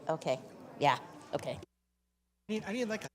Okay. Yeah. Okay. I need like a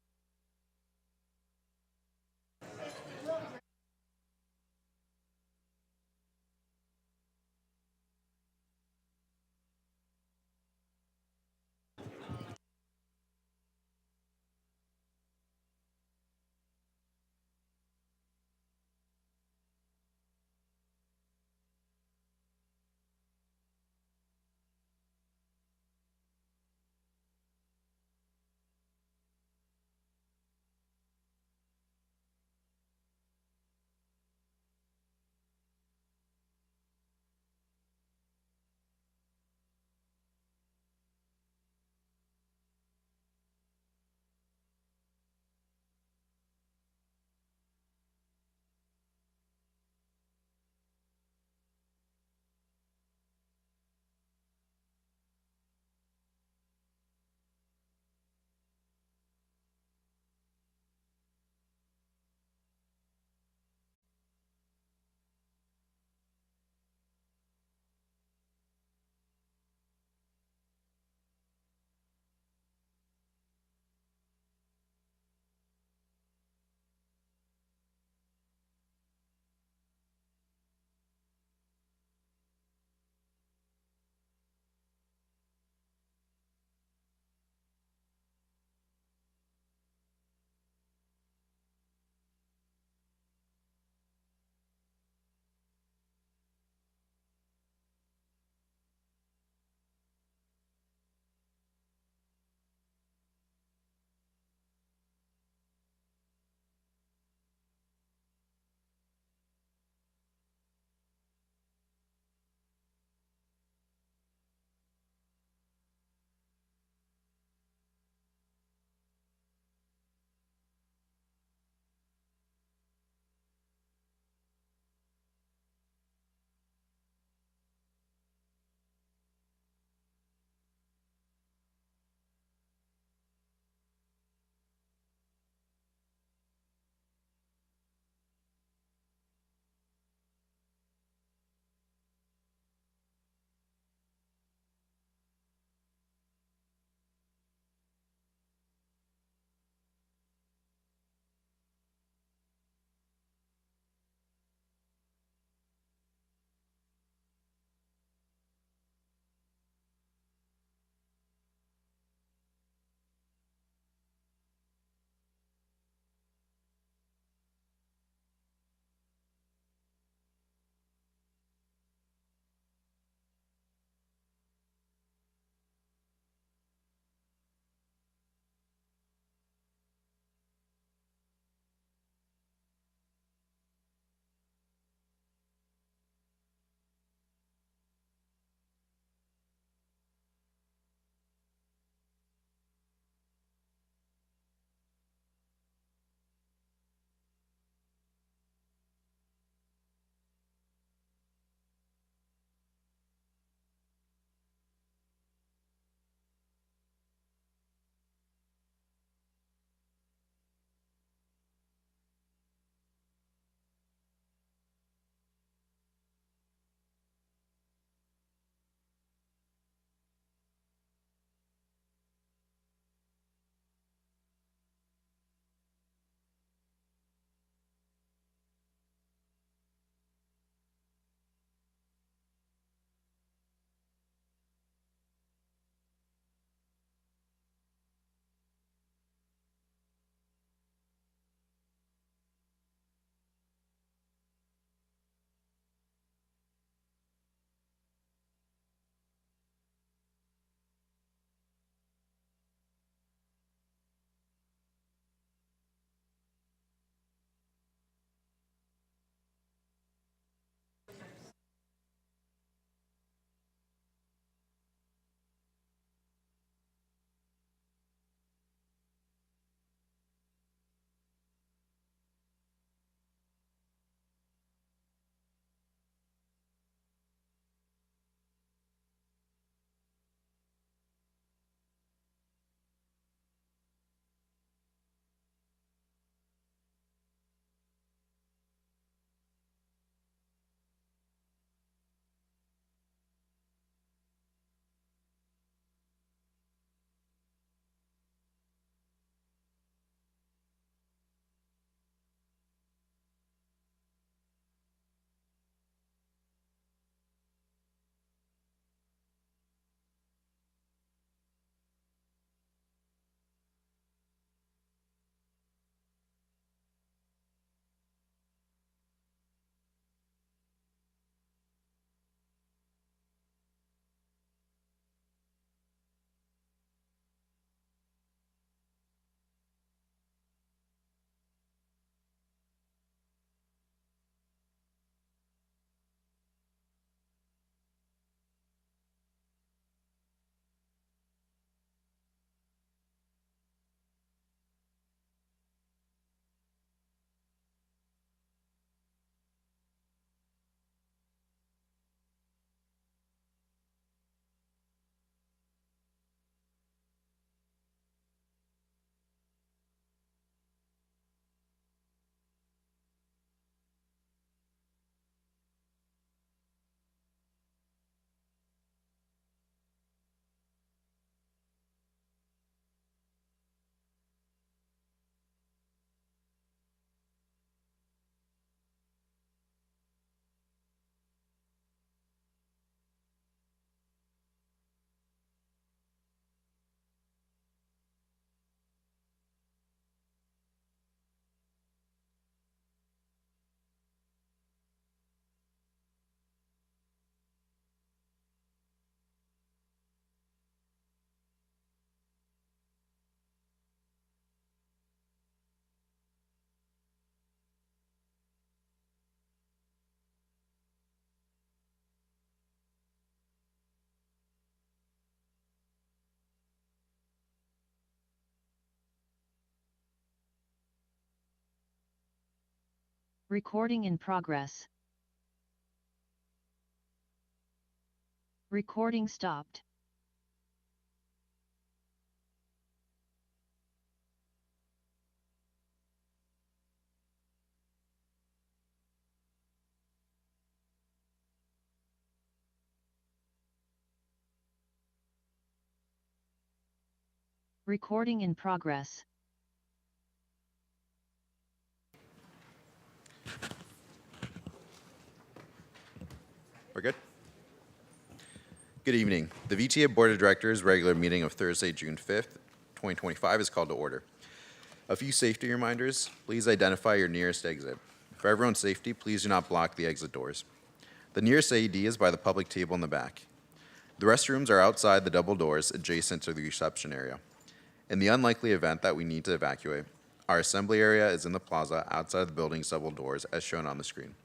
Recording in progress. Recording stopped. Recording in progress. We're good? Good evening. The VTA Board of Directors regular meeting of Thursday, June 5th, 2025 is called to order. A few safety reminders. Please identify your nearest exit. For everyone's safety, please do not block the exit doors. The nearest AED is by the public table in the back. The restrooms are outside the double doors adjacent to the reception area. In the unlikely event that we need to evacuate, our assembly area is in the plaza outside the building's double doors as shown on the screen.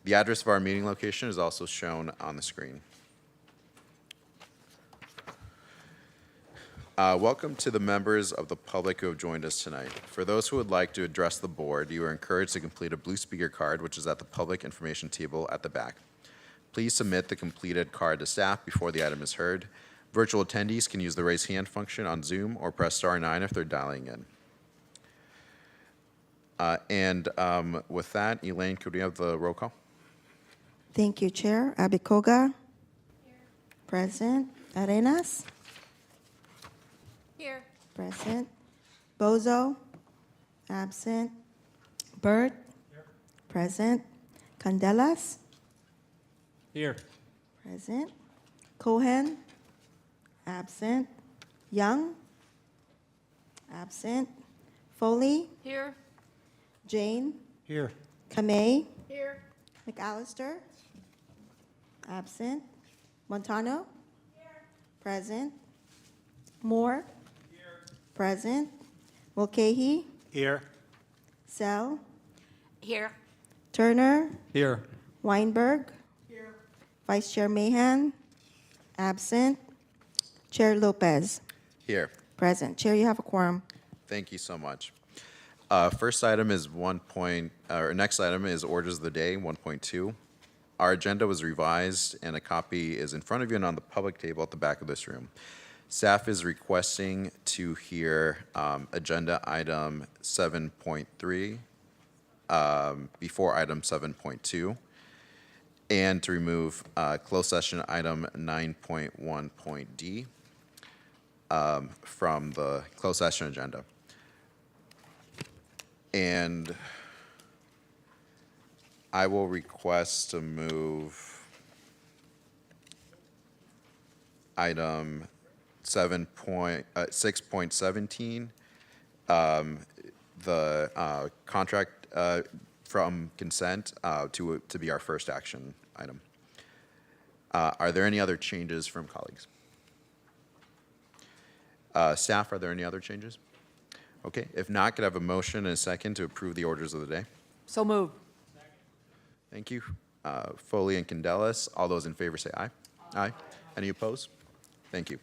The address of our meeting location is also shown on the screen. Welcome to the members of the public who have joined us tonight. For those who would like to address the board, you are encouraged to complete a blue speaker card, which is at the public information table at the back. Please submit the completed card to staff before the item is heard. Virtual attendees can use the raise hand function on Zoom or press *9 if they're dialing in. With that, Elaine, could we have the roll call? Thank you, Chair. Abikoga. Here. Present. Arenas. Here. Present. Bozo. Absent. Bird. Here. Present. Candelas. Here. Present. Cohen. Absent. Young. Absent. Foley. Here. Jane. Here. Kamei. Here. McAllister. Absent. Montano. Here. Present. Moore. Here. Present. Mulcahy. Here. Sell. Here. Turner. Here. Weinberg. Here. Vice Chair Mahan. Absent. Chair Lopez. Here. Present. Chair, you have a quorum. Thank you so much. Next item is orders of the day, 1.2. Our agenda was revised, and a copy is in front of you and on the public table at the back of this room. Staff is requesting to hear agenda item 7.3 before item 7.2, and to remove closed session item 9.1.d from the closed session agenda. And I will request to move item 6.17, the contract from consent to be our first action item. Are there any other changes from colleagues? Staff, are there any other changes? Okay, if not, could I have a motion and a second to approve the orders of the day? So moved. Thank you. Foley and Candelas, all those in favor say aye. Aye. Any opposed? Thank you.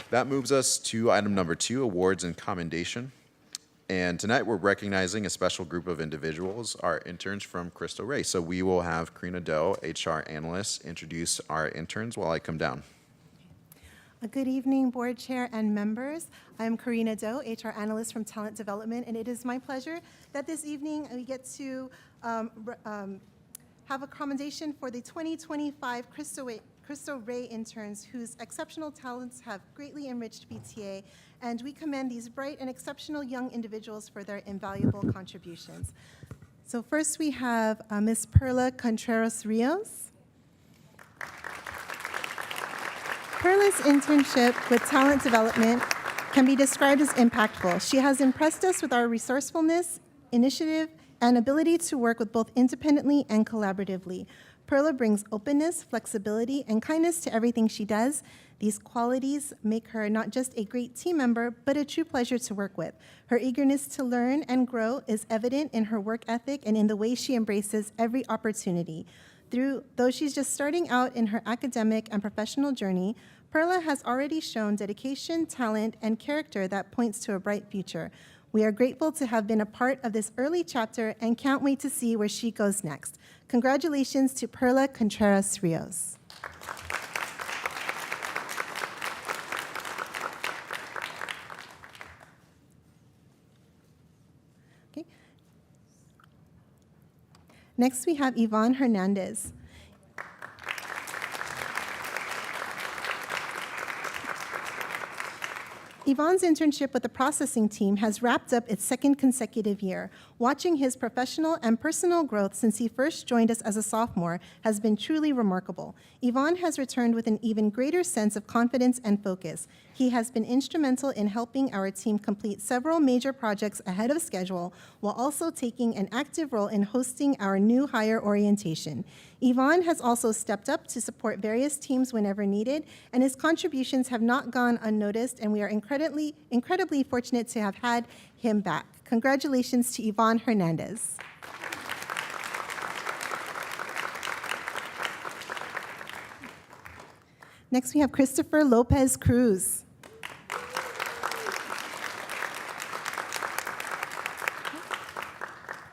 That moves us to item number 2, awards and commendation. And tonight we're recognizing a special group of individuals, our interns from Cristo Rey. So we will have Karina Doe, HR analyst, introduce our interns while I come down. Good evening, board chair and members. I'm Karina Doe, HR analyst from Talent Development, and it is my pleasure that this evening we get to have a commendation for the 2025 Cristo Rey interns whose exceptional talents have greatly enriched VTA, and we commend these bright and exceptional young individuals for their invaluable contributions. So first we have Ms. Perla Contreras-Rios. Perla's internship with Talent Development can be described as impactful. She has impressed us with our resourcefulness, initiative, and ability to work with both independently and collaboratively. Perla brings openness, flexibility, and kindness to everything she does. These qualities make her not just a great team member, but a true pleasure to work with. Her eagerness to learn and grow is evident in her work ethic and in the way she embraces every opportunity. Though she's just starting out in her academic and professional journey, Perla has already shown dedication, talent, and character that points to a bright future. We are grateful to have been a part of this early chapter and can't wait to see where she goes next. Congratulations to Perla Contreras Rios. Okay. Next, we have Yvonne Hernandez. Yvonne's internship with the processing team has wrapped up its second consecutive year. Watching his professional and personal growth since he first joined us as a sophomore has been truly remarkable. Yvonne has returned with an even greater sense of confidence and focus. He has been instrumental in helping our team complete several major projects ahead of schedule, while also taking an active role in hosting our new hire orientation. Yvonne has also stepped up to support various teams whenever needed, and his contributions have not gone unnoticed, and we are incredibly fortunate to have had him back. Congratulations to Yvonne Hernandez. Next, we have Christopher Lopez Cruz.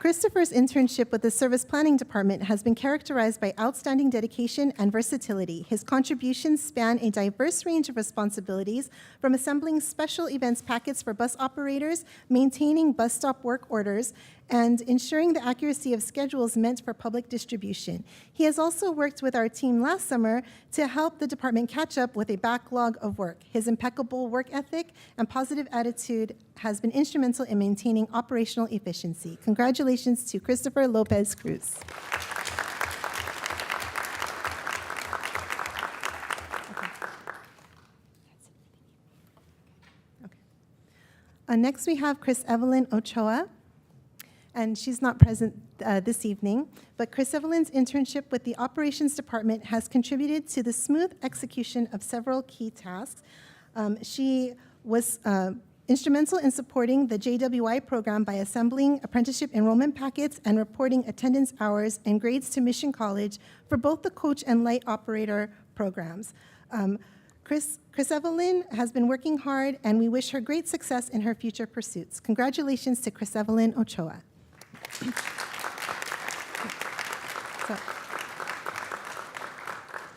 Christopher's internship with the Service Planning Department has been characterized by outstanding dedication and versatility. His contributions span a diverse range of responsibilities, from assembling special events packets for bus operators, maintaining bus stop work orders, and ensuring the accuracy of schedules meant for public distribution. He has also worked with our team last summer to help the department catch up with a backlog of work. His impeccable work ethic and positive attitude has been instrumental in maintaining operational efficiency. Congratulations to Christopher Lopez Cruz. Next, we have Chris Evelyn Ochoa. And she's not present this evening, but Chris Evelyn's internship with the Operations Department has contributed to the smooth execution of several key tasks. She was instrumental in supporting the JWI program by assembling apprenticeship enrollment packets and reporting attendance hours and grades to Mission College for both the coach and light operator programs. Chris Evelyn has been working hard, and we wish her great success in her future pursuits. Congratulations to Chris Evelyn Ochoa.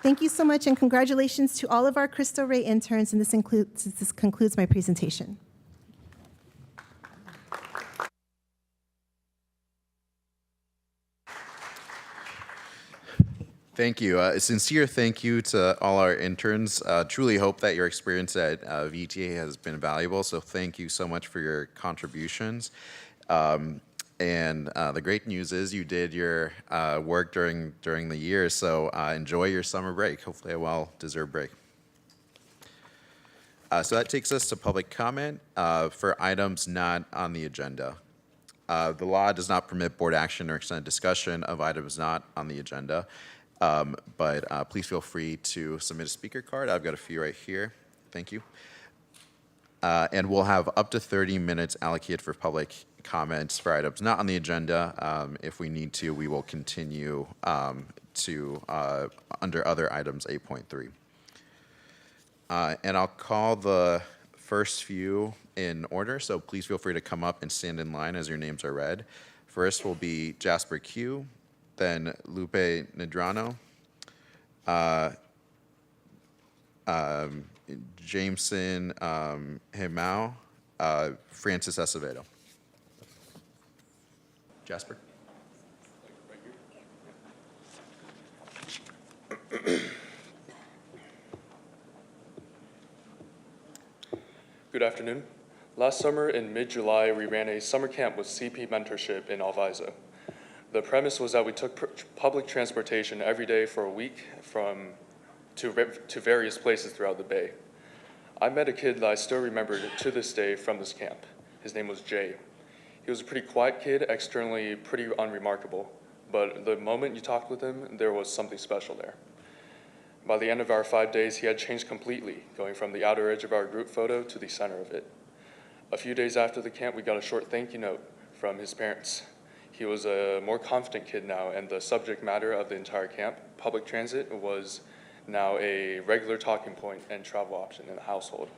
Thank you so much, and congratulations to all of our Cristo Rey interns, and this concludes my presentation. Thank you. A sincere thank you to all our interns. Truly hope that your experience at VTA has been valuable, so thank you so much for your contributions. And the great news is you did your work during the year, so enjoy your summer break, hopefully a well-deserved break. So that takes us to public comment for items not on the agenda. The law does not permit board action or extended discussion of items not on the agenda, but please feel free to submit a speaker card. I've got a few right here. Thank you. And we'll have up to 30 minutes allocated for public comments for items not on the agenda. If we need to, we will continue to under other items 8.3. And I'll call the first few in order, so please feel free to come up and stand in line as your names are read. First will be Jasper Q, then Lupe Nedrano, Jameson Himao, Francis Acevedo. Jasper. Good afternoon. Last summer in mid-July, we ran a summer camp with CP Mentorship in Alviza. The premise was that we took public transportation every day for a week to various places throughout the Bay. I met a kid that I still remember to this day from this camp. His name was Jay. He was a pretty quiet kid, externally pretty unremarkable, but the moment you talked with him, there was something special there. By the end of our 5 days, he had changed completely, going from the outer edge of our group photo to the center of it. A few days after the camp, we got a short thank you note from his parents. He was a more confident kid now, and the subject matter of the entire camp, public transit, was now a regular talking point and travel option in the household.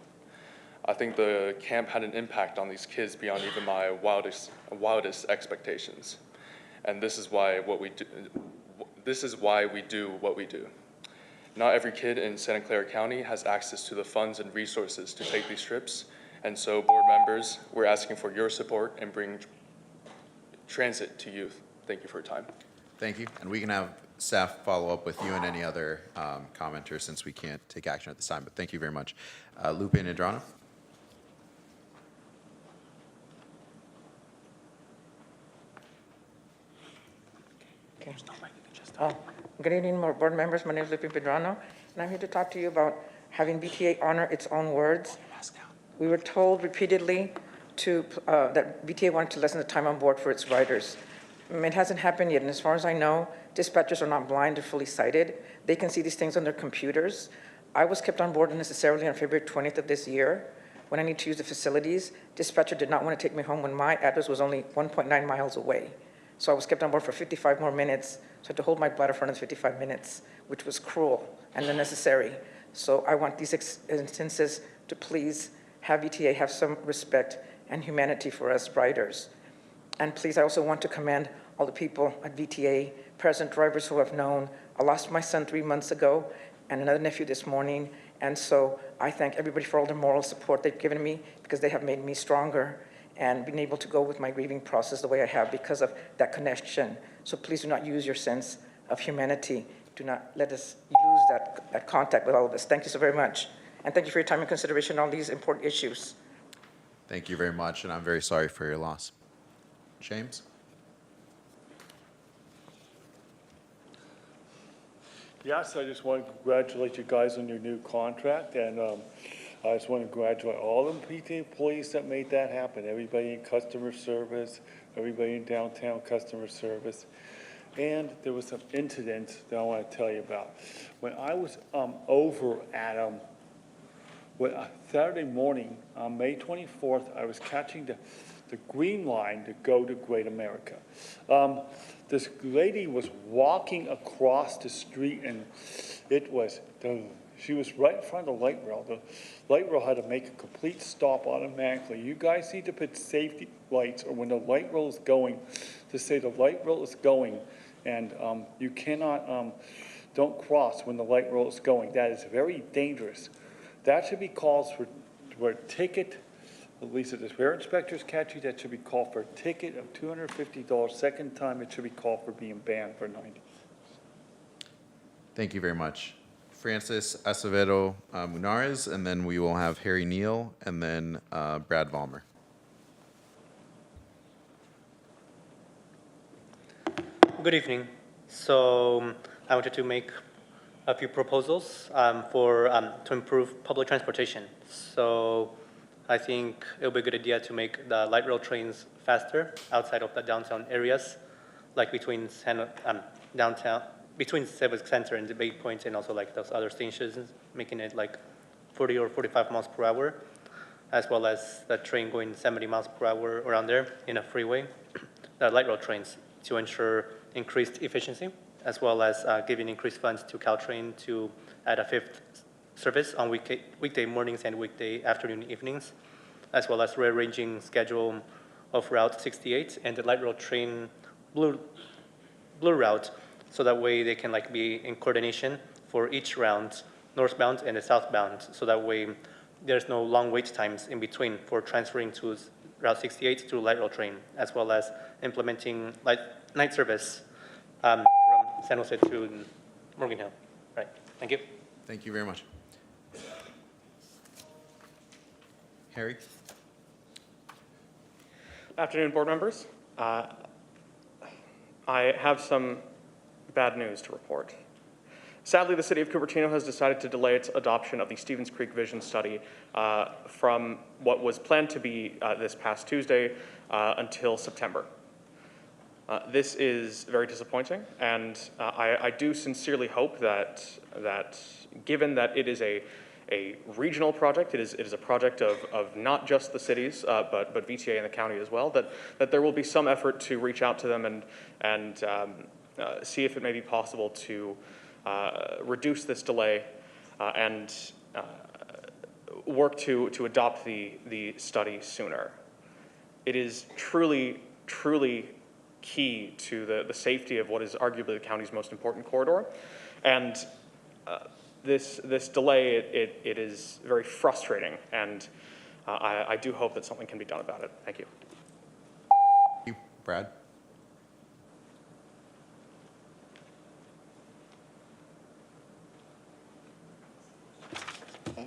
I think the camp had an impact on these kids beyond even my wildest expectations. And this is why we do what we do. Not every kid in Santa Clara County has access to the funds and resources to take these trips. And so, board members, we're asking for your support and bring transit to youth. Thank you for your time. Thank you. And we can have staff follow up with you and any other commenters since we can't take action at this time. But thank you very much. Lupe and Adrano. Okay. Good evening, board members. My name is Lupe Pedrano, and I'm here to talk to you about having VTA honor its own words. We were told repeatedly that VTA wanted to lessen the time on board for its riders. It hasn't happened yet, and as far as I know, dispatchers are not blind or fully sighted. They can see these things on their computers. I was kept on board unnecessarily on February 20th of this year. When I need to use the facilities, dispatcher did not want to take me home when my address was only 1.9 miles away. So I was kept on board for 55 more minutes. So I had to hold my bladder for another 55 minutes, which was cruel and unnecessary. So I want these instances to please have VTA have some respect and humanity for us riders. And please, I also want to commend all the people at VTA, present drivers who have known. I lost my son 3 months ago and another nephew this morning. And so I thank everybody for all the moral support they've given me because they have made me stronger and been able to go with my grieving process the way I have because of that connection. So please do not use your sense of humanity. Do not let us lose that contact with all of us. Thank you so very much. And thank you for your time and consideration on these important issues. Thank you very much, and I'm very sorry for your loss. James? Yes, I just want to congratulate you guys on your new contract, and I just want to congratulate all the VTA employees that made that happen. Everybody in customer service, everybody in downtown customer service. And there was some incidents that I want to tell you about. When I was over at Saturday morning, on May 24th, I was catching the green line to go to Great America. This lady was walking across the street, and she was right in front of the light rail. The light rail had to make a complete stop automatically. You guys need to put safety lights, or when the light rail is going, to say the light rail is going, and you cannot, don't cross when the light rail is going. That is very dangerous. That should be called for a ticket. At least if the fare inspectors catch you, that should be called for a ticket of $250. Second time, it should be called for being banned for 90. Thank you very much. Francis Acevedo Munares, and then we will have Harry Neal, and then Brad Vollmer. Good evening. So I wanted to make a few proposals to improve public transportation. So I think it would be a good idea to make the light rail trains faster outside of the downtown areas, like between downtown, between Civic Center and Debate Point, and also like those other stations, making it like 40 or 45 miles per hour, as well as the train going 70 miles per hour around there in a freeway, the light rail trains, to ensure increased efficiency, as well as giving increased funds to Caltrain to add a 5th service on weekday mornings and weekday afternoon evenings, as well as rearranging schedule of Route 68 and the light rail train blue route, so that way they can like be in coordination for each round, northbound and the southbound, so that way there's no long wait times in between for transferring to Route 68 to light rail train, as well as implementing night service from San Jose to Morgan Hill. Right, thank you. Thank you very much. Harry? Afternoon, board members. I have some bad news to report. Sadly, the city of Cupertino has decided to delay its adoption of the Stevens Creek Vision Study from what was planned to be this past Tuesday until September. This is very disappointing, and I do sincerely hope that given that it is a regional project, it is a project of not just the cities, but VTA and the county as well, that there will be some effort to reach out to them and see if it may be possible to reduce this delay and work to adopt the study sooner. It is truly key to the safety of what is arguably the county's most important corridor. And this delay, it is very frustrating, and I do hope that something can be done about it. Thank you. Thank you. Brad?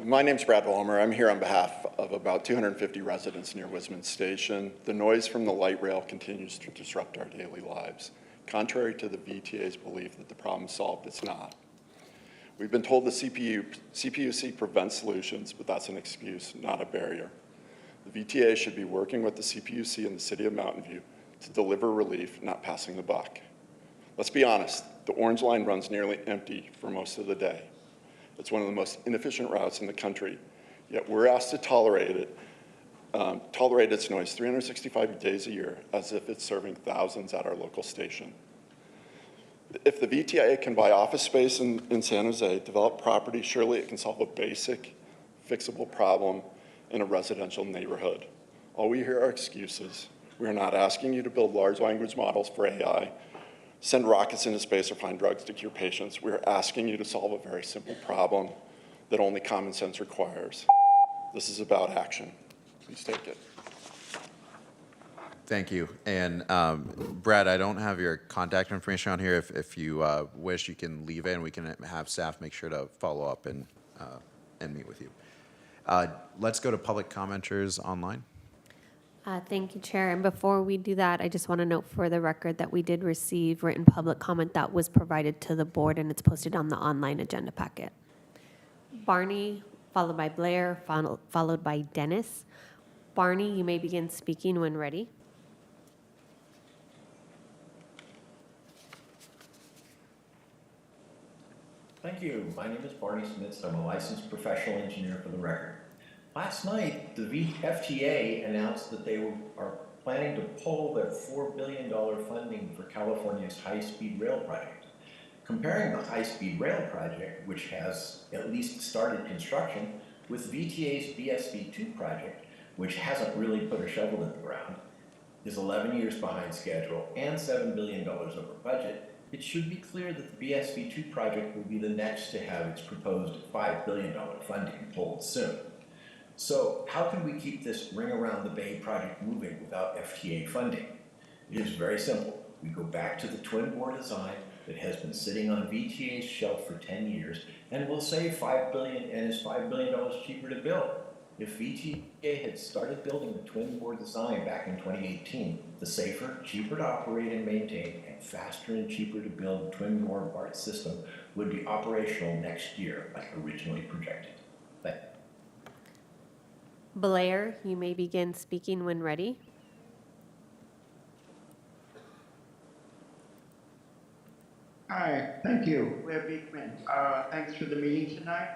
My name's Brad Walmer. I'm here on behalf of about 250 residents near Wisman Station. The noise from the light rail continues to disrupt our daily lives. Contrary to the VTA's belief that the problem is solved, it's not. We've been told the CPUC prevents solutions, but that's an excuse, not a barrier. The VTA should be working with the CPUC and the City of Mountain View to deliver relief, not passing the buck. Let's be honest, the Orange Line runs nearly empty for most of the day. It's one of the most inefficient routes in the country, yet we're asked to tolerate its noise 365 days a year as if it's serving thousands at our local station. If the VTA can buy office space in San Jose, develop property, surely it can solve a basic, fixable problem in a residential neighborhood. All we hear are excuses. We are not asking you to build large language models for AI, send rockets into space, or find drugs to cure patients. We are asking you to solve a very simple problem that only common sense requires. This is about action. Please take it. Thank you. And Brad, I don't have your contact information on here. If you wish, you can leave it, and we can have staff make sure to follow up and meet with you. Let's go to public commenters online. Thank you, Chair. And before we do that, I just want to note for the record that we did receive written public comment that was provided to the board, and it's posted on the online agenda packet. Barney, followed by Blair, followed by Dennis. Barney, you may begin speaking when ready. Thank you. My name is Barney Smits. I'm a licensed professional engineer for the record. Last night, the FTA announced that they are planning to pull their $4 billion funding for California's high-speed rail project. Comparing the high-speed rail project, which has at least started construction, with VTA's BSV2 project, which hasn't really put a shovel in the ground, is 11 years behind schedule and $7 billion over budget, it should be clear that the BSV2 project will be the next to have its proposed $5 billion funding pulled soon. So how can we keep this Ring Around the Bay project moving without FTA funding? It is very simple. We go back to the twin bore design that has been sitting on VTA's shelf for 10 years and will save $5 billion and is $5 billion cheaper to build. If VTA had started building the twin bore design back in 2018, the safer, cheaper to operate and maintain, and faster and cheaper to build twin bore BART system would be operational next year like originally projected. Thank you. Blair, you may begin speaking when ready. Hi, thank you. Blair Beekman. Thanks for the meeting tonight.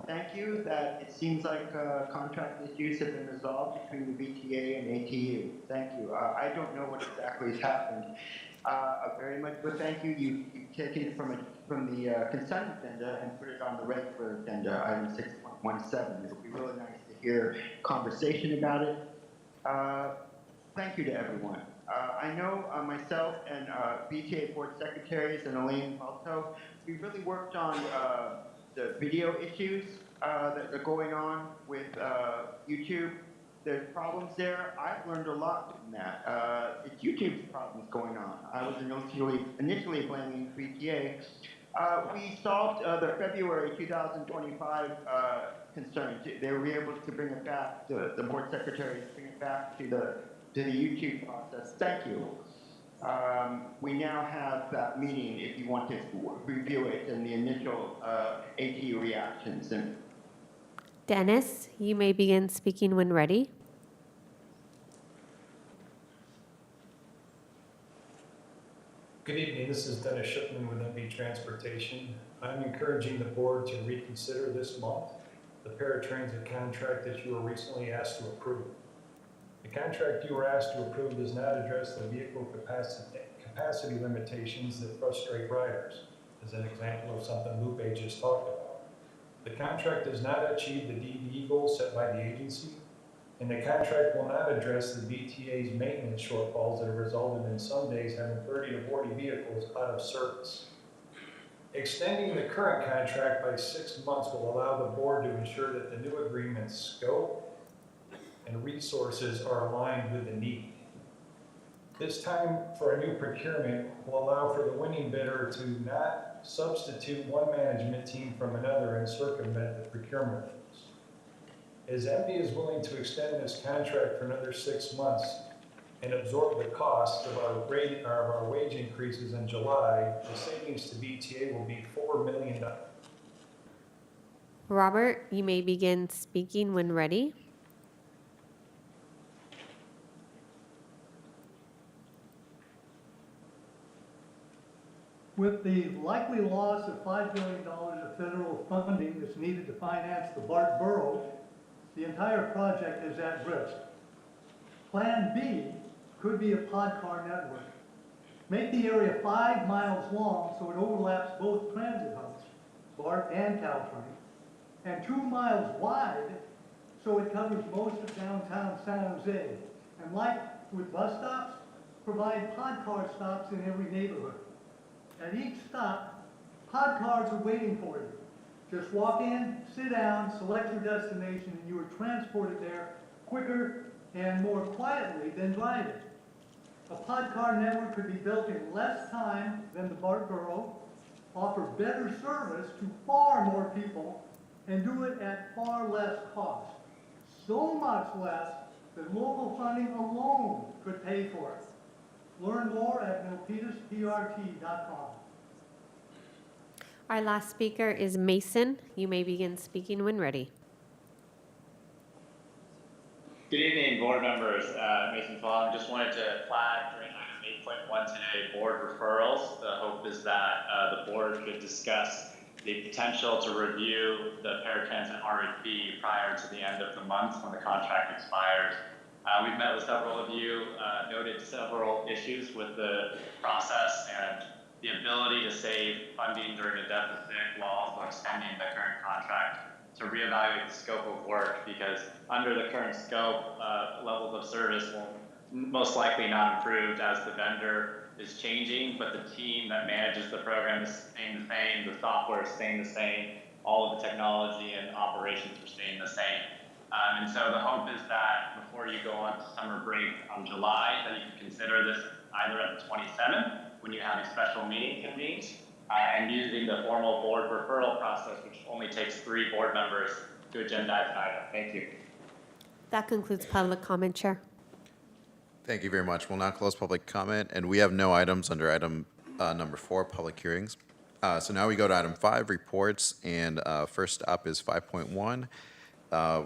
Thank you that it seems like contract issues have been resolved between the VTA and ATU. Thank you. I don't know what exactly has happened very much, but thank you. You've taken it from the consent agenda and put it on the regular agenda, item 6.17. It'll be really nice to hear conversation about it. Thank you to everyone. I know myself and VTA board secretaries and Elaine Balto, we really worked on the video issues that are going on with YouTube. There's problems there. I've learned a lot from that. It's YouTube's problems going on. I was initially blaming VTA. We solved the February 2025 concerns. They were able to bring it back, the board secretaries bring it back to the YouTube process. Thank you. We now have that meeting if you want to review it and the initial ATU reactions. Dennis, you may begin speaking when ready. Good evening, this is Dennis Shipman with MB Transportation. I'm encouraging the board to reconsider this month the paratransit contract that you were recently asked to approve. The contract you were asked to approve does not address the vehicle capacity limitations that frustrate riders, as an example of something Lupe just talked about. The contract does not achieve the DDE goals set by the agency, and the contract will not address the VTA's maintenance shortfalls that have resulted in some days having 30 to 40 vehicles out of service. Extending the current contract by 6 months will allow the board to ensure that the new agreement's scope and resources are aligned with the need. This time for a new procurement will allow for the winning bidder to not substitute one management team from another and circumvent the procurement rules. As MB is willing to extend this contract for another 6 months and absorb the cost of our wage increases in July, the savings to VTA will be $4 million. Robert, you may begin speaking when ready. With the likely loss of $5 billion of federal funding that's needed to finance the BART borough, the entire project is at risk. Plan B could be a pod car network. Make the area 5 miles long so it overlaps both transit hubs, BART and Caltrain, and 2 miles wide so it covers most of downtown San Jose. And like with bus stops, provide pod car stops in every neighborhood. At each stop, pod cars are waiting for you. Just walk in, sit down, select your destination, and you are transported there quicker and more quietly than driving. A pod car network could be built in less time than the BART borough, offer better service to far more people, and do it at far less cost. So much less that local funding alone could pay for it. Learn more at milpitasprt.com. Our last speaker is Mason. You may begin speaking when ready. Good evening, board members. Mason Fong. Just wanted to flag during item 8.1 today, board referrals. The hope is that the board could discuss the potential to review the paratransit RFP prior to the end of the month when the contract expires. We've met with several of you, noted several issues with the process and the ability to save funding during a deficit while also extending the current contract, to reevaluate the scope of work, because under the current scope, levels of service will most likely not improve as the vendor is changing, but the team that manages the program is staying the same, the software is staying the same, all of the technology and operations are staying the same. And so the hope is that before you go on to summer break on July, that you can consider this either at the 27th, when you have a special meeting convened, and using the formal board referral process, which only takes 3 board members to agendize an item. Thank you. That concludes public comment, Chair. Thank you very much. We'll now close public comment, and we have no items under item number 4, public hearings. So now we go to item 5, reports, and first up is 5.1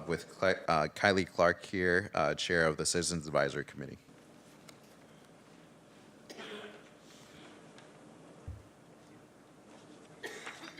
with Kylie Clark here, Chair of the Citizens Advisory Committee.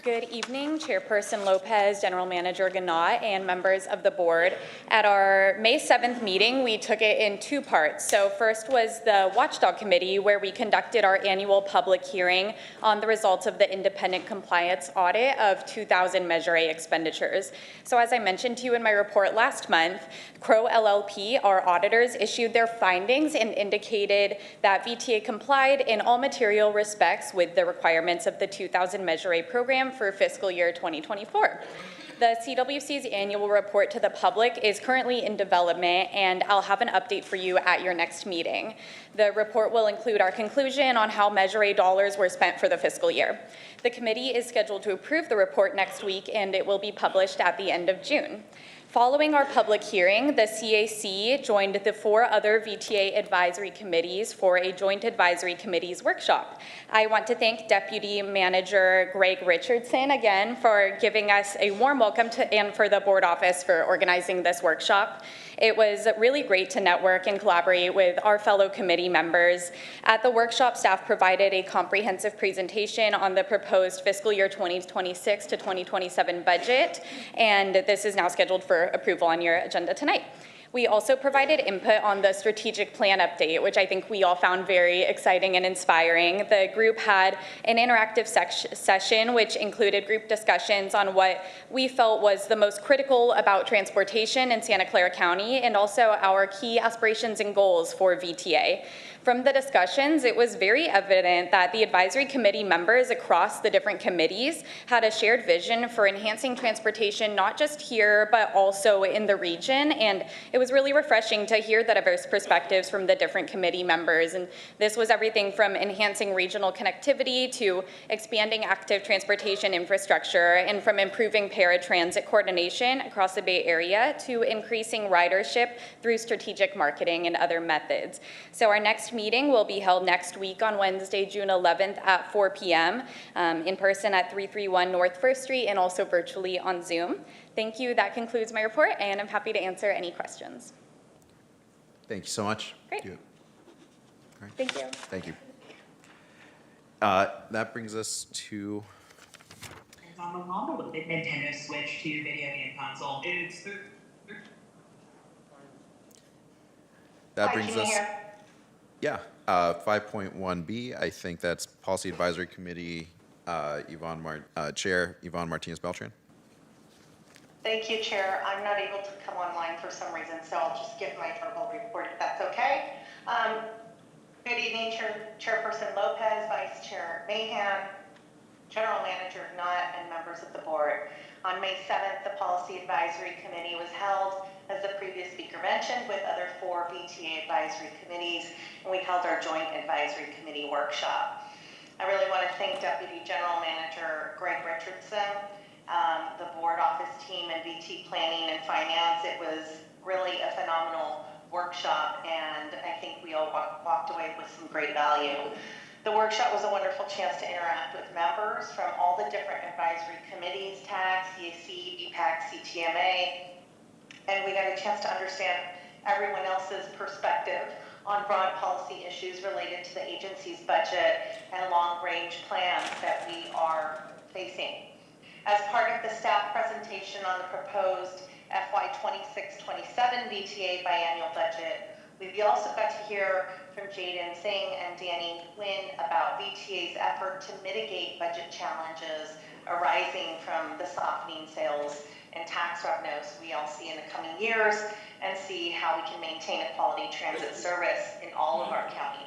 Good evening, Chairperson Lopez, General Manager Ganat, and members of the board. At our May 7th meeting, we took it in 2 parts. So first was the Watchdog Committee, where we conducted our annual public hearing on the results of the independent compliance audit of 2000 Measure A expenditures. So as I mentioned to you in my report last month, Crow LLP, our auditors, issued their findings and indicated that VTA complied in all material respects with the requirements of the 2000 Measure A program for fiscal year 2024. The CWC's annual report to the public is currently in development, and I'll have an update for you at your next meeting. The report will include our conclusion on how Measure A dollars were spent for the fiscal year. The committee is scheduled to approve the report next week, and it will be published at the end of June. Following our public hearing, the CAC joined the 4 other VTA advisory committees for a joint advisory committees workshop. I want to thank Deputy Manager Greg Richardson again for giving us a warm welcome and for the board office for organizing this workshop. It was really great to network and collaborate with our fellow committee members. At the workshop, staff provided a comprehensive presentation on the proposed fiscal year 2026 to 2027 budget, and this is now scheduled for approval on your agenda tonight. We also provided input on the strategic plan update, which I think we all found very exciting and inspiring. The group had an interactive session, which included group discussions on what we felt was the most critical about transportation in Santa Clara County, and also our key aspirations and goals for VTA. From the discussions, it was very evident that the advisory committee members across the different committees had a shared vision for enhancing transportation, not just here, but also in the region. And it was really refreshing to hear the diverse perspectives from the different committee members. And this was everything from enhancing regional connectivity to expanding active transportation infrastructure, and from improving paratransit coordination across the Bay Area to increasing ridership through strategic marketing and other methods. So our next meeting will be held next week on Wednesday, June 11th at 4 p.m. In person at 331 North 1st Street, and also virtually on Zoom. Thank you. That concludes my report, and I'm happy to answer any questions. Thank you so much. Great. All right. Thank you. Thank you. That brings us to On the model with the Nintendo Switch to your video game console. that brings us. Yeah, 5.1B. I think that's Policy Advisory Committee. Chair Yvonne Martinez Beltran. Thank you, Chair. I'm not able to come online for some reason, so I'll just give my verbal report if that's okay. Good evening, Chairperson Lopez, Vice Chair Mahan, General Manager Knott, and members of the board. On May 7th, the Policy Advisory Committee was held, as the previous speaker mentioned, with other 4 VTA advisory committees, and we held our joint advisory committee workshop. I really want to thank Deputy General Manager Greg Richardson, the board office team, and VT Planning and Finance. It was really a phenomenal workshop, and I think we all walked away with some great value. The workshop was a wonderful chance to interact with members from all the different advisory committees, TAC, CAC, BPAC, CTMA, and we got a chance to understand everyone else's perspective on broad policy issues related to the agency's budget and long-range plans that we are facing. As part of the staff presentation on the proposed FY 26-27 VTA biannual budget, we also got to hear from Jaden Singh and Danny Quinn about VTA's effort to mitigate budget challenges arising from the softening sales and tax revenues we all see in the coming years, and see how we can maintain a quality transit service in all of our county.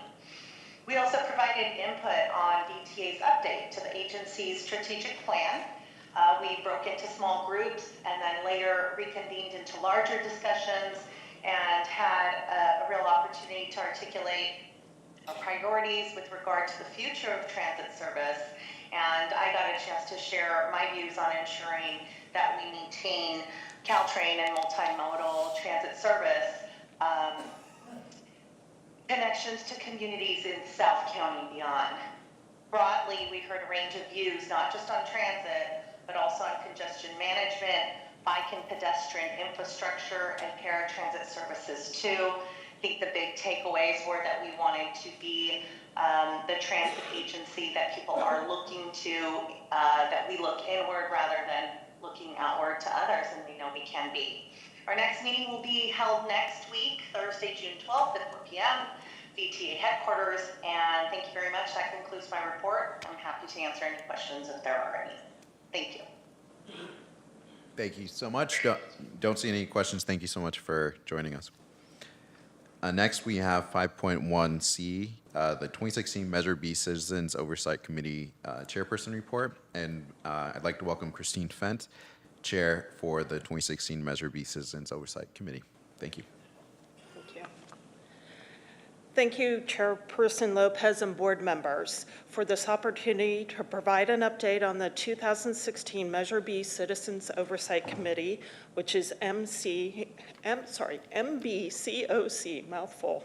We also provided input on VTA's update to the agency's strategic plan. We broke into small groups and then later reconvened into larger discussions and had a real opportunity to articulate our priorities with regard to the future of transit service. And I got a chance to share my views on ensuring that we maintain Caltrain and multimodal transit service connections to communities in South County and beyond. Broadly, we heard a range of views, not just on transit, but also on congestion management, bike and pedestrian infrastructure, and paratransit services too. I think the big takeaways were that we wanted to be the transit agency that people are looking to, that we look inward rather than looking outward to others, and we know we can be. Our next meeting will be held next week, Thursday, June 12th at 4 p.m., VTA headquarters, and thank you very much. That concludes my report. I'm happy to answer any questions if there are any. Thank you. Thank you so much. Don't see any questions. Thank you so much for joining us. Next, we have 5.1C, the 2016 Measure B Citizens Oversight Committee Chairperson Report. And I'd like to welcome Christine Fent, Chair for the 2016 Measure B Citizens Oversight Committee. Thank you. Thank you. Thank you, Chairperson Lopez and board members, for this opportunity to provide an update on the 2016 Measure B Citizens Oversight Committee, which is MBCOC, mouthful.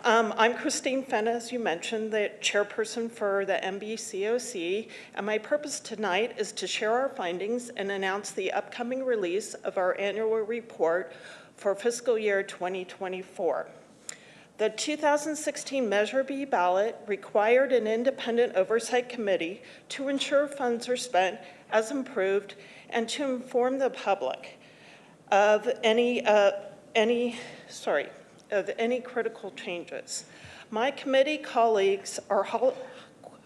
I'm Christine Fenn, as you mentioned, the chairperson for the MBCOC, and my purpose tonight is to share our findings and announce the upcoming release of our annual report for fiscal year 2024. The 2016 Measure B ballot required an independent oversight committee to ensure funds are spent as approved and to inform the public of any any critical changes. My committee colleagues are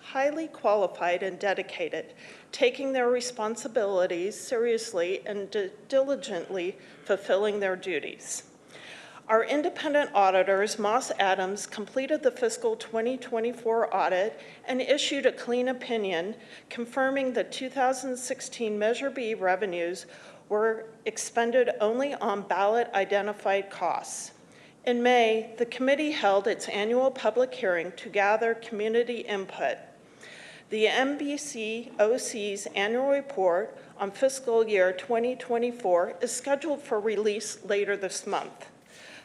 highly qualified and dedicated, taking their responsibilities seriously and diligently fulfilling their duties. Our independent auditors, Moss Adams, completed the fiscal 2024 audit and issued a clean opinion confirming the 2016 Measure B revenues were expended only on ballot-identified costs. In May, the committee held its annual public hearing to gather community input. The MBCOC's annual report on fiscal year 2024 is scheduled for release later this month.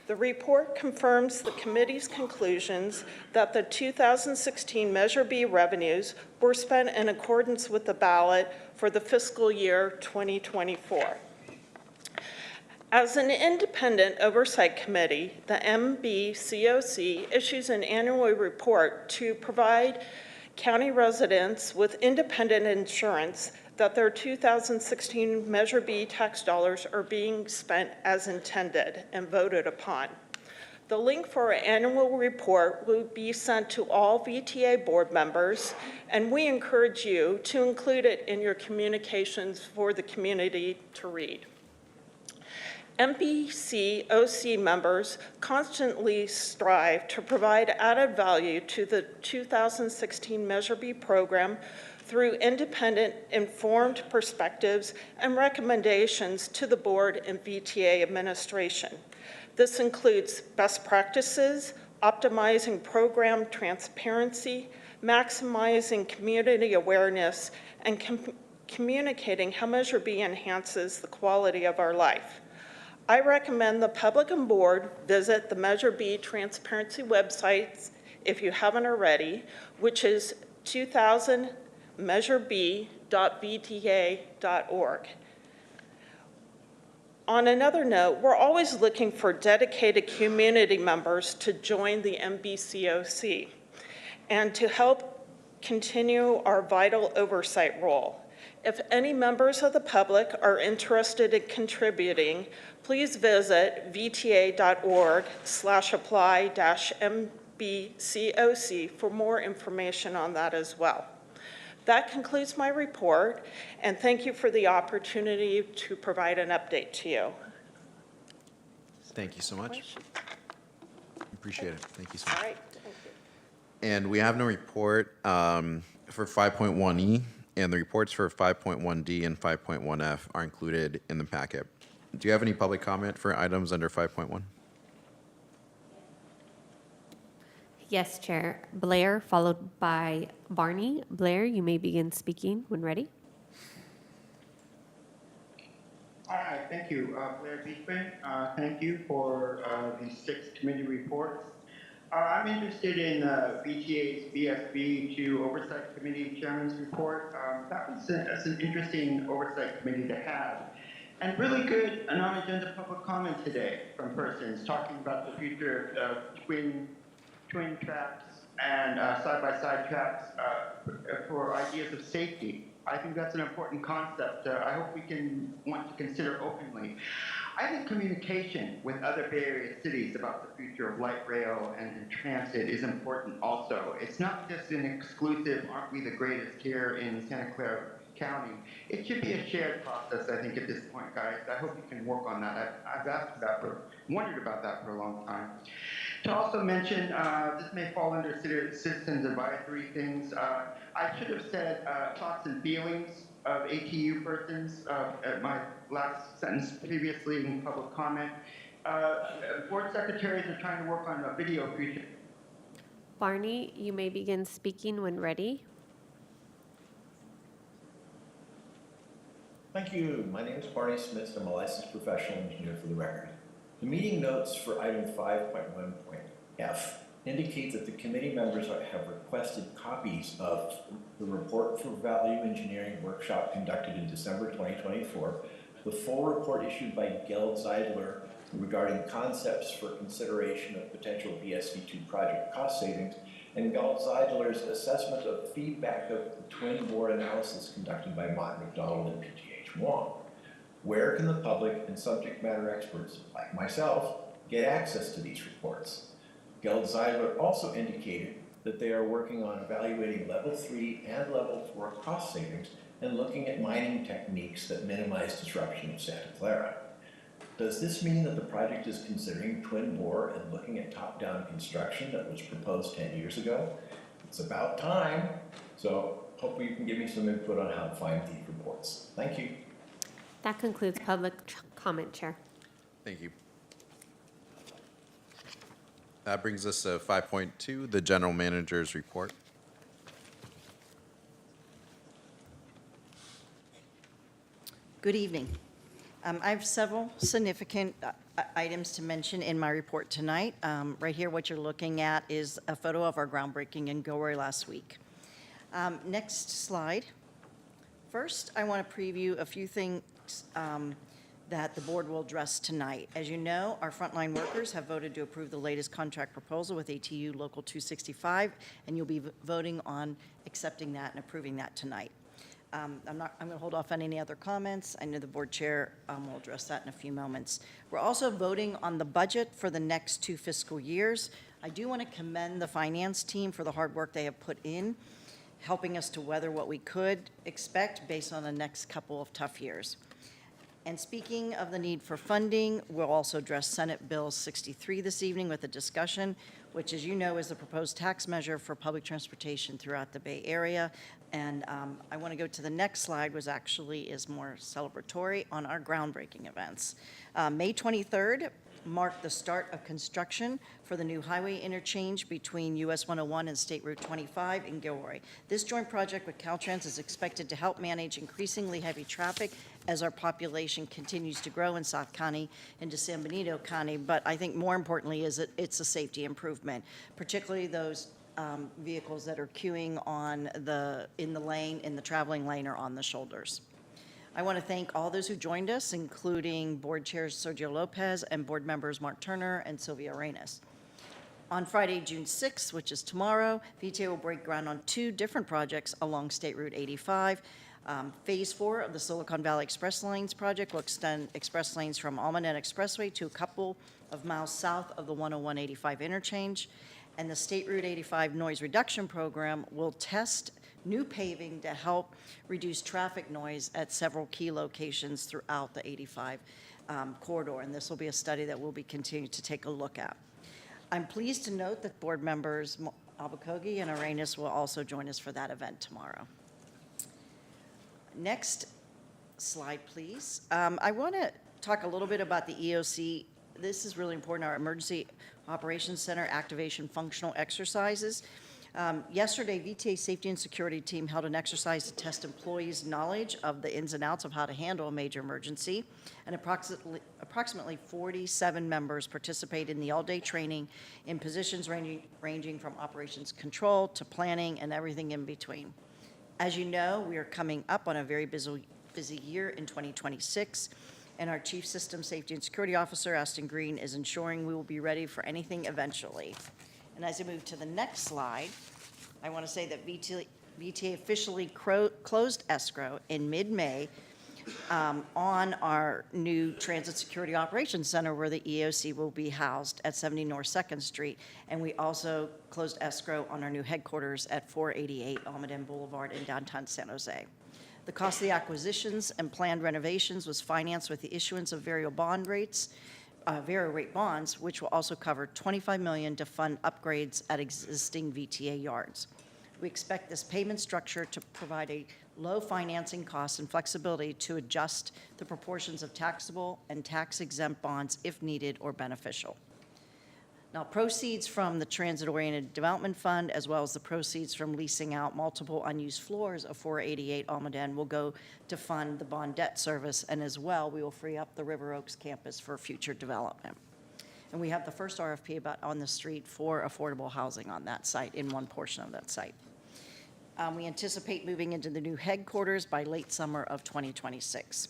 The report confirms the committee's conclusions that the 2016 Measure B revenues were spent in accordance with the ballot for the fiscal year 2024. As an independent oversight committee, the MBCOC issues an annual report to provide county residents with independent assurance that their 2016 Measure B tax dollars are being spent as intended and voted upon. The link for our annual report will be sent to all VTA board members, and we encourage you to include it in your communications for the community to read. MBCOC members constantly strive to provide added value to the 2016 Measure B program through independent, informed perspectives and recommendations to the board and VTA administration. This includes best practices, optimizing program transparency, maximizing community awareness, and communicating how Measure B enhances the quality of our life. I recommend the public and board visit the Measure B transparency websites if you haven't already, which is 2000measureb.vta.org. On another note, we're always looking for dedicated community members to join the MBCOC and to help continue our vital oversight role. If any members of the public are interested in contributing, please visit vta.org/apply-mbcoc for more information on that as well. That concludes my report, and thank you for the opportunity to provide an update to you. Thank you so much. Appreciate it. Thank you so much. All right, thank you. And we have no report for 5.1E, and the reports for 5.1D and 5.1F are included in the packet. Do you have any public comment for items under 5.1? Yes, Chair. Blair, followed by Barney. Blair, you may begin speaking when ready. All right, thank you. Blair Beekman, thank you for the 6 committee reports. I'm interested in VTA's BSB2 Oversight Committee Chairman's report. That's an interesting oversight committee to have. And really good non-agenda public comment today from persons talking about the future of twin tracks and side-by-side tracks for ideas of safety. I think that's an important concept. I hope we can want to consider openly. I think communication with other Bay Area cities about the future of light rail and transit is important also. It's not just an exclusive, aren't we the greatest here in Santa Clara County. It should be a shared process, I think, at this point, guys. I hope you can work on that. I've wondered about that for a long time. To also mention, this may fall under citizens advisory things. I should have said thoughts and feelings of ATU persons at my last sentence previously in public comment. Board secretaries are trying to work on a video feature. Barney, you may begin speaking when ready. Thank you. My name is Barney Smith. I'm a licensed professional engineer for the record. The meeting notes for item 5.1.f indicate that the committee members have requested copies of the report for value engineering workshop conducted in December 2024, the full report issued by Geld Zeidler regarding concepts for consideration of potential VSV2 project cost savings, and Geld Zeidler's assessment of feedback of the twin bore analysis conducted by Mott McDonald and PGH Wong. Where can the public and subject matter experts, like myself, get access to these reports? Geld Zeiler also indicated that they are working on evaluating level 3 and level 4 cost savings and looking at mining techniques that minimize disruption of Santa Clara. Does this mean that the project is considering twin bore and looking at top-down construction that was proposed 10 years ago? It's about time, so hopefully you can give me some input on how to find these reports. Thank you. That concludes public comment, Chair. Thank you. That brings us to 5.2, the General Manager's Report. Good evening. I have several significant items to mention in my report tonight. Right here, what you're looking at is a photo of our groundbreaking in Gilroy last week. Next slide. First, I want to preview a few things that the board will address tonight. As you know, our frontline workers have voted to approve the latest contract proposal with ATU Local 265, and you'll be voting on accepting that and approving that tonight. I'm going to hold off on any other comments. I know the board chair will address that in a few moments. We're also voting on the budget for the next 2 fiscal years. I do want to commend the finance team for the hard work they have put in, helping us to weather what we could expect based on the next couple of tough years. And speaking of the need for funding, we'll also address Senate Bill 63 this evening with a discussion, which, as you know, is the proposed tax measure for public transportation throughout the Bay Area. And I want to go to the next slide, which actually is more celebratory on our groundbreaking events. May 23rd marked the start of construction for the new highway interchange between US 101 and State Route 25 in Gilroy. This joint project with Caltrans is expected to help manage increasingly heavy traffic as our population continues to grow in South County into San Benito County, but I think more importantly is that it's a safety improvement, particularly those vehicles that are queuing in the traveling lane or on the shoulders. I want to thank all those who joined us, including Board Chairs Sergio Lopez and Board Members Mark Turner and Sylvia Arenas. On Friday, June 6th, which is tomorrow, VTA will break ground on 2 different projects along State Route 85. Phase 4 of the Silicon Valley Express Lanes project will extend express lanes from Almaden Expressway to a couple of miles south of the 101-85 interchange. And the State Route 85 noise reduction program will test new paving to help reduce traffic noise at several key locations throughout the 85 corridor. And this will be a study that we'll be continuing to take a look at. I'm pleased to note that board members Albuquerque and Arenas will also join us for that event tomorrow. Next slide, please. I want to talk a little bit about the EOC. This is really important, our Emergency Operations Center activation functional exercises. Yesterday, VTA Safety and Security Team held an exercise to test employees' knowledge of the ins and outs of how to handle a major emergency, and approximately 47 members participated in the all-day training in positions ranging from operations control to planning and everything in between. As you know, we are coming up on a very busy year in 2026, and our Chief System Safety and Security Officer, Aston Green, is ensuring we will be ready for anything eventually. And as I move to the next slide, I want to say that VTA officially closed escrow in mid-May on our new Transit Security Operations Center where the EOC will be housed at 70 North 2nd Street. And we also closed escrow on our new headquarters at 488 Almaden Boulevard in downtown San Jose. The cost of the acquisitions and planned renovations was financed with the issuance of variable rate bonds, which will also cover $25 million to fund upgrades at existing VTA yards. We expect this payment structure to provide a low financing cost and flexibility to adjust the proportions of taxable and tax-exempt bonds if needed or beneficial. Now, proceeds from the Transit-Oriented Development Fund, as well as the proceeds from leasing out multiple unused floors of 488 Almaden, will go to fund the bond debt service, and as well, we will free up the River Oaks campus for future development. And we have the first RFP on the street for affordable housing on that site, in one portion of that site. We anticipate moving into the new headquarters by late summer of 2026.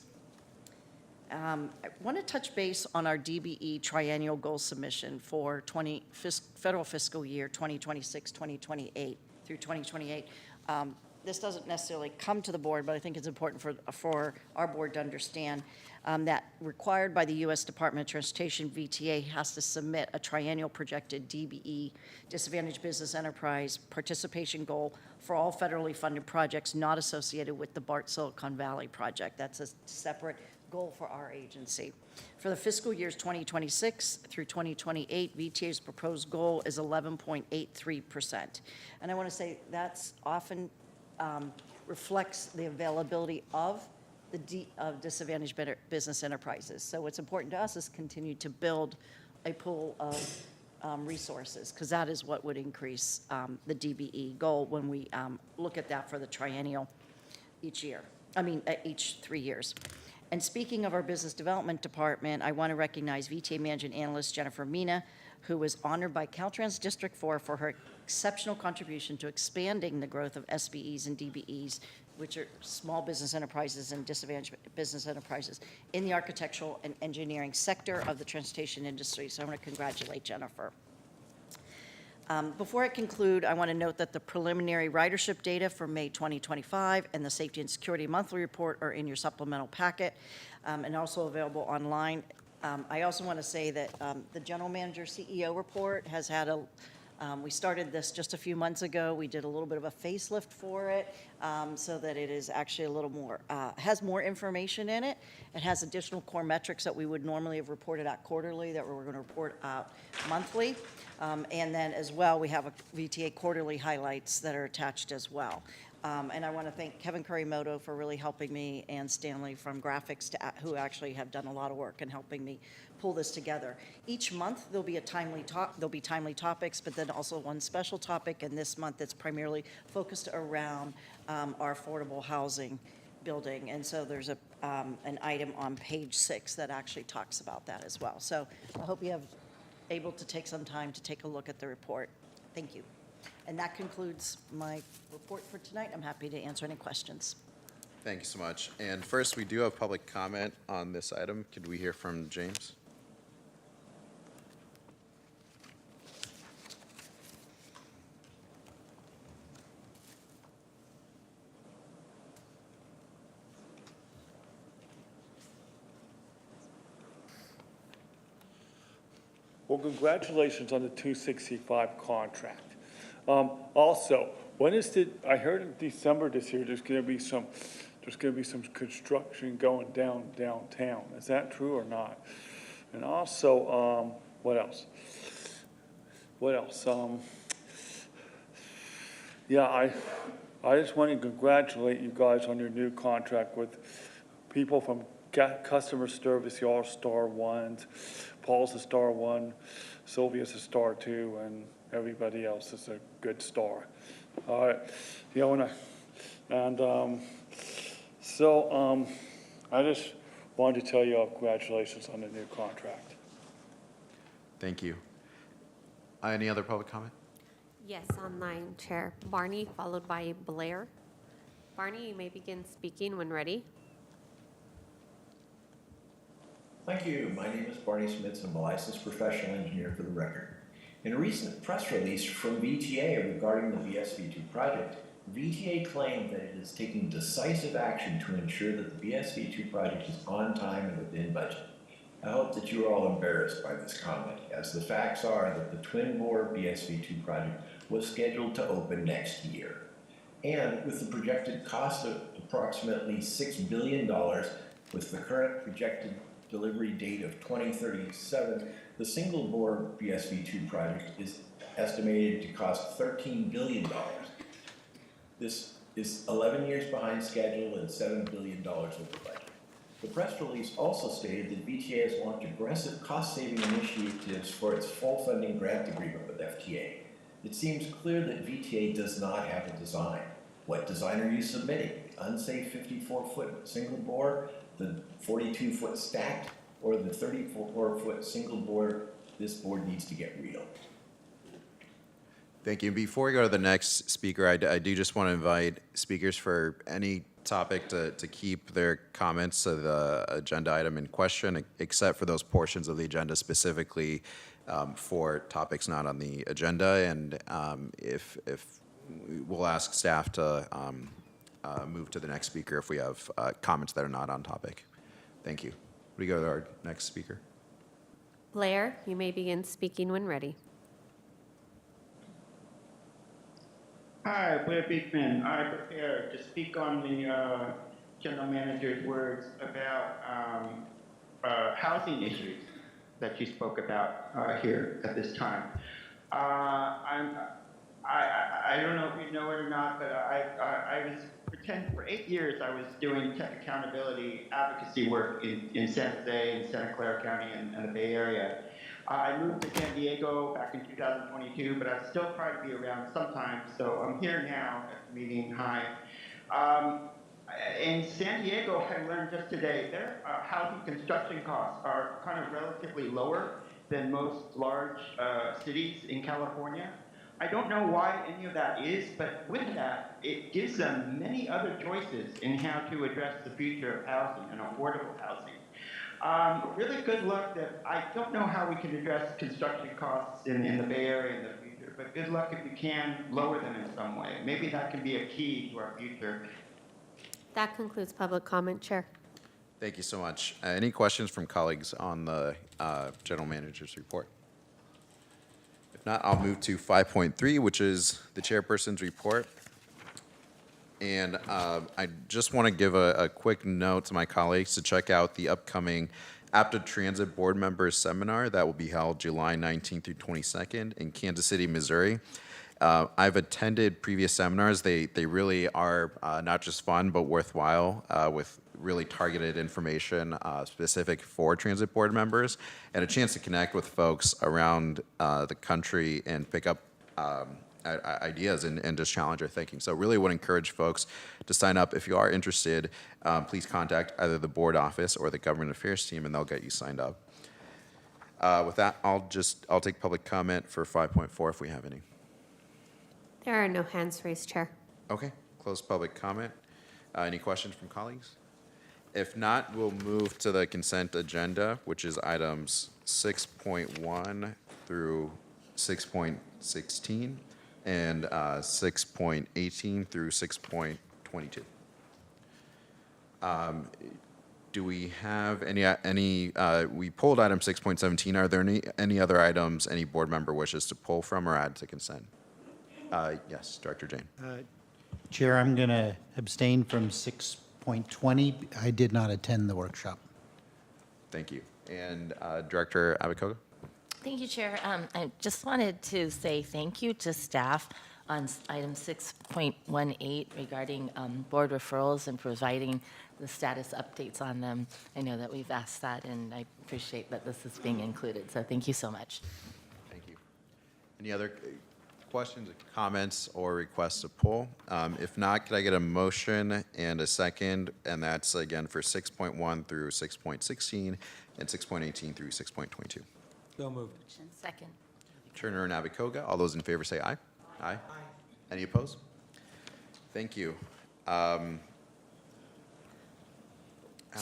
I want to touch base on our DBE triennial goal submission for federal fiscal year 2026-2028 through 2028. this doesn't necessarily come to the board, but I think it's important for our board to understand that required by the U.S. Department of Transportation, VTA has to submit a triennial projected DBE, Disadvantaged Business Enterprise Participation Goal for all federally funded projects not associated with the BART Silicon Valley project. That's a separate goal for our agency. For the fiscal years 2026 through 2028, VTA's proposed goal is 11.83%. And I want to say that's often reflects the availability of of disadvantaged business enterprises. So what's important to us is continue to build a pool of resources, because that is what would increase the DBE goal when we look at that for the triennial each year. Each 3 years. And speaking of our business development department, I want to recognize VTA Management Analyst Jennifer Mina, who was honored by Caltrans District 4 for her exceptional contribution to expanding the growth of SBEs and DBEs, which are small business enterprises and disadvantaged business enterprises, in the architectural and engineering sector of the transportation industry. So I want to congratulate Jennifer. Before I conclude, I want to note that the preliminary ridership data for May 2025 and the Safety and Security Monthly Report are in your supplemental packet and also available online. I also want to say that the General Manager CEO report has had we started this just a few months ago. We did a little bit of a facelift for it so that it is actually a little more, has more information in it. It has additional core metrics that we would normally have reported out quarterly that we're going to report out monthly. And then as well, we have a VTA quarterly highlights that are attached as well. And I want to thank Kevin Curry-Moto for really helping me, and Stanley from Graphics, who actually have done a lot of work in helping me pull this together. Each month there'll be timely topics, but then also one special topic. And this month it's primarily focused around our affordable housing building. And so there's an item on page 6 that actually talks about that as well. So I hope you have able to take some time to take a look at the report. Thank you. And that concludes my report for tonight. I'm happy to answer any questions. Thank you so much. And first, we do have public comment on this item. Could we hear from James? Well, congratulations on the 265 contract. Also, when is I heard in December this year there's going to be some construction going downtown. Is that true or not? And also, what else? Yeah, I just want to congratulate you guys on your new contract with people from customer service. Y'all are star ones. Paul's a star 1, Sylvia's a star 2, and everybody else is a good star. All right, I just wanted to tell you all congratulations on the new contract. Thank you. Any other public comment? Yes, online, Chair. Barney, followed by Blair. Barney, you may begin speaking when ready. Thank you. My name is Barney Smith. I'm a licensed professional engineer for the record. In a recent press release from VTA regarding the BSV2 project, VTA claimed that it is taking decisive action to ensure that the BSV2 project is on time and within budget. I hope that you are all embarrassed by this comment, as the facts are that the twin-bore BSV2 project was scheduled to open next year. And with the projected cost of approximately $6 billion, with the current projected delivery date of 2037, the single-bore BSV2 project is estimated to cost $13 billion. This is 11 years behind schedule and $7 billion over budget. The press release also stated that VTA has launched aggressive cost-saving initiatives for its full funding grant agreement with FTA. It seems clear that VTA does not have a design. What design are you submitting? Unsafe 54-foot single bore, the 42-foot stacked, or the 34-foot single bore? This board needs to get real. Thank you. Before we go to the next speaker, I do just want to invite speakers for any topic to keep their comments to the agenda item in question, except for those portions of the agenda specifically for topics not on the agenda. And if we'll ask staff to move to the next speaker if we have comments that are not on topic. Thank you. We go to our next speaker. Blair, you may begin speaking when ready. Hi, Blair Beekman. I prepare to speak on the general manager's words about housing issues that you spoke about here at this time. I don't know if you know it or not, but I was for 8 years I was doing tech accountability advocacy work in San Jose and Santa Clara County and the Bay Area. I moved to San Diego back in 2022, but I still try to be around sometimes, so I'm here now at the meeting. Hi. In San Diego, I learned just today, their housing construction costs are kind of relatively lower than most large cities in California. I don't know why any of that is, but with that, it gives them many other choices in how to address the future of housing and affordable housing. Really good luck. That I don't know how we can address construction costs in the Bay Area in the future, but good luck if you can lower them in some way. Maybe that can be a key to our future. That concludes public comment, Chair. Thank you so much. Any questions from colleagues on the general manager's report? If not, I'll move to 5.3, which is the chairperson's report. And I just want to give a quick note to my colleagues to check out the upcoming Apta Transit Board Members Seminar that will be held July 19th through 22nd in Kansas City, Missouri. I've attended previous seminars. They really are not just fun, but worthwhile with really targeted information specific for transit board members and a chance to connect with folks around the country and pick up ideas and just challenge our thinking. So really would encourage folks to sign up. If you are interested, please contact either the board office or the government affairs team and they'll get you signed up. With that, I'll take public comment for 5.4 if we have any. There are no hands raised, Chair. Okay, close public comment. Any questions from colleagues? If not, we'll move to the consent agenda, which is items 6.1 through 6.16 and 6.18 through 6.22. Do we have any, we pulled item 6.17. Are there any other items any board member wishes to pull from or add to consent? Yes, Director Jane. Chair, I'm going to abstain from 6.20. I did not attend the workshop. Thank you. And Director Abakoga? Thank you, Chair. I just wanted to say thank you to staff on item 6.18 regarding board referrals and providing the status updates on them. I know that we've asked that, and I appreciate that this is being included. So thank you so much. Thank you. Any other questions, comments, or requests to pull? If not, could I get a motion and a second? And that's again for 6.1 through 6.16 and 6.18 through 6.22. So moved. Second. Turner and Abakoga. All those in favor say aye. Aye. Any opposed? Thank you. I'm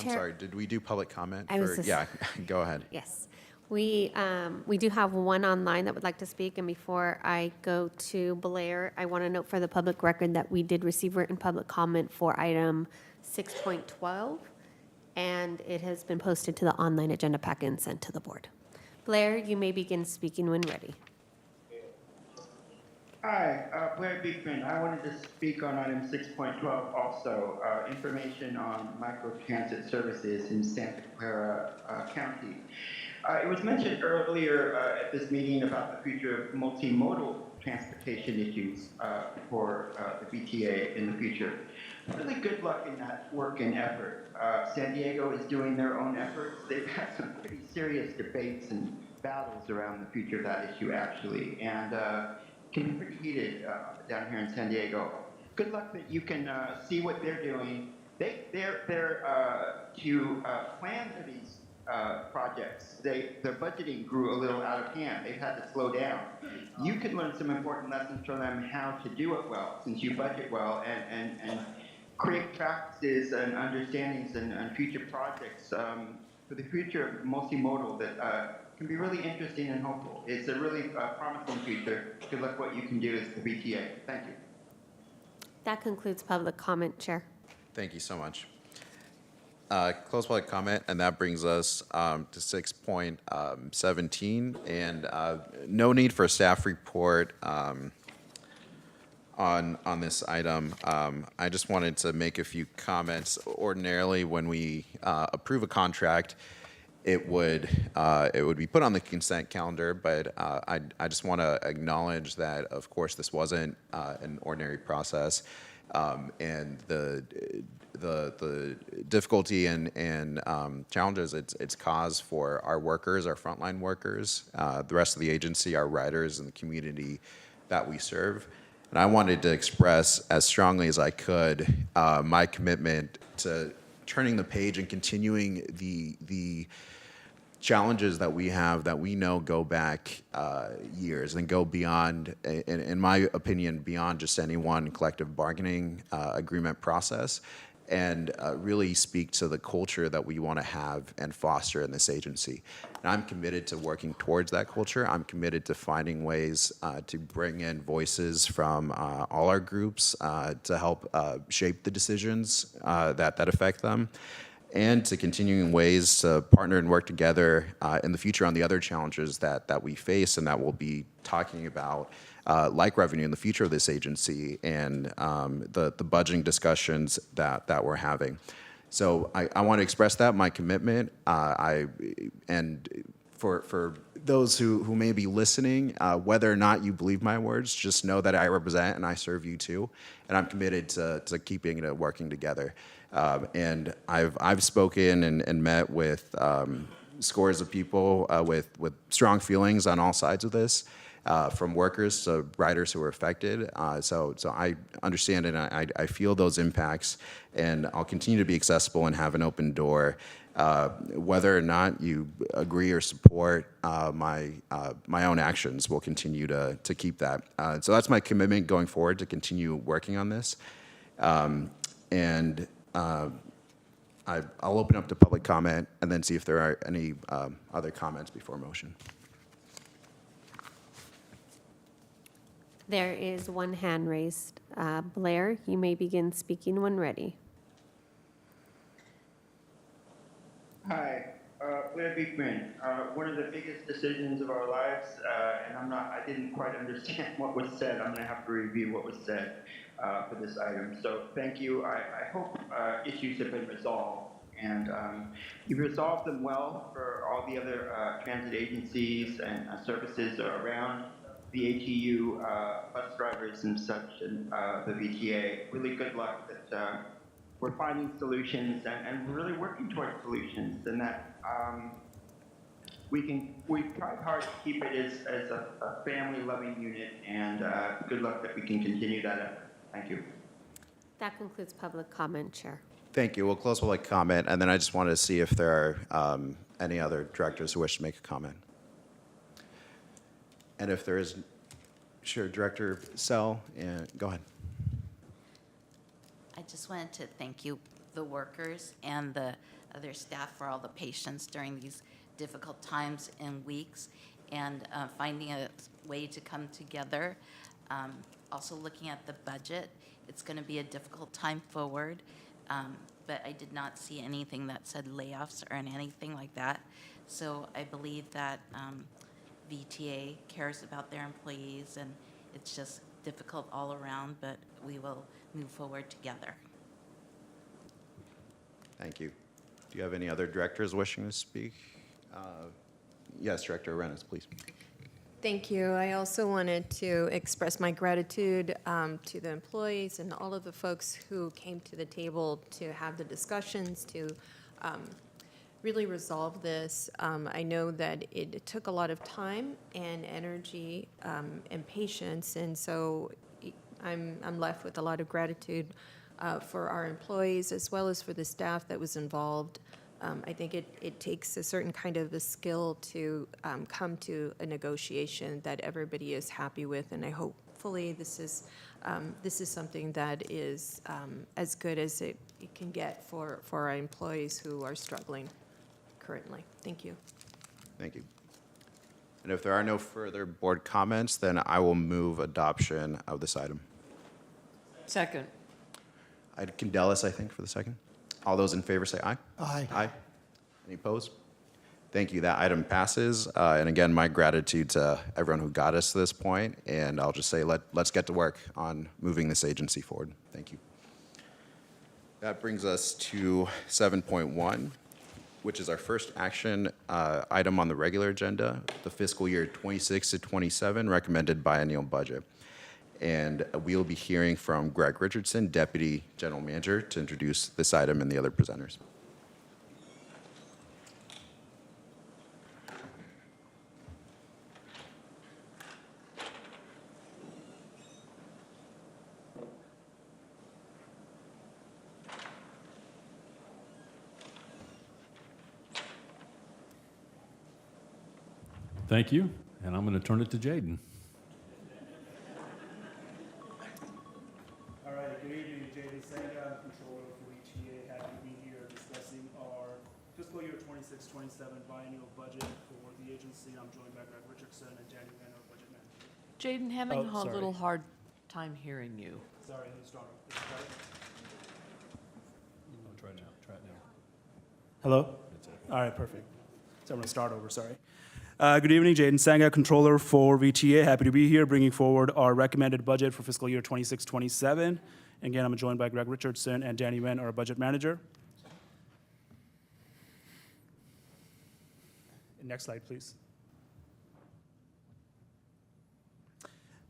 Chair, sorry, did we do public comment? Yeah, go ahead. Yes. We do have one online that would like to speak, and before I go to Blair, I want to note for the public record that we did receive written public comment for item 6.12, and it has been posted to the online agenda packet and sent to the board. Blair, you may begin speaking when ready. Hi, Blair Beekman. I wanted to speak on item 6.12 also, information on microtransit services in Santa Clara County. It was mentioned earlier at this meeting about the future of multimodal transportation issues for the VTA in the future. Really good luck in that work and effort. San Diego is doing their own efforts. They've had some pretty serious debates and battles around the future of that issue, actually, and can be pretty heated down here in San Diego. Good luck that you can see what they're doing. They're to plan for these projects. Their budgeting grew a little out of hand. They've had to slow down. You can learn some important lessons from them how to do it well, since you budget well, and create practices and understandings and future projects for the future of multimodal that can be really interesting and hopeful. It's a really promising future. Good luck what you can do as the VTA. Thank you. That concludes public comment, Chair. Thank you so much. Close public comment, and that brings us to 6.17, and no need for a staff report on this item. I just wanted to make a few comments. Ordinarily, when we approve a contract, it would be put on the consent calendar, but I just want to acknowledge that, of course, this wasn't an ordinary process, and the difficulty and challenges it's caused for our workers, our frontline workers, the rest of the agency, our riders, and the community that we serve. And I wanted to express as strongly as I could my commitment to turning the page and continuing the challenges that we have that we know go back years and go beyond, in my opinion, beyond just any one collective bargaining agreement process, and really speak to the culture that we want to have and foster in this agency. And I'm committed to working towards that culture. I'm committed to finding ways to bring in voices from all our groups to help shape the decisions that affect them, and to continuing ways to partner and work together in the future on the other challenges that we face and that we'll be talking about, like revenue in the future of this agency and the budgeting discussions that we're having. So I want to express that, my commitment, and for those who may be listening, whether or not you believe my words, just know that I represent and I serve you too, and I'm committed to keeping it working together. And I've spoken and met with scores of people with strong feelings on all sides of this, from workers to riders who are affected. So I understand and I feel those impacts, and I'll continue to be accessible and have an open door. Whether or not you agree or support my own actions, will continue to keep that. So that's my commitment going forward, to continue working on this. I'll open up to public comment and then see if there are any other comments before motion. There is one hand raised. Blair, you may begin speaking when ready. Hi, Blair Beekman. One of the biggest decisions of our lives, and I didn't quite understand what was said. I'm gonna have to review what was said for this item. So thank you. I hope issues have been resolved, and you resolved them well for all the other transit agencies and services around the ATU, bus drivers and such, and the VTA. Really good luck that we're finding solutions and we're really working towards solutions, and that we've tried hard to keep it as a family-loving unit, and good luck that we can continue that effort. Thank you. That concludes public comment, Chair. Thank you. We'll close public comment, and then I just wanted to see if there are any other directors who wish to make a comment. And if there is, sure, Director Sell, go ahead. I just wanted to thank you, the workers and the other staff, for all the patience during these difficult times and weeks, and finding a way to come together. Also looking at the budget, it's going to be a difficult time forward, but I did not see anything that said layoffs or anything like that. So I believe that VTA cares about their employees, and it's just difficult all around, but we will move forward together. Thank you. Do you have any other directors wishing to speak? Yes, Director Arenas, please. Thank you. I also wanted to express my gratitude to the employees and all of the folks who came to the table to have the discussions to really resolve this. I know that it took a lot of time and energy and patience, and so I'm left with a lot of gratitude for our employees as well as for the staff that was involved. I think it takes a certain kind of a skill to come to a negotiation that everybody is happy with, and I hopefully this is something that is as good as it can get for our employees who are struggling currently. Thank you. Thank you. And if there are no further board comments, then I will move adoption of this item. Second. Candelas, I think, for the second. All those in favor say aye. Aye. Aye. Any opposed? Thank you. That item passes. And again, my gratitude to everyone who got us to this point. And I'll just say, let's get to work on moving this agency forward. Thank you. That brings us to 7.1, which is our first action item on the regular agenda, the fiscal year 26 to 27 recommended biennial budget. And we'll be hearing from Greg Richardson, Deputy General Manager, to introduce this item and the other presenters. Thank you, and I'm going to turn it to Jaden. All right, good evening, Jaden Sanga, Controller for VTA. Happy to be here discussing our fiscal year 26-27 biennial budget for the agency. I'm joined by Greg Richardson and Danny Van, our budget manager. Jaden, having Oh, a sorry. little hard time hearing you. Sorry, who's starting? Try it now. Hello? All right, perfect. So I'm going to start over, sorry. Good evening, Jaden Sanga, Controller for VTA. Happy to be here bringing forward our recommended budget for fiscal year 26-27. Again, I'm joined by Greg Richardson and Danny Wen, our budget manager. Next slide, please.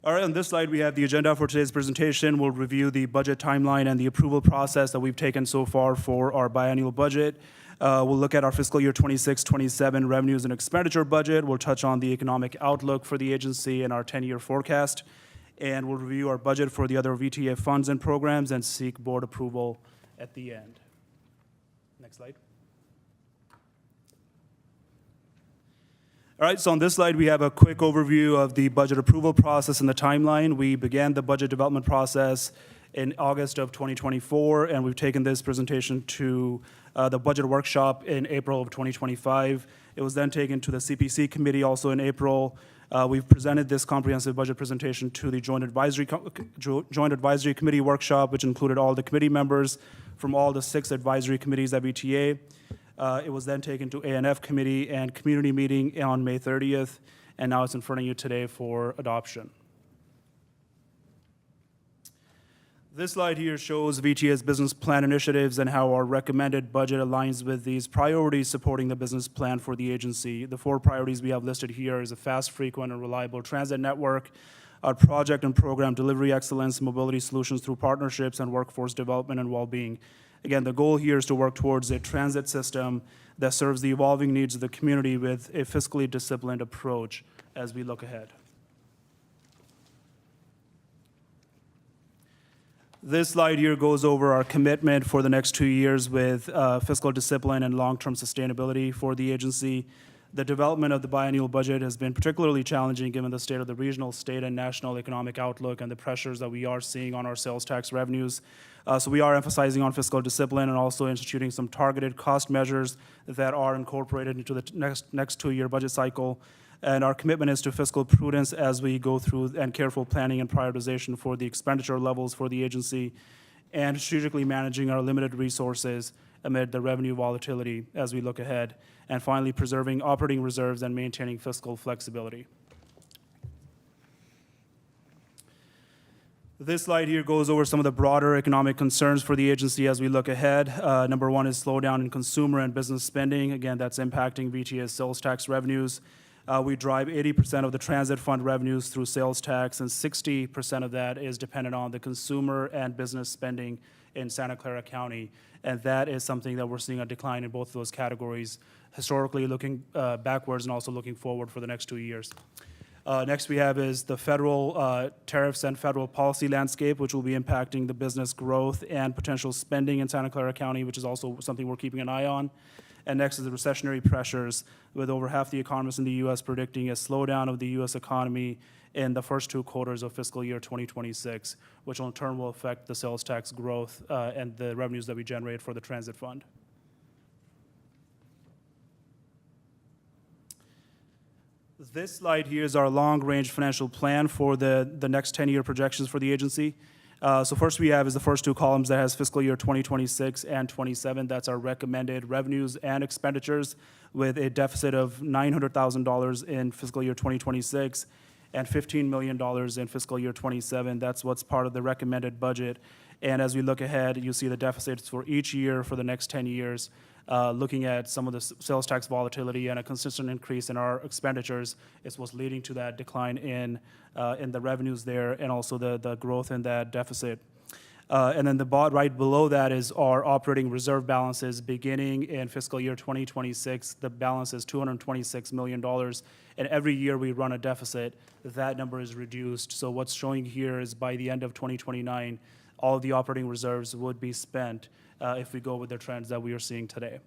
All right, on this slide, we have the agenda for today's presentation. We'll review the budget timeline and the approval process that we've taken so far for our biennial budget. We'll look at our fiscal year 26-27 revenues and expenditure budget. We'll touch on the economic outlook for the agency and our 10-year forecast. And we'll review our budget for the other VTA funds and programs and seek board approval at the end. Next slide. All right, so on this slide, we have a quick overview of the budget approval process and the timeline. We began the budget development process in August of 2024, and we've taken this presentation to the budget workshop in April of 2025. It was then taken to the CPC committee also in April. We've presented this comprehensive budget presentation to the Joint Advisory Committee workshop, which included all the committee members from all the 6 advisory committees at VTA. It was then taken to ANF committee and community meeting on May 30th, and now it's in front of you today for adoption. This slide here shows VTA's business plan initiatives and how our recommended budget aligns with these priorities supporting the business plan for the agency. The 4 priorities we have listed here is a fast, frequent, and reliable transit network, our project and program delivery excellence, mobility solutions through partnerships, and workforce development and well-being. Again, the goal here is to work towards a transit system that serves the evolving needs of the community with a fiscally disciplined approach as we look ahead. This slide here goes over our commitment for the next 2 years with fiscal discipline and long-term sustainability for the agency. The development of the biennial budget has been particularly challenging given the state of the regional, state, and national economic outlook and the pressures that we are seeing on our sales tax revenues. So we are emphasizing on fiscal discipline and also instituting some targeted cost measures that are incorporated into the next 2-year budget cycle. And our commitment is to fiscal prudence as we go through and careful planning and prioritization for the expenditure levels for the agency and strategically managing our limited resources amid the revenue volatility as we look ahead. And finally, preserving operating reserves and maintaining fiscal flexibility. This slide here goes over some of the broader economic concerns for the agency as we look ahead. Number 1 is slowdown in consumer and business spending. Again, that's impacting VTA's sales tax revenues. We drive 80% of the transit fund revenues through sales tax, and 60% of that is dependent on the consumer and business spending in Santa Clara County. And that is something that we're seeing a decline in both of those categories, historically looking backwards and also looking forward for the next 2 years. Next we have is the federal tariffs and federal policy landscape, which will be impacting the business growth and potential spending in Santa Clara County, which is also something we're keeping an eye on. And next is the recessionary pressures, with over half the economists in the U.S. predicting a slowdown of the U.S. economy in the first 2 quarters of fiscal year 2026, which in turn will affect the sales tax growth and the revenues that we generate for the transit fund. This slide here is our long-range financial plan for the next 10-year projections for the agency. So first we have is the first two columns that has fiscal year 2026 and 27. That's our recommended revenues and expenditures with a deficit of $900,000 in fiscal year 2026 and $15 million in fiscal year 27. That's what's part of the recommended budget. And as we look ahead, you see the deficits for each year for the next 10 years. Looking at some of the sales tax volatility and a consistent increase in our expenditures is what's leading to that decline in the revenues there and also the growth in that deficit. And then right below that is our operating reserve balances beginning in fiscal year 2026. The balance is $226 million. And every year we run a deficit, that number is reduced. So what's showing here is by the end of 2029, all of the operating reserves would be spent if we go with the trends that we are seeing today.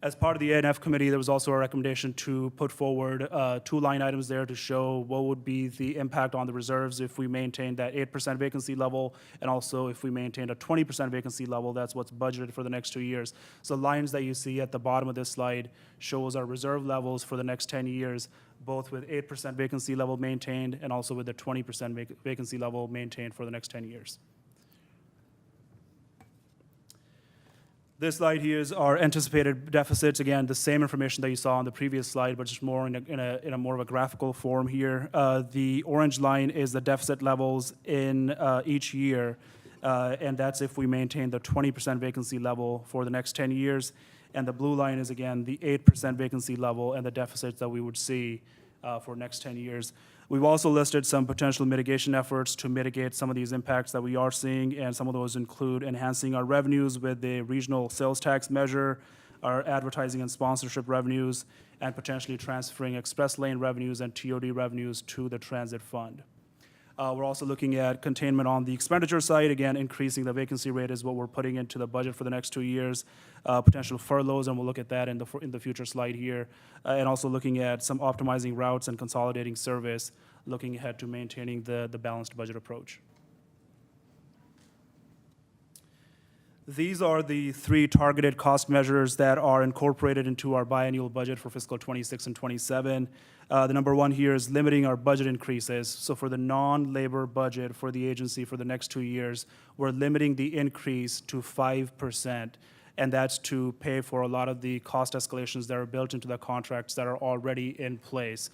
As part of the A&F committee, there was also a recommendation to put forward 2 line items there to show what would be the impact on the reserves if we maintain that 8% vacancy level, and also if we maintain a 20% vacancy level. That's what's budgeted for the next 2 years. So lines that you see at the bottom of this slide shows our reserve levels for the next 10 years, both with 8% vacancy level maintained and also with the 20% vacancy level maintained for the next 10 years. This slide here is our anticipated deficits. Again, the same information that you saw on the previous slide, but just more in a more of a graphical form here. The orange line is the deficit levels in each year, and that's if we maintain the 20% vacancy level for the next 10 years. And the blue line is, again, the 8% vacancy level and the deficits that we would see for next 10 years. We've also listed some potential mitigation efforts to mitigate some of these impacts that we are seeing, and some of those include enhancing our revenues with the regional sales tax measure, our advertising and sponsorship revenues, and potentially transferring express lane revenues and TOD revenues to the transit fund. We're also looking at containment on the expenditure side. Again, increasing the vacancy rate is what we're putting into the budget for the next 2 years. Potential furloughs, and we'll look at that in the future slide here. And also looking at some optimizing routes and consolidating service, looking ahead to maintaining the balanced budget approach. These are the 3 targeted cost measures that are incorporated into our biannual budget for fiscal 26 and 27. The number 1 here is limiting our budget increases. So for the non-labor budget for the agency for the next 2 years, we're limiting the increase to 5%, and that's to pay for a lot of the cost escalations that are built into the contracts that are already in place.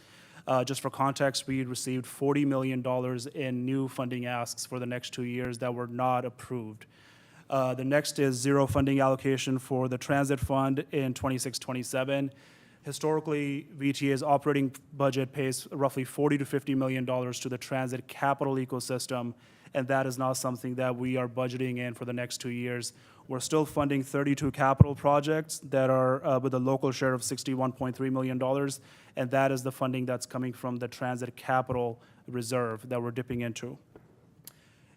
Just for context, we received $40 million in new funding asks for the next 2 years that were not approved. The next is zero funding allocation for the transit fund in 26-27. Historically, VTA's operating budget pays roughly $40 to $50 million to the transit capital ecosystem, and that is not something that we are budgeting in for the next 2 years. We're still funding 32 capital projects that are with a local share of $61.3 million, and that is the funding that's coming from the transit capital reserve that we're dipping into.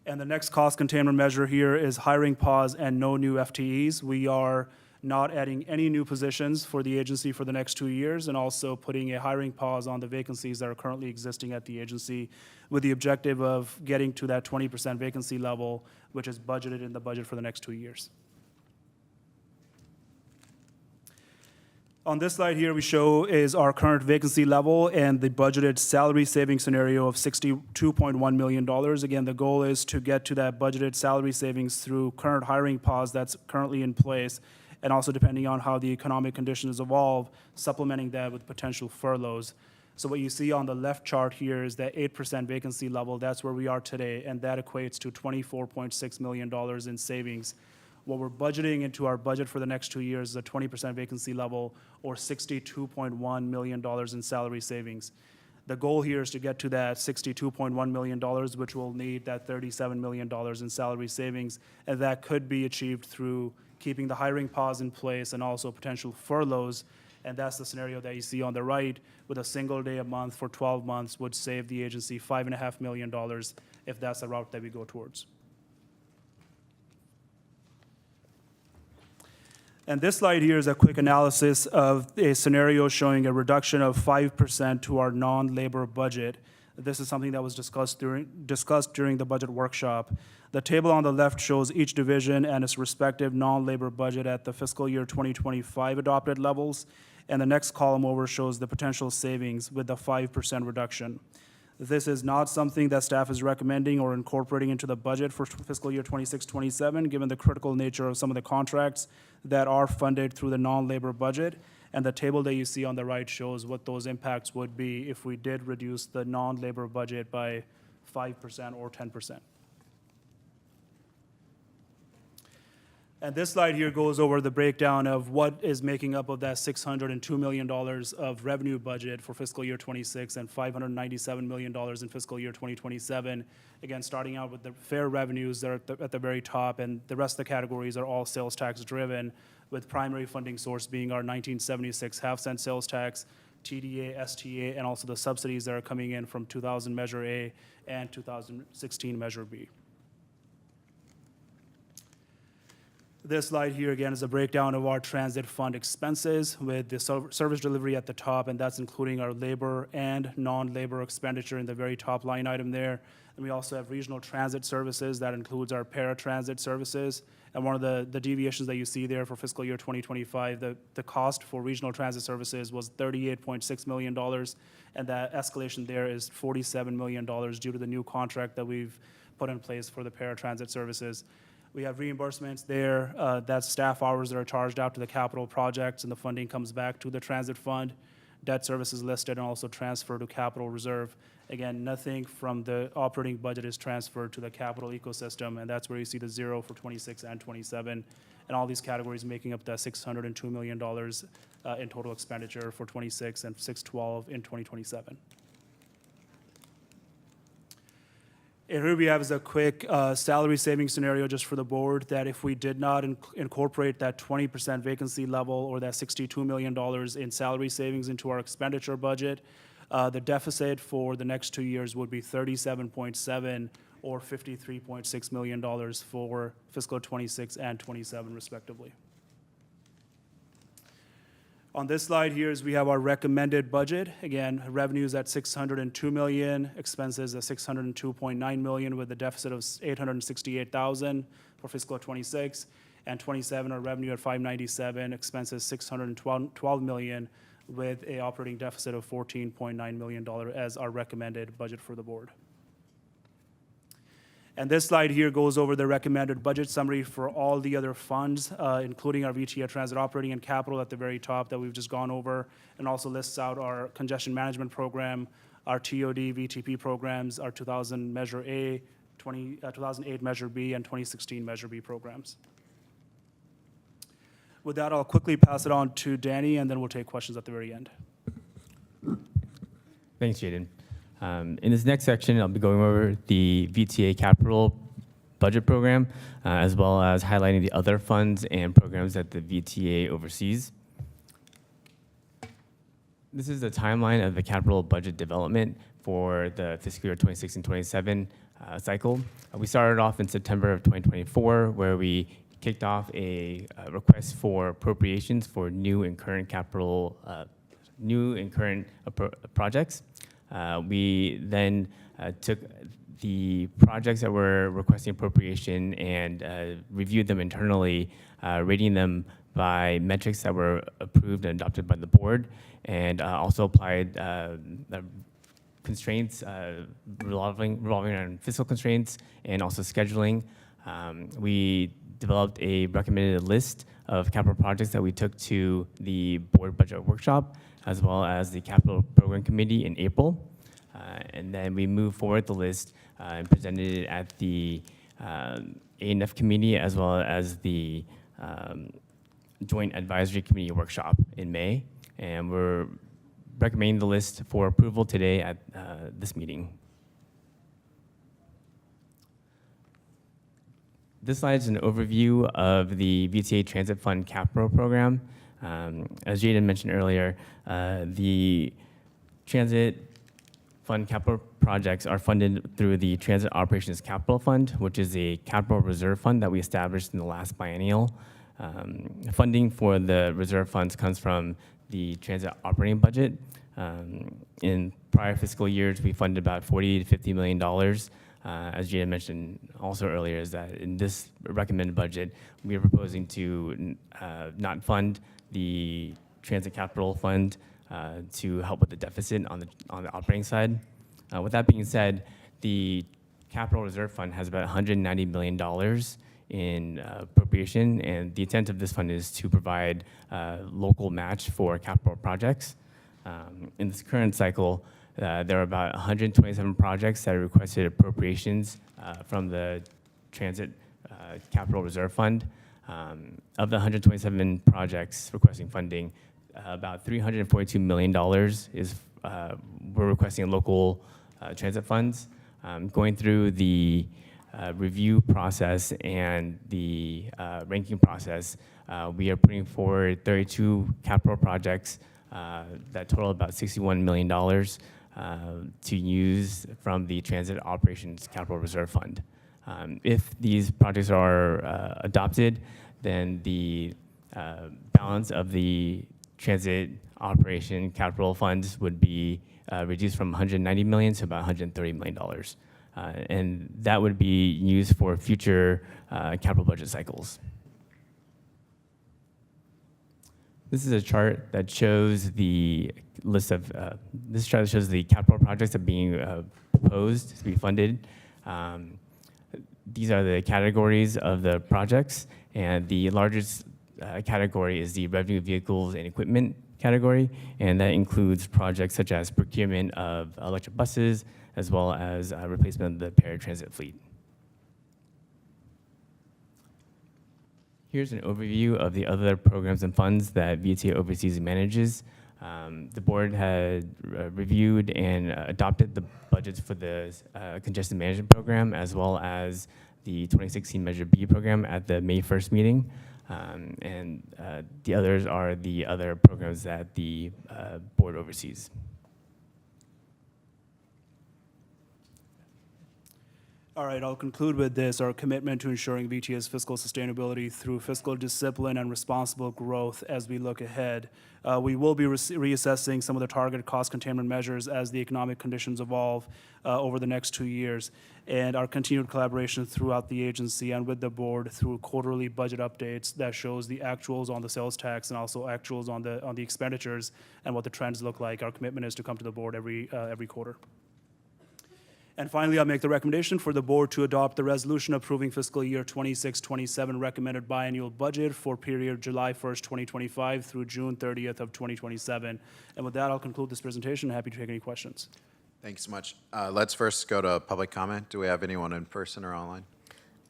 And the next cost containment measure here is hiring pause and no new FTEs. We are not adding any new positions for the agency for the next 2 years, and also putting a hiring pause on the vacancies that are currently existing at the agency, with the objective of getting to that 20% vacancy level, which is budgeted in the budget for the next 2 years. On this slide here, we show is our current vacancy level and the budgeted salary saving scenario of $62.1 million. Again, the goal is to get to that budgeted salary savings through current hiring pause that's currently in place, and also depending on how the economic conditions evolve, supplementing that with potential furloughs. So what you see on the left chart here is that 8% vacancy level. That's where we are today, and that equates to $24.6 million in savings. What we're budgeting into our budget for the next 2 years is a 20% vacancy level, or $62.1 million in salary savings. The goal here is to get to that $62.1 million, which will need that $37 million in salary savings, and that could be achieved through keeping the hiring pause in place and also potential furloughs. And that's the scenario that you see on the right, with a single day a month for 12 months would save the agency $5.5 million if that's the route that we go towards. And this slide here is a quick analysis of a scenario showing a reduction of 5% to our non-labor budget. This is something that was discussed during the budget workshop. The table on the left shows each division and its respective non-labor budget at the fiscal year 2025 adopted levels, and the next column over shows the potential savings with the 5% reduction. This is not something that staff is recommending or incorporating into the budget for fiscal year 26-27, given the critical nature of some of the contracts that are funded through the non-labor budget. And the table that you see on the right shows what those impacts would be if we did reduce the non-labor budget by 5% or 10%. And this slide here goes over the breakdown of what is making up of that $602 million of revenue budget for fiscal year 26 and $597 million in fiscal year 2027. Again, starting out with the fair revenues that are at the very top, and the rest of the categories are all sales tax driven, with primary funding source being our 1976 half-cent sales tax, TDA, STA, and also the subsidies that are coming in from 2000 Measure A and 2016 Measure B. This slide here, again, is a breakdown of our transit fund expenses with the service delivery at the top, and that's including our labor and non-labor expenditure in the very top line item there. And we also have regional transit services. That includes our paratransit services. And one of the deviations that you see there for fiscal year 2025, the cost for regional transit services was $38.6 million, and that escalation there is $47 million due to the new contract that we've put in place for the paratransit services. We have reimbursements there. That's staff hours that are charged out to the capital projects, and the funding comes back to the transit fund. Debt services listed and also transferred to capital reserve. Again, nothing from the operating budget is transferred to the capital ecosystem, and that's where you see the zero for 26 and 27, and all these categories making up that $602 million in total expenditure for 26 and $612 in 2027. And here we have is a quick salary saving scenario just for the board, that if we did not incorporate that 20% vacancy level or that $62 million in salary savings into our expenditure budget, the deficit for the next 2 years would be 37.7 or $53.6 million for fiscal 26 and 27 respectively. On this slide here is we have our recommended budget. Again, revenues at $602 million, expenses at $602.9 million with a deficit of $868,000 for fiscal 26, and 27 our revenue at $597, expenses $612 million with a operating deficit of $14.9 million as our recommended budget for the board. And this slide here goes over the recommended budget summary for all the other funds, including our VTA transit operating and capital at the very top that we've just gone over, and also lists out our congestion management program, our TOD, VTP programs, our 2000 Measure A, 2008 Measure B, and 2016 Measure B programs. With that, I'll quickly pass it on to Danny, and then we'll take questions at the very end. Thanks, Jaden. In this next section, I'll be going over the VTA capital budget program, as well as highlighting the other funds and programs that the VTA oversees. This is the timeline of the capital budget development for the fiscal year 26 and 27 cycle. We started off in September of 2024, where we kicked off a request for appropriations for new and current capital, projects. We then took the projects that were requesting appropriation and reviewed them internally, rating them by metrics that were approved and adopted by the board, and also applied constraints revolving around fiscal constraints and also scheduling. We developed a recommended list of capital projects that we took to the board budget workshop, as well as the capital program committee in April. And then we moved forward the list and presented it at the A&F committee, as well as the joint advisory committee workshop in May. And we're recommending the list for approval today at this meeting. This slide is an overview of the VTA Transit Fund capital program. As Jaden mentioned earlier, the Transit Fund capital projects are funded through the Transit Operations Capital Fund, which is a capital reserve fund that we established in the last biennial. Funding for the reserve funds comes from the transit operating budget. In prior fiscal years, we funded about $40 to $50 million. As Jaden mentioned also earlier, is that in this recommended budget, we are proposing to not fund the transit capital fund to help with the deficit on the operating side. With that being said, the Capital Reserve Fund has about $190 million in appropriation, and the intent of this fund is to provide local match for capital projects. In this current cycle, there are about 127 projects that requested appropriations from the Transit Capital Reserve Fund. Of the 127 projects requesting funding, about $342 million is we're requesting local transit funds. Going through the review process and the ranking process, we are putting forward 32 capital projects that total about $61 million to use from the Transit Operations Capital Reserve Fund. If these projects are adopted, then the balance of the transit operation capital funds would be reduced from $190 million to about $130 million. And that would be used for future capital budget cycles. This is a chart that shows the list of, this chart shows the capital projects that are being proposed to be funded. These are the categories of the projects, and the largest category is the revenue vehicles and equipment category, and that includes projects such as procurement of electric buses, as well as replacement of the paratransit fleet. Here's an overview of the other programs and funds that VTA oversees and manages. The board had reviewed and adopted the budgets for the congestion management program, as well as the 2016 Measure B program at the May 1st meeting. And the others are the other programs that the board oversees. All right, I'll conclude with this. Our commitment to ensuring VTA's fiscal sustainability through fiscal discipline and responsible growth as we look ahead. We will be reassessing some of the targeted cost containment measures as the economic conditions evolve over the next 2 years, and our continued collaboration throughout the agency and with the board through quarterly budget updates that shows the actuals on the sales tax and also actuals on the expenditures and what the trends look like. Our commitment is to come to the board every quarter. And finally, I'll make the recommendation for the board to adopt the resolution approving fiscal year 26-27 recommended biannual budget for period July 1st, 2025 through June 30th of 2027. And with that, I'll conclude this presentation. Happy to take any questions. Thanks so much. Let's first go to public comment. Do we have anyone in person or online?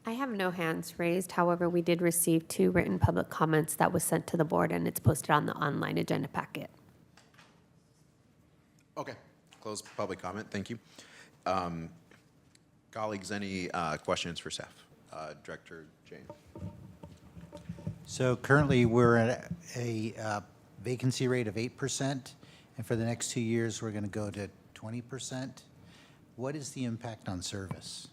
I have no hands raised. However, we did receive 2 written public comments that was sent to the board, and it's posted on the online agenda packet. Okay, close public comment. Thank you. Colleagues, any questions for staff? Director Jane. So currently, we're at a vacancy rate of 8%, and for the next 2 years, we're going to go to 20%. What is the impact on service?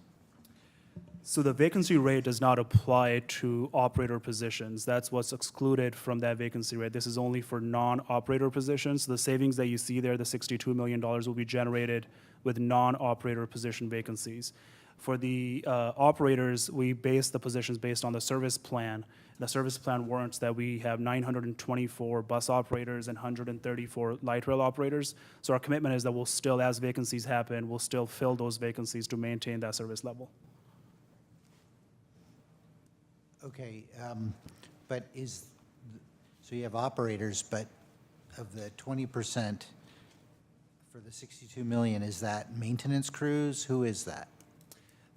So the vacancy rate does not apply to operator positions. That's what's excluded from that vacancy rate. This is only for non-operator positions. So the savings that you see there, the $62 million, will be generated with non-operator position vacancies. For the operators, we base the positions based on the service plan. The service plan warrants that we have 924 bus operators and 134 light rail operators. So our commitment is that we'll still, as vacancies happen, we'll still fill those vacancies to maintain that service level. Okay, but so you have operators, but of the 20% for the 62 million, is that maintenance crews? Who is that?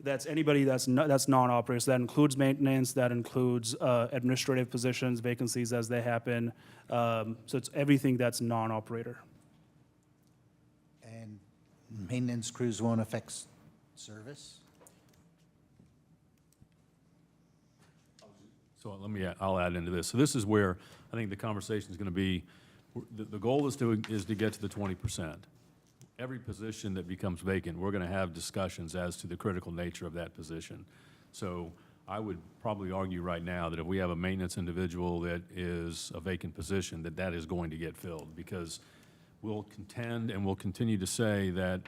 That's anybody that's non-operators. That includes maintenance, that includes administrative positions, vacancies as they happen. So it's everything that's non-operator. And maintenance crews won't affect service? So I'll add into this. So this is where I think the conversation is going to be, the goal is to get to the 20%. Every position that becomes vacant, we're going to have discussions as to the critical nature of that position. So I would probably argue right now that if we have a maintenance individual that is a vacant position, that is going to get filled, because we'll contend and we'll continue to say that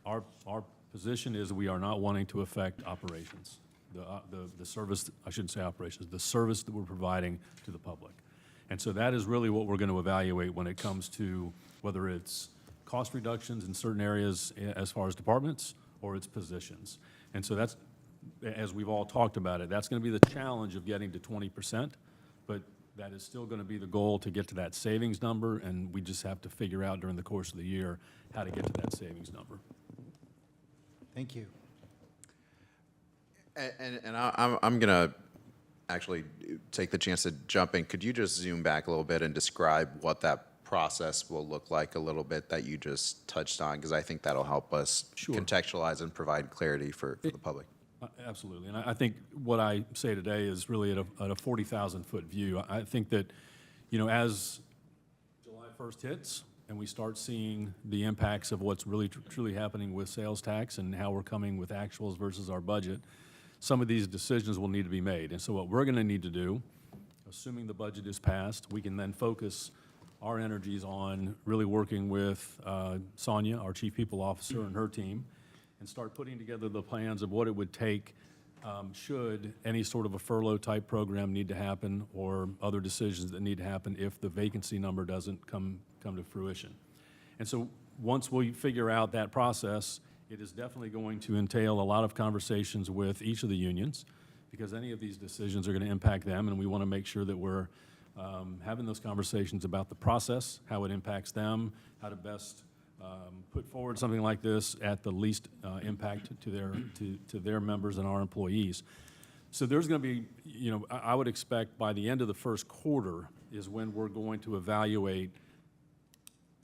our position is we are not wanting to affect operations. The service, I shouldn't say operations, the service that we're providing to the public. And so that is really what we're going to evaluate when it comes to whether it's cost reductions in certain areas as far as departments or its positions. And so that's, as we've all talked about it, that's going to be the challenge of getting to 20%, but that is still going to be the goal to get to that savings number, and we just have to figure out during the course of the year how to get to that savings number. Thank you. And I'm going to actually take the chance to jump in. Could you just zoom back a little bit and describe what that process will look like a little bit that you just touched on? Because I think that'll help us contextualize and provide clarity for the public. Absolutely. And I think what I say today is really at a 40,000-foot view. I think that, as July 1st hits and we start seeing the impacts of what's really truly happening with sales tax and how we're coming with actuals versus our budget, some of these decisions will need to be made. And so what we're going to need to do, assuming the budget is passed, we can then focus our energies on really working with Sonia, our Chief People Officer, and her team, and start putting together the plans of what it would take should any sort of a furlough-type program need to happen or other decisions that need to happen if the vacancy number doesn't come to fruition. And so once we figure out that process, it is definitely going to entail a lot of conversations with each of the unions, because any of these decisions are going to impact them, and we want to make sure that we're having those conversations about the process, how it impacts them, how to best put forward something like this at the least impact to their members and our employees. So there's going to be, I would expect by the end of the first quarter is when we're going to evaluate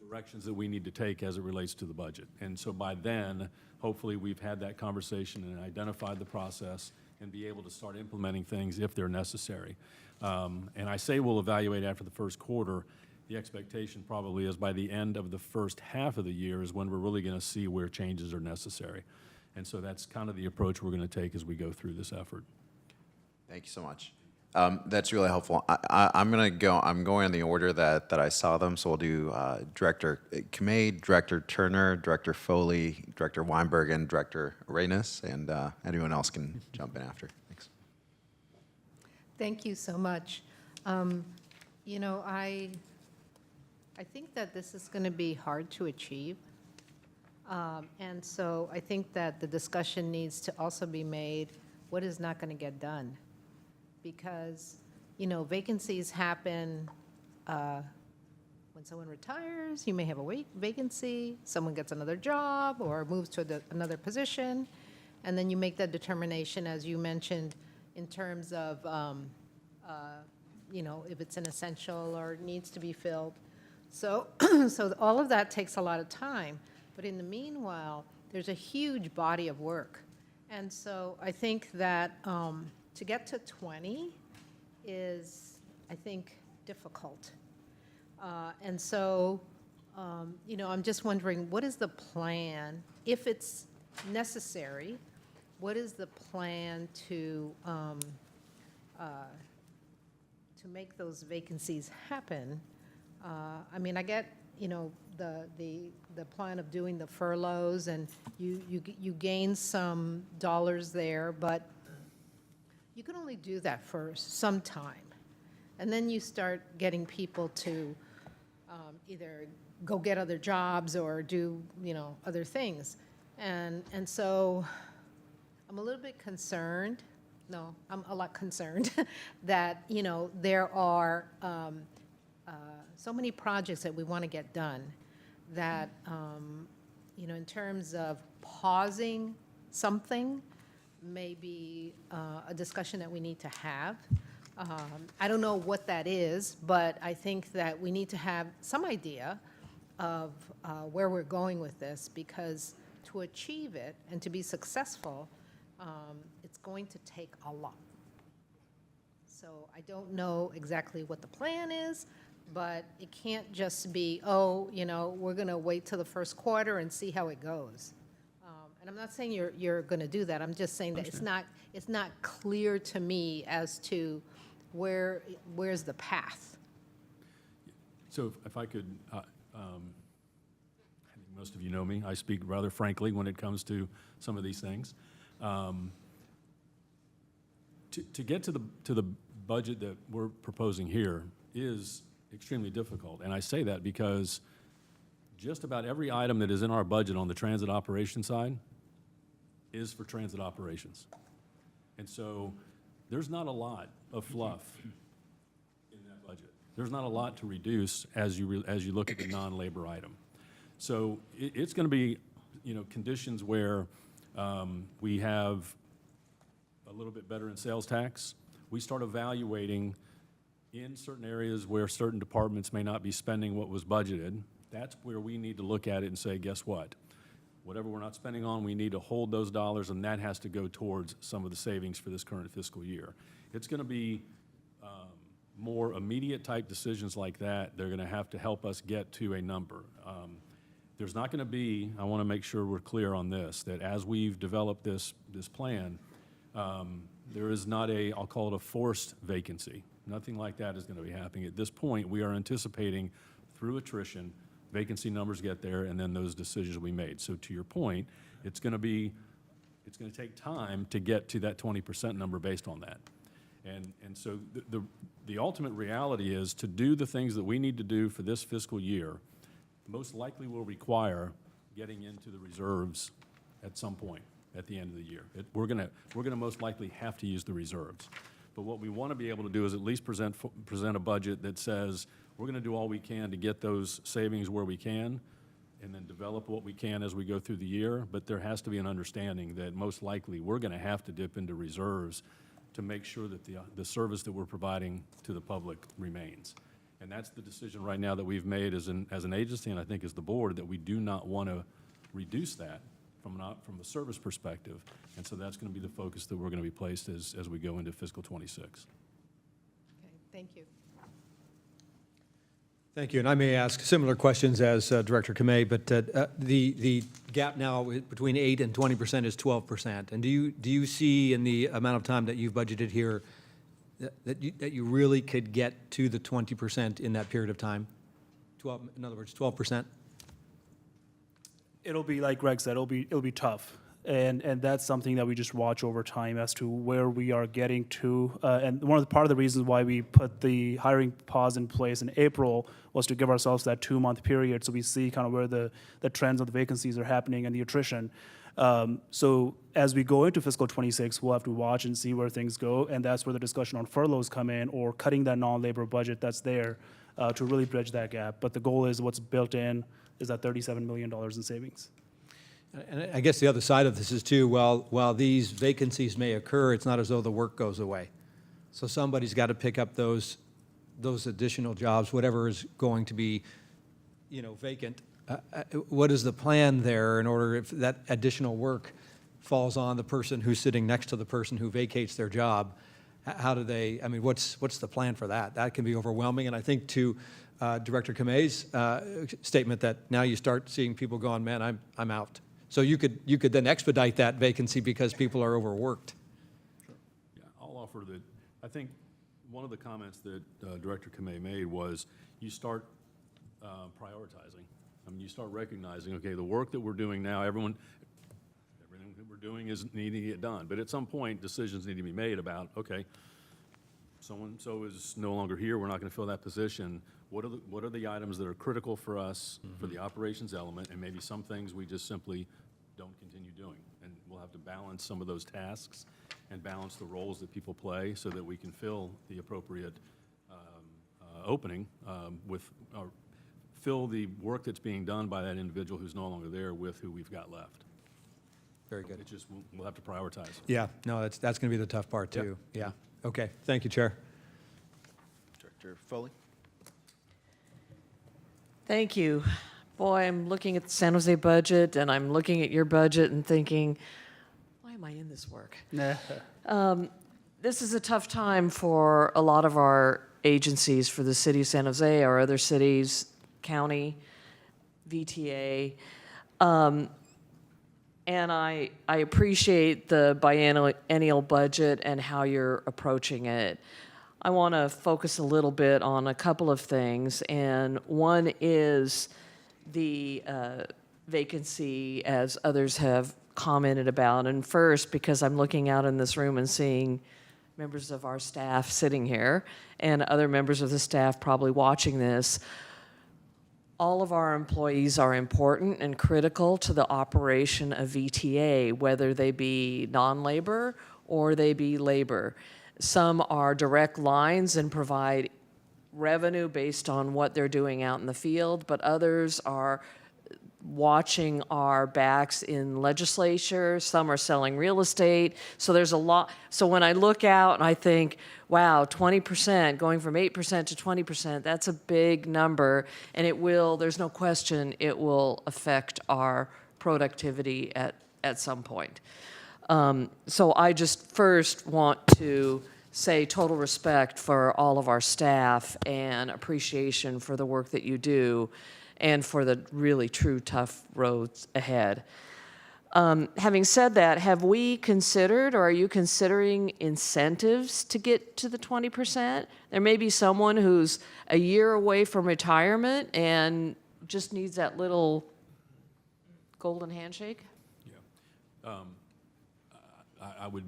directions that we need to take as it relates to the budget. And so by then, hopefully we've had that conversation and identified the process and be able to start implementing things if they're necessary. And I say we'll evaluate after the first quarter. The expectation probably is by the end of the first half of the year is when we're really going to see where changes are necessary. And so that's kind of the approach we're going to take as we go through this effort. Thank you so much. That's really helpful. I'm going in the order that I saw them. So we'll do Director Kamei, Director Turner, Director Foley, Director Weinberg, and Director Reynes, and anyone else can jump in after. Thanks. Thank you so much. I think that this is going to be hard to achieve. And so I think that the discussion needs to also be made, what is not going to get done? Because, vacancies happen when someone retires, you may have a vacancy, someone gets another job or moves to another position, and then you make that determination, as you mentioned, in terms of, if it's an essential or needs to be filled. So, so all of that takes a lot of time. But in the meanwhile, there's a huge body of work. And so I think that to get to 20 is, I think, difficult. And so, I'm just wondering, what is the plan, if it's necessary, what is the plan to make those vacancies happen? I get, the plan of doing the furloughs, and you gain some dollars there, but you can only do that for some time. And then you start getting people to either go get other jobs or do, other things. And so I'm a little bit concerned, I'm a lot concerned that, there are so many projects that we want to get done that, in terms of pausing something, maybe a discussion that we need to have. I don't know what that is, but I think that we need to have some idea of where we're going with this, because to achieve it and to be successful, it's going to take a lot. So I don't know exactly what the plan is, but it can't just be, we're going to wait till the first quarter and see how it goes. And I'm not saying you're going to do that. I'm just saying that it's not clear to me as to where's the path. So if I could, I think most of you know me. I speak rather frankly when it comes to some of these things. To get to the budget that we're proposing here is extremely difficult, and I say that because just about every item that is in our budget on the transit operations side is for transit operations. And so there's not a lot of fluff in that budget. There's not a lot to reduce as you look at the non-labor item. So it's going to be, conditions where we have a little bit better in sales tax. We start evaluating in certain areas where certain departments may not be spending what was budgeted. That's where we need to look at it and say, guess what? Whatever we're not spending on, we need to hold those dollars, and that has to go towards some of the savings for this current fiscal year. It's going to be more immediate type decisions like that. They're going to have to help us get to a number. There's not going to be, I want to make sure we're clear on this, that as we've developed this plan, there is not I'll call it a forced vacancy. Nothing like that is going to be happening. At this point, we are anticipating through attrition, vacancy numbers get there, and then those decisions will be made. So to your point, it's going to take time to get to that 20% number based on that. And so the ultimate reality is to do the things that we need to do for this fiscal year, most likely will require getting into the reserves at some point at the end of the year. We're going to most likely have to use the reserves. But what we want to be able to do is at least present a budget that says we're going to do all we can to get those savings where we can, and then develop what we can as we go through the year. But there has to be an understanding that most likely we're going to have to dip into reserves to make sure that the service that we're providing to the public remains. And that's the decision right now that we've made as an agency, and I think as the board, that we do not want to reduce that from a service perspective. And so that's going to be the focus that we're going to be placed as we go into fiscal 26. Okay, thank you. Thank you, and I may ask similar questions as Director Kamei, but the gap now between 8 and 20% is 12%. And do you see in the amount of time that you've budgeted here that you really could get to the 20% in that period of time? In other words, 12%? It'll be, like Greg said, it'll be tough. And that's something that we just watch over time as to where we are getting to. And part of the reasons why we put the hiring pause in place in April was to give ourselves that 2-month period so we see kind of where the trends of the vacancies are happening and the attrition. So as we go into fiscal 26, we'll have to watch and see where things go. And that's where the discussion on furloughs come in, or cutting that non-labor budget that's there to really bridge that gap. But the goal is what's built in is that $37 million in savings. And I guess the other side of this is too, while these vacancies may occur, it's not as though the work goes away. So somebody's got to pick up those additional jobs, whatever is going to be, vacant. What is the plan there in order if that additional work falls on the person who's sitting next to the person who vacates their job? How do they, what's the plan for that? That can be overwhelming. And I think to Director Kamei's statement that now you start seeing people going, man, I'm out. So you could then expedite that vacancy because people are overworked. Sure. Yeah, I'll offer that. I think one of the comments that Director Kamei made was you start prioritizing. You start recognizing, okay, the work that we're doing now, everything that we're doing is needing to get done. But at some point, decisions need to be made about, okay, so-and-so is no longer here, we're not going to fill that position. What are the items that are critical for us for the operations element, and maybe some things we just simply don't continue doing. And we'll have to balance some of those tasks and balance the roles that people play so that we can fill the appropriate opening fill the work that's being done by that individual who's no longer there with who we've got left. Very good. It just, we'll have to prioritize. Yeah, no, that's going to be the tough part too. Yep. Yeah. Okay. Thank you, Chair. Director Foley? Thank you. Boy, I'm looking at the San Jose budget, and I'm looking at your budget and thinking, why am I in this work? This is a tough time for a lot of our agencies, for the city of San Jose or other cities, county, VTA. And I appreciate the biennial budget and how you're approaching it. I want to focus a little bit on a couple of things, and one is the vacancy, as others have commented about. And first, because I'm looking out in this room and seeing members of our staff sitting here and other members of the staff probably watching this, all of our employees are important and critical to the operation of VTA, whether they be non-labor or they be labor. Some are direct lines and provide revenue based on what they're doing out in the field, but others are watching our backs in legislature. Some are selling real estate. So there's a lot. So when I look out and I think, wow, 20%, going from 8% to 20%, that's a big number. And it will, there's no question, it will affect our productivity at some point. So I just first want to say total respect for all of our staff and appreciation for the work that you do and for the really true tough roads ahead. Having said that, have we considered or are you considering incentives to get to the 20%? There may be someone who's a year away from retirement and just needs that little golden handshake. I would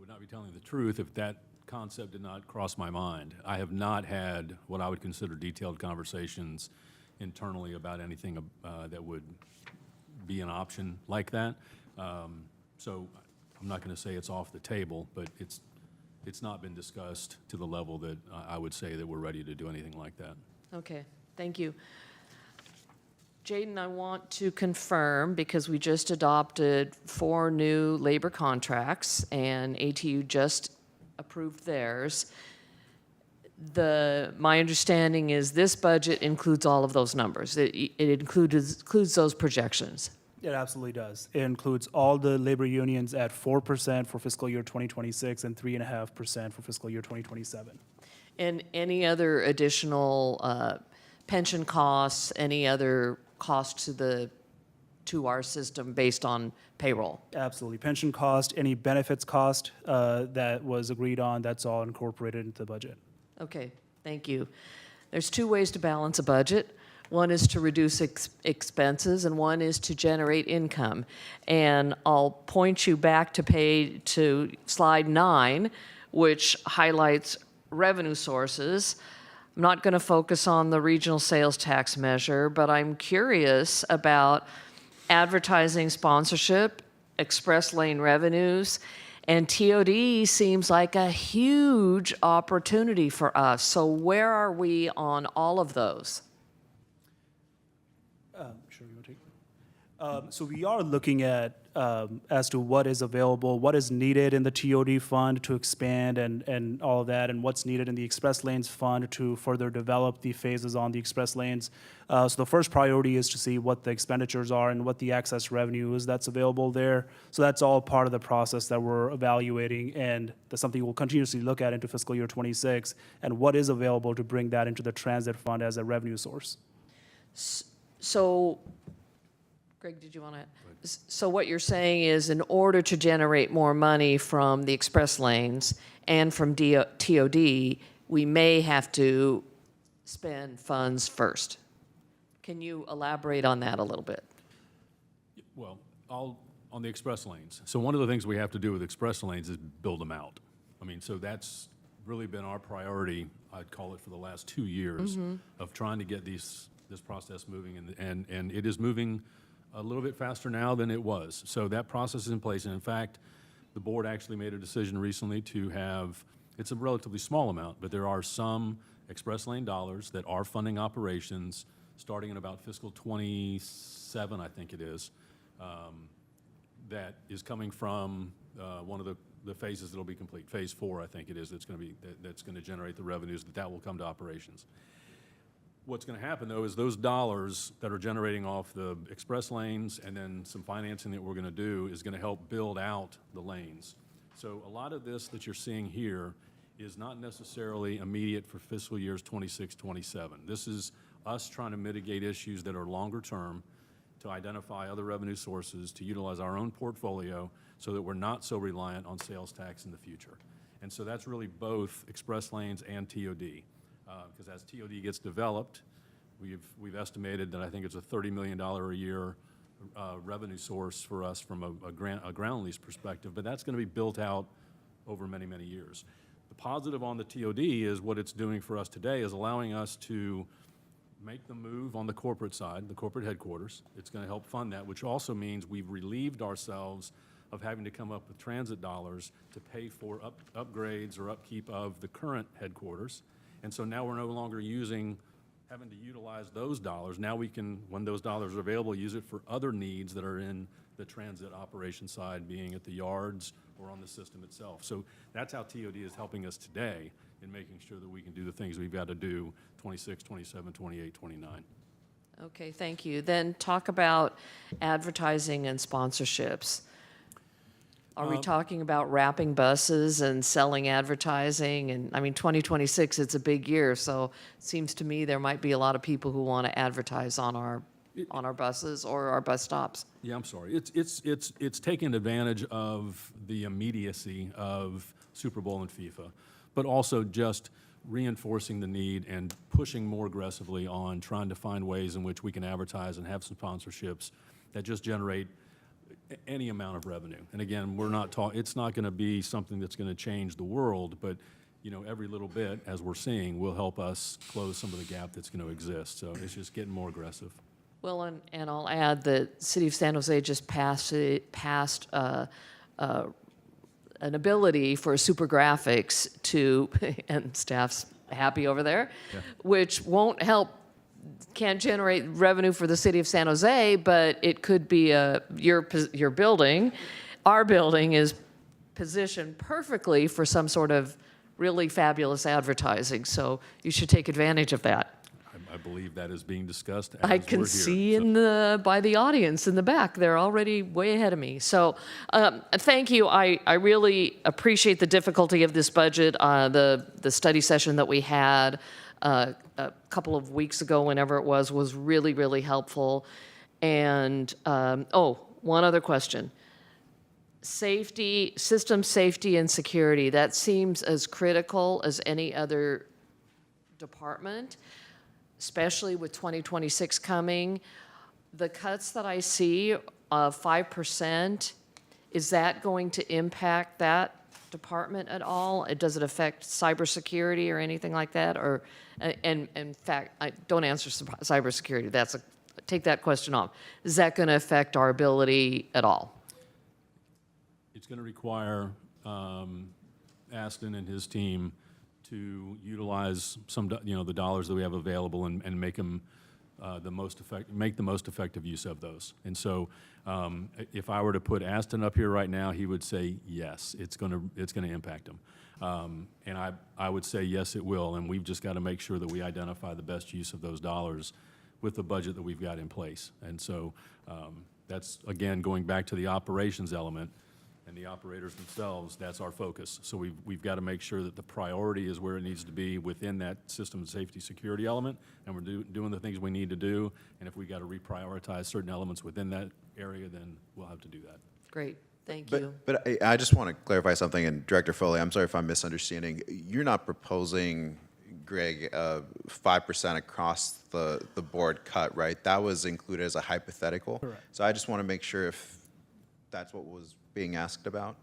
not be telling the truth if that concept did not cross my mind. I have not had what I would consider detailed conversations internally about anything that would be an option like that. So I'm not going to say it's off the table, but it's not been discussed to the level that I would say that we're ready to do anything like that. Okay, thank you. Jaden, I want to confirm, because we just adopted 4 new labor contracts and ATU just approved theirs. My understanding is this budget includes all of those numbers. It includes those projections. It absolutely does. It includes all the labor unions at 4% for fiscal year 2026 and 3.5% for fiscal year 2027. And any other additional pension costs, any other cost to our system based on payroll? Absolutely. Pension cost, any benefits cost that was agreed on, that's all incorporated into the budget. Okay, thank you. There's 2 ways to balance a budget. One is to reduce expenses, and one is to generate income. And I'll point you back to slide 9, which highlights revenue sources. I'm not going to focus on the regional sales tax measure, but I'm curious about advertising sponsorship, express lane revenues, and TOD seems like a huge opportunity for us. So where are we on all of those? Sure, you want to take? So we are looking at as to what is available, what is needed in the TOD fund to expand and all of that, and what's needed in the Express Lanes fund to further develop the phases on the Express Lanes. So the first priority is to see what the expenditures are and what the excess revenue is that's available there. So that's all part of the process that we're evaluating, and that's something we'll continuously look at into fiscal year 26, and what is available to bring that into the transit fund as a revenue source. So, Greg, did you want to? So what you're saying is, in order to generate more money from the express lanes and from TOD, we may have to spend funds first. Can you elaborate on that a little bit? Well, on the express lanes. So one of the things we have to do with express lanes is build them out. I mean, so that's really been our priority, I'd call it, for the last 2 years of trying to get this process moving, and it is moving a little bit faster now than it was. So that process is in place, and in fact, the board actually made a decision recently to have, it's a relatively small amount, but there are some express lane dollars that are funding operations starting in about fiscal 27, I think it is, that is coming from one of the phases that'll be complete. Phase 4, I think it is, that's going to generate the revenues that will come to operations. What's going to happen, though, is those dollars that are generating off the express lanes and then some financing that we're going to do is going to help build out the lanes. So a lot of this that you're seeing here is not necessarily immediate for fiscal years 26, 27. This is us trying to mitigate issues that are longer term, to identify other revenue sources, to utilize our own portfolio so that we're not so reliant on sales tax in the future. And so that's really both express lanes and TOD. Because as TOD gets developed, we've estimated that I think it's a $30 million a year revenue source for us from a ground lease perspective, but that's going to be built out over many, many years. The positive on the TOD is what it's doing for us today is allowing us to make the move on the corporate side, the corporate headquarters. It's going to help fund that, which also means we've relieved ourselves of having to come up with transit dollars to pay for upgrades or upkeep of the current headquarters. And so now we're no longer having to utilize those dollars. Now we can, when those dollars are available, use it for other needs that are in the transit operation side, being at the yards or on the system itself. So that's how TOD is helping us today in making sure that we can do the things we've got to do 26, 27, 28, 29. Okay, thank you. Then talk about advertising and sponsorships. Are we talking about wrapping buses and selling advertising? And, I mean, 2026, it's a big year, so it seems to me there might be a lot of people who want to advertise on our buses or our bus stops. Yeah, I'm sorry. It's taking advantage of the immediacy of Super Bowl and FIFA, but also just reinforcing the need and pushing more aggressively on trying to find ways in which we can advertise and have some sponsorships that just generate any amount of revenue. And again, it's not going to be something that's going to change the world, but every little bit, as we're seeing, will help us close some of the gap that's going to exist. So it's just getting more aggressive. Well, and I'll add that City of San Jose just passed an ability for super graphics to, and staff's happy over there, which can't generate revenue for the City of San Jose, but it could be your building. Our building is positioned perfectly for some sort of really fabulous advertising, so you should take advantage of that. I believe that is being discussed as I can we're here. see by the audience in the back, they're already way ahead of me. So thank you. I really appreciate the difficulty of this budget. The study session that we had a couple of weeks ago, whenever it was really, really helpful. And, one other question. System safety and security, that seems as critical as any other department, especially with 2026 coming. The cuts that I see of 5%, is that going to impact that department at all? Does it affect cybersecurity or anything like that? Or, and in fact, don't answer cybersecurity. Take that question off. Is that going to affect our ability at all? It's going to require Aston and his team to utilize the dollars that we have available and make them the most effective use of those. And so, if I were to put Aston up here right now, he would say yes, it's going to impact him. And I would say yes, it will. And we've just got to make sure that we identify the best use of those dollars with the budget that we've got in place. And so, that's again going back to the operations element. And the operators themselves, that's our focus. So we've got to make sure that the priority is where it needs to be within that system safety security element, and we're doing the things we need to do. And if we got to reprioritize certain elements within that area, then we'll have to do that. Great, thank you. But I just want to clarify something, and Director Foley, I'm sorry if I'm misunderstanding. You're not proposing, Greg, 5% across the board cut, right? That was included as a hypothetical. Correct. So I just want to make sure if that's what was being asked about?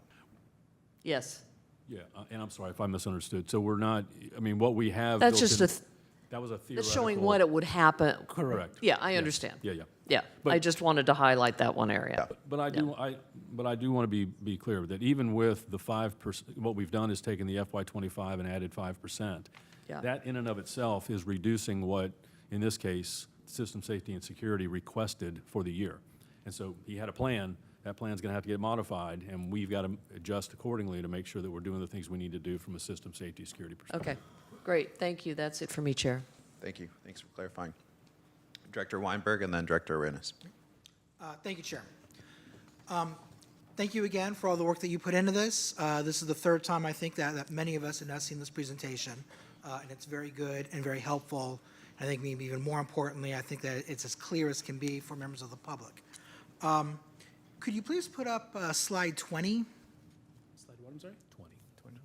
Yes. Yeah, and I'm sorry if I misunderstood. So we're not, what we have. That's built just in- That was a theoretical. That's showing what it would happen. Correct. Yeah, I understand. Yeah. Yeah, I just wanted to highlight that one area. But I do want to be clear that even with the 5%, what we've done is taken the FY25 and added 5%. Yeah. That in and of itself is reducing what, in this case, System Safety and Security requested for the year. And so he had a plan. That plan's going to have to get modified, and we've got to adjust accordingly to make sure that we're doing the things we need to do from a system safety security perspective. Okay, great, thank you. That's it for me, Chair. Thank you. Thanks for clarifying. Director Weinberg and then Director Arenas. Thank you, Chair. Thank you again for all the work that you put into this. This is the third time I think that many of us have now seen this presentation, and it's very good and very helpful. I think maybe even more importantly, I think that it's as clear as can be for members of the public. Could you please put up slide 20? Slide what, I'm sorry? 20. 20.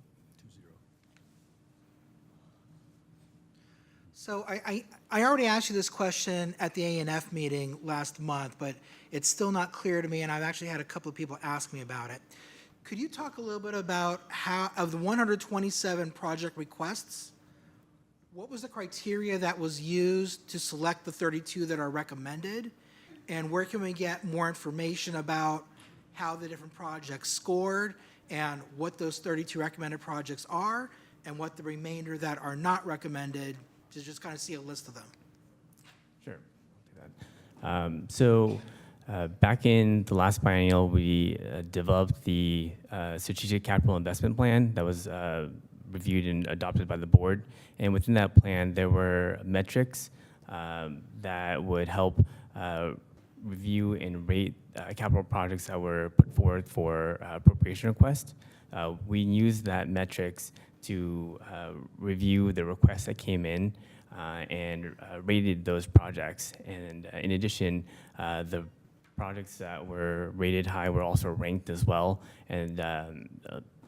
So I already asked you this question at the A&F meeting last month, but it's still not clear to me, and I've actually had a couple of people ask me about it. Could you talk a little bit about how, of the 127 project requests, what was the criteria that was used to select the 32 that are recommended? And where can we get more information about how the different projects scored and what those 32 recommended projects are and what the remainder that are not recommended, to just kind of see a list of them? Sure, I'll do that. Back in the last biennial, we developed the strategic capital investment plan that was reviewed and adopted by the board. And within that plan, there were metrics that would help review and rate capital projects that were put forward for appropriation request. We used that metrics to review the requests that came in and rated those projects. And in addition, the projects that were rated high were also ranked as well. And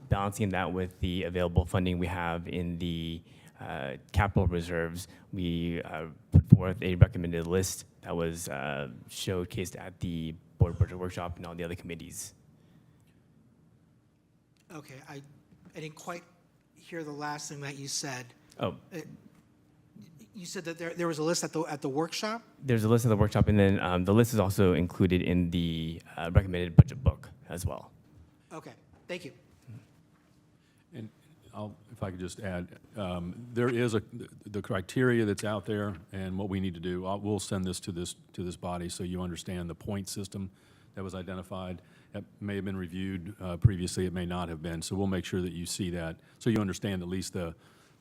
balancing that with the available funding we have in the capital reserves, we put forth a recommended list that was showcased at the board budget workshop and all the other committees. Okay, I didn't quite hear the last thing that you said. Oh. You said that there was a list at the workshop? There's a list of the workshop, and then the list is also included in the recommended budget book as well. Okay, thank you. And if I could just add, there is the criteria that's out there, and what we need to do. We'll send this to this body so you understand the point system that was identified. It may have been reviewed previously. It may not have been. So we'll make sure that you see that, so you understand at least the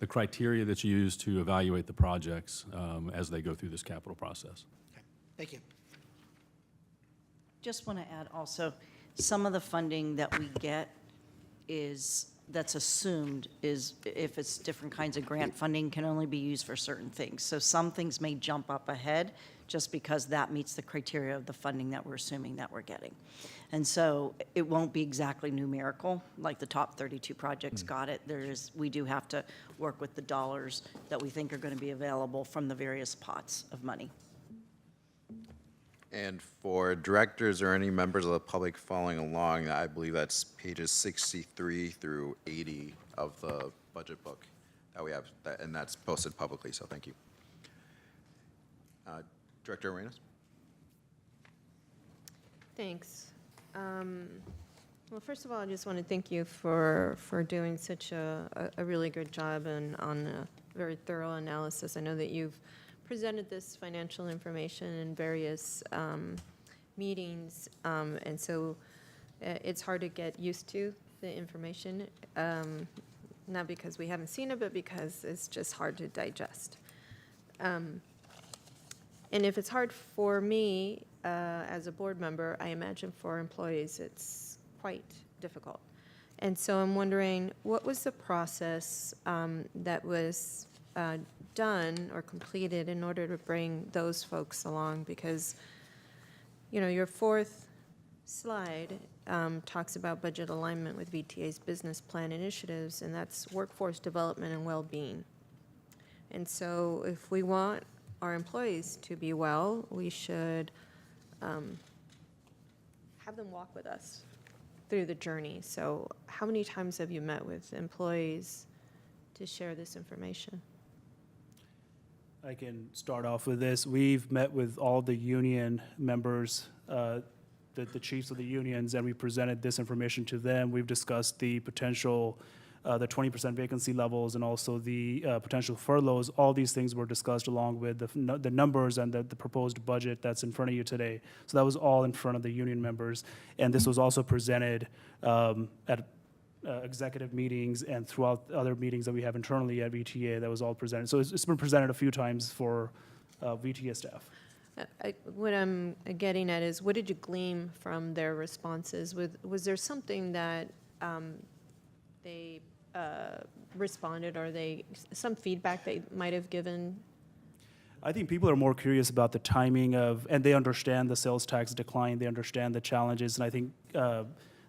criteria that's used to evaluate the projects as they go through this capital process. Okay, thank you. Just want to add also, some of the funding that we get that's assumed is, if it's different kinds of grant funding, can only be used for certain things. So some things may jump up ahead just because that meets the criteria of the funding that we're assuming that we're getting. And so it won't be exactly numerical, like the top 32 projects got it. We do have to work with the dollars that we think are going to be available from the various pots of money. And for directors or any members of the public following along, I believe that's pages 63 through 80 of the budget book that we have, and that's posted publicly, so thank you. Director Arenas? Thanks. Well, first of all, I just want to thank you for doing such a really good job and on a very thorough analysis. I know that you've presented this financial information in various meetings, and so it's hard to get used to the information, not because we haven't seen it, but because it's just hard to digest. And if it's hard for me as a board member, I imagine for employees it's quite difficult. And so I'm wondering, what was the process that was done or completed in order to bring those folks along? Because, you know, your fourth slide talks about budget alignment with VTA's business plan initiatives, and that's workforce development and well-being. And so if we want our employees to be well, we should have them walk with us through the journey. So how many times have you met with employees to share this information? I can start off with this. We've met with all the union members, the chiefs of the unions, and we presented this information to them. We've discussed the potential, the 20% vacancy levels, and also the potential furloughs. All these things were discussed along with the numbers and the proposed budget that's in front of you today. So that was all in front of the union members. And this was also presented at executive meetings and throughout other meetings that we have internally at VTA. That was all presented. So it's been presented a few times for VTA staff. What I'm getting at is, what did you glean from their responses? Was there something that they responded, or some feedback they might have given? I think people are more curious about the timing of, and they understand the sales tax decline, they understand the challenges, and I think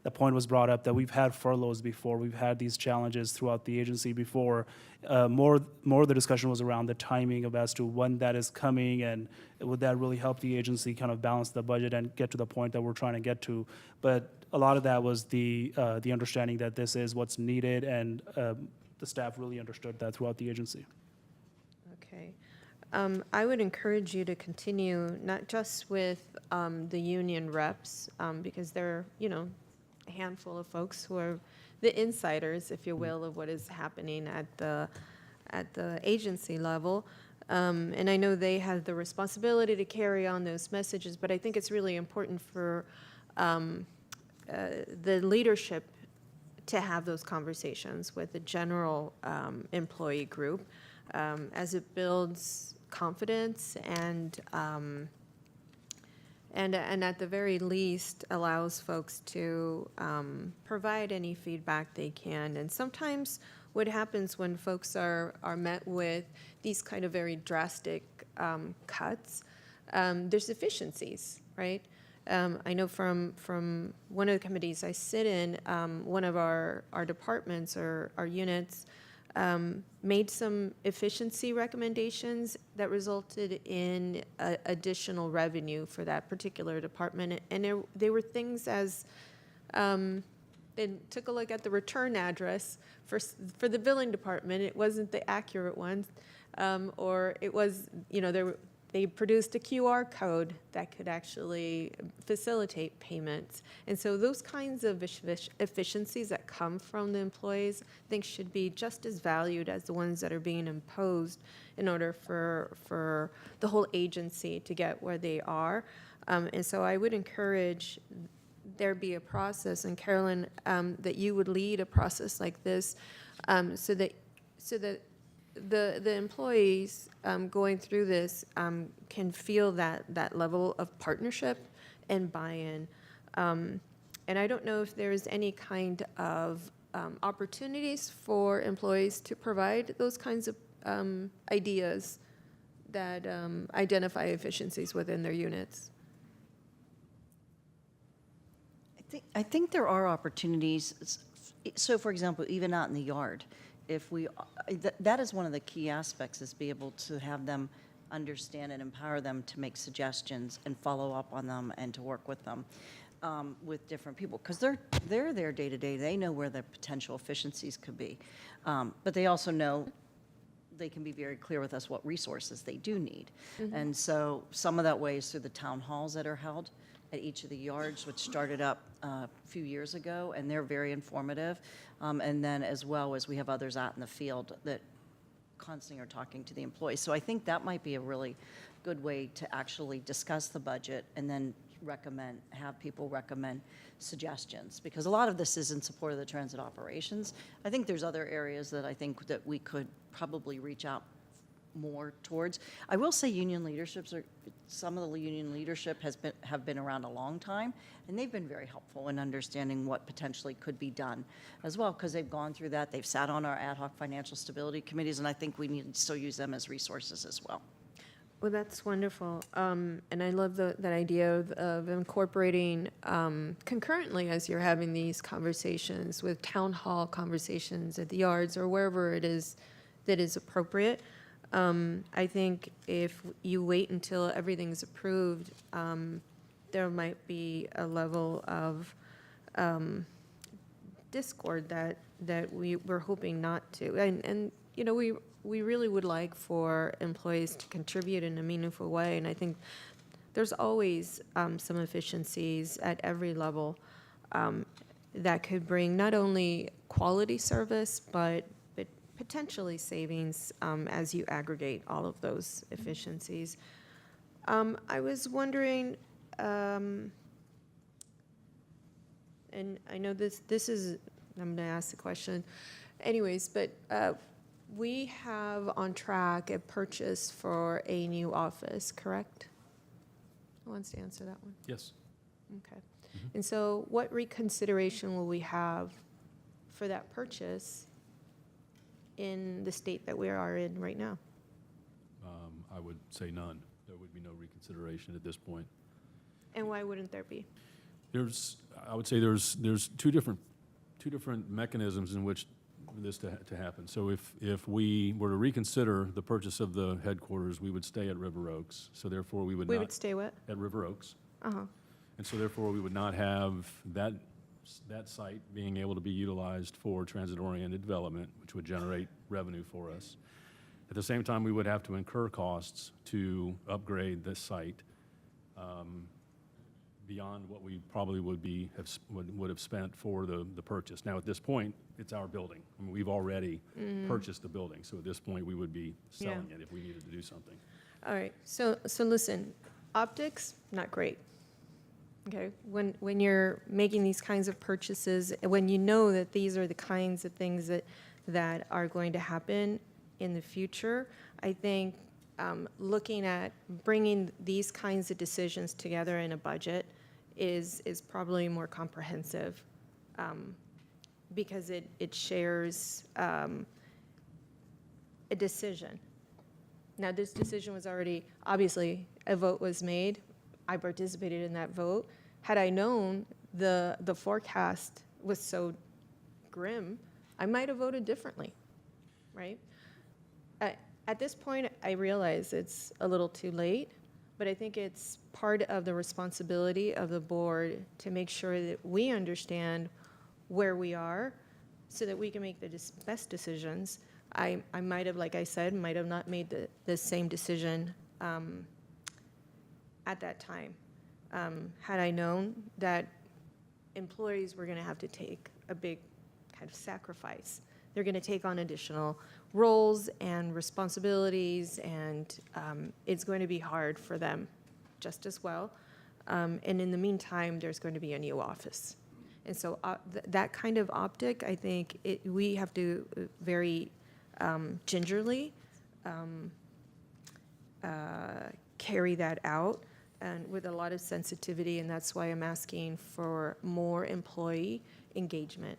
the point was brought up that we've had furloughs before, we've had these challenges throughout the agency before. More of the discussion was around the timing of as to when that is coming, and would that really help the agency kind of balance the budget and get to the point that we're trying to get to. But a lot of that was the understanding that this is what's needed, and the staff really understood that throughout the agency. Okay. I would encourage you to continue, not just with the union reps, because they're, a handful of folks who are the insiders, if you will, of what is happening at the agency level. And I know they have the responsibility to carry on those messages, but I think it's really important for the leadership to have those conversations with the general employee group as it builds confidence and at the very least allows folks to provide any feedback they can. And sometimes what happens when folks are met with these kind of very drastic cuts, there's efficiencies, right? I know from one of the committees I sit in, one of our departments or our units made some efficiency recommendations that resulted in additional revenue for that particular department. And they were things as, they took a look at the return address for the billing department. It wasn't the accurate one, or it was, they produced a QR code that could actually facilitate payments. And so those kinds of efficiencies that come from the employees, I think should be just as valued as the ones that are being imposed in order for the whole agency to get where they are. And so I would encourage there be a process, and Carolyn, that you would lead a process like this so that the employees going through this can feel that level of partnership and buy-in. And I don't know if there's any kind of opportunities for employees to provide those kinds of ideas that identify efficiencies within their units. I think there are opportunities. So, for example, even out in the yard, if we, that is one of the key aspects, is be able to have them understand and empower them to make suggestions and follow up on them and to work with them with different people, because they're there day to day. They know where the potential efficiencies could be, but they also know they can be very clear with us what resources they do need. Mm-hmm. And so some of that way is through the town halls that are held at each of the yards, which started up a few years ago, and they're very informative. And then as well as we have others out in the field that constantly are talking to the employees. So I think that might be a really good way to actually discuss the budget and then have people recommend suggestions, because a lot of this is in support of the transit operations. I think there's other areas that I think that we could probably reach out more towards. I will say some of the union leadership have been around a long time, and they've been very helpful in understanding what potentially could be done as well, because they've gone through that. They've sat on our ad hoc financial stability committees, and I think we need to still use them as resources as well. Well, that's wonderful. And I love that idea of incorporating concurrently as you're having these conversations with town hall conversations at the yards or wherever it is that is appropriate. I think if you wait until everything's approved, there might be a level of discord that we're hoping not to. And we really would like for employees to contribute in a meaningful way. And I think there's always some efficiencies at every level that could bring not only quality service, but potentially savings as you aggregate all of those efficiencies. I was wondering, and I know this is, I'm going to ask the question anyways, but we have on track a purchase for a new office, correct? Who wants to answer that one? Yes. Okay. Mm-hmm. And so what reconsideration will we have for that purchase in the state that we are in right now? I would say none. There would be no reconsideration at this point. And why wouldn't there be? I would say there's two different mechanisms in which this to happen. So if we were to reconsider the purchase of the headquarters, we would stay at River Oaks. So therefore, we would stay what? At River Oaks. Uh-huh. And so therefore, we would not have that site being able to be utilized for transit-oriented development, which would generate revenue for us. At the same time, we would have to incur costs to upgrade this site beyond what we probably would have spent for the purchase. Now, at this point, it's our building. I mean, we've already purchased the building, so at this point, we would be selling it if we needed to do something. All right, so listen, optics, not great. Okay, when you're making these kinds of purchases, when you know that these are the kinds of things that are going to happen in the future, I think looking at bringing these kinds of decisions together in a budget is probably more comprehensive, because it shares a decision. Now, this decision was already, obviously, a vote was made. I participated in that vote. Had I known the forecast was so grim, I might have voted differently, right? At this point, I realize it's a little too late, but I think it's part of the responsibility of the board to make sure that we understand where we are so that we can make the best decisions. I might have, like I said, might have not made the same decision at that time. Had I known that employees were going to have to take a big kind of sacrifice. They're going to take on additional roles and responsibilities, and it's going to be hard for them just as well. And in the meantime, there's going to be a new office. And so that kind of optic, I think we have to very gingerly carry that out, and with a lot of sensitivity, and that's why I'm asking for more employee engagement,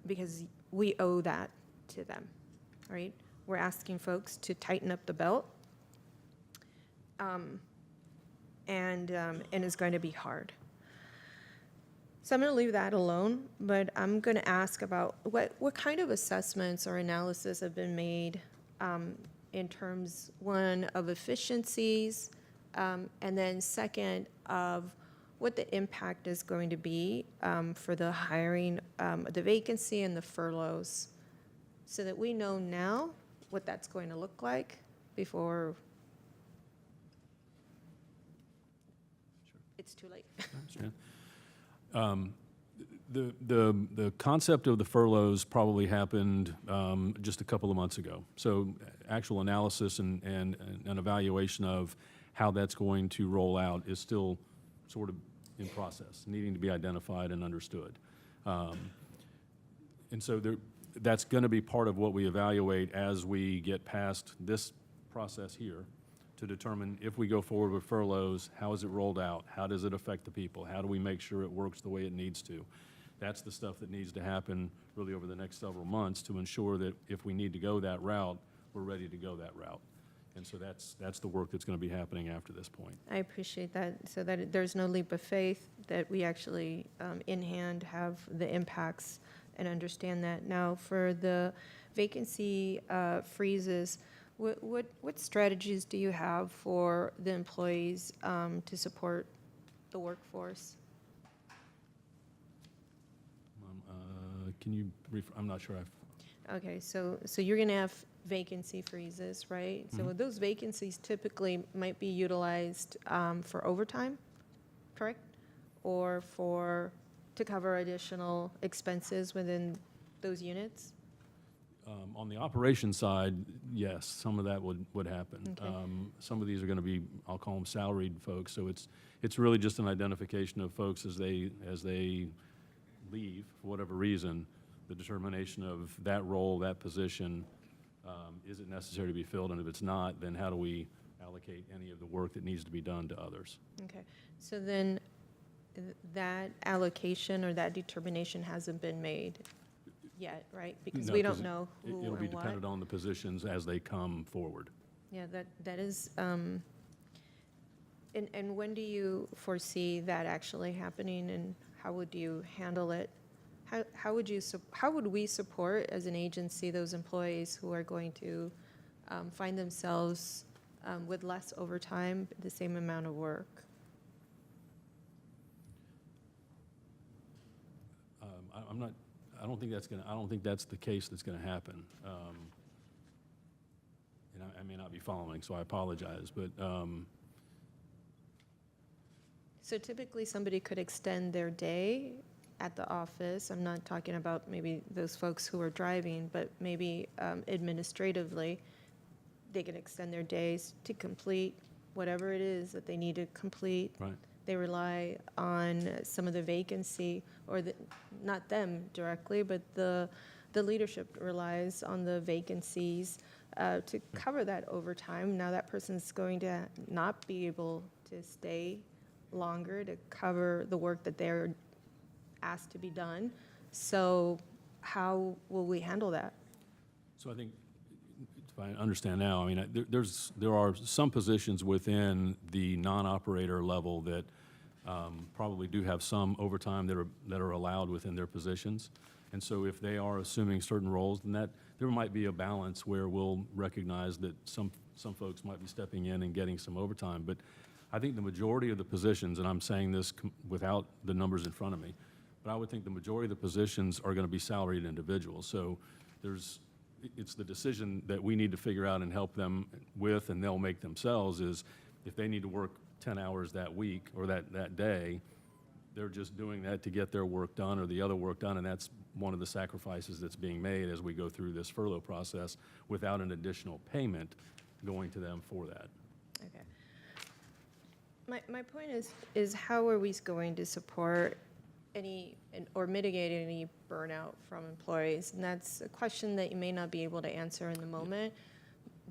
because we owe that to them, right? We're asking folks to tighten up the belt, and it's going to be hard. So I'm going to leave that alone, but I'm going to ask about what kind of assessments or analysis have been made in terms, one, of efficiencies, and then second, of what the impact is going to be for the hiring, the vacancy and the furloughs, so that we know now what that's going to look like before it's too late. The concept of the furloughs probably happened just a couple of months ago. So actual analysis and an evaluation of how that's going to roll out is still sort of in process, needing to be identified and understood. And so that's going to be part of what we evaluate as we get past this process here, to determine if we go forward with furloughs, how is it rolled out? How does it affect the people? How do we make sure it works the way it needs to? That's the stuff that needs to happen really over the next several months to ensure that if we need to go that route, we're ready to go that route. And so that's the work that's going to be happening after this point. I appreciate that, so that there's no leap of faith, that we actually in hand have the impacts and understand that. Now, for the vacancy freezes, what strategies do you have for the employees to support the workforce? Can you I'm not sure Okay, so you're going to have vacancy freezes, right? So Mhm. those vacancies typically might be utilized for overtime, correct? Or to cover additional expenses within those units? On the operations side, yes, some of that would happen. Okay. Some of these are going to be, I'll call them salaried folks, so it's really just an identification of folks as they leave, for whatever reason, the determination of that role, that position, is it necessary to be filled, and if it's not, then how do we allocate any of the work that needs to be done to others? Okay, so then that allocation or that determination hasn't been made yet, right? Because No, we don't know who It'll be and what. dependent on the positions as they come forward. Yeah, that is, and when do you foresee that actually happening, and how would you handle it? How would we support as an agency those employees who are going to find themselves with less overtime, the same amount of work? I don't think that's the case that's gonna happen. I may not be following, so I apologize, but, So typically, somebody could extend their day at the office. I'm not talking about maybe those folks who are driving, but maybe administratively, they can extend their days to complete whatever it is that they need to complete. right. They rely on some of the vacancy, or not them directly, but the leadership relies on the vacancies to cover that overtime. Now that person's going to not be able to stay longer to cover the work that they're asked to be done. So how will we handle that? So I think, if I understand now, I mean, there are some positions within the non-operator level that probably do have some overtime that are allowed within their positions. And so if they are assuming certain roles, then there might be a balance where we'll recognize that some folks might be stepping in and getting some overtime. But I think the majority of the positions, and I'm saying this without the numbers in front of me, but I would think the majority of the positions are going to be salaried individuals. So it's the decision that we need to figure out and help them with, and they'll make themselves, is if they need to work 10 hours that week or that day, they're just doing that to get their work done or the other work done, and that's one of the sacrifices that's being made as we go through this furlough process without an additional payment going to them for that. Okay. My point is how are we going to support or mitigate any burnout from employees? And that's a question that you may not be able to answer in the moment.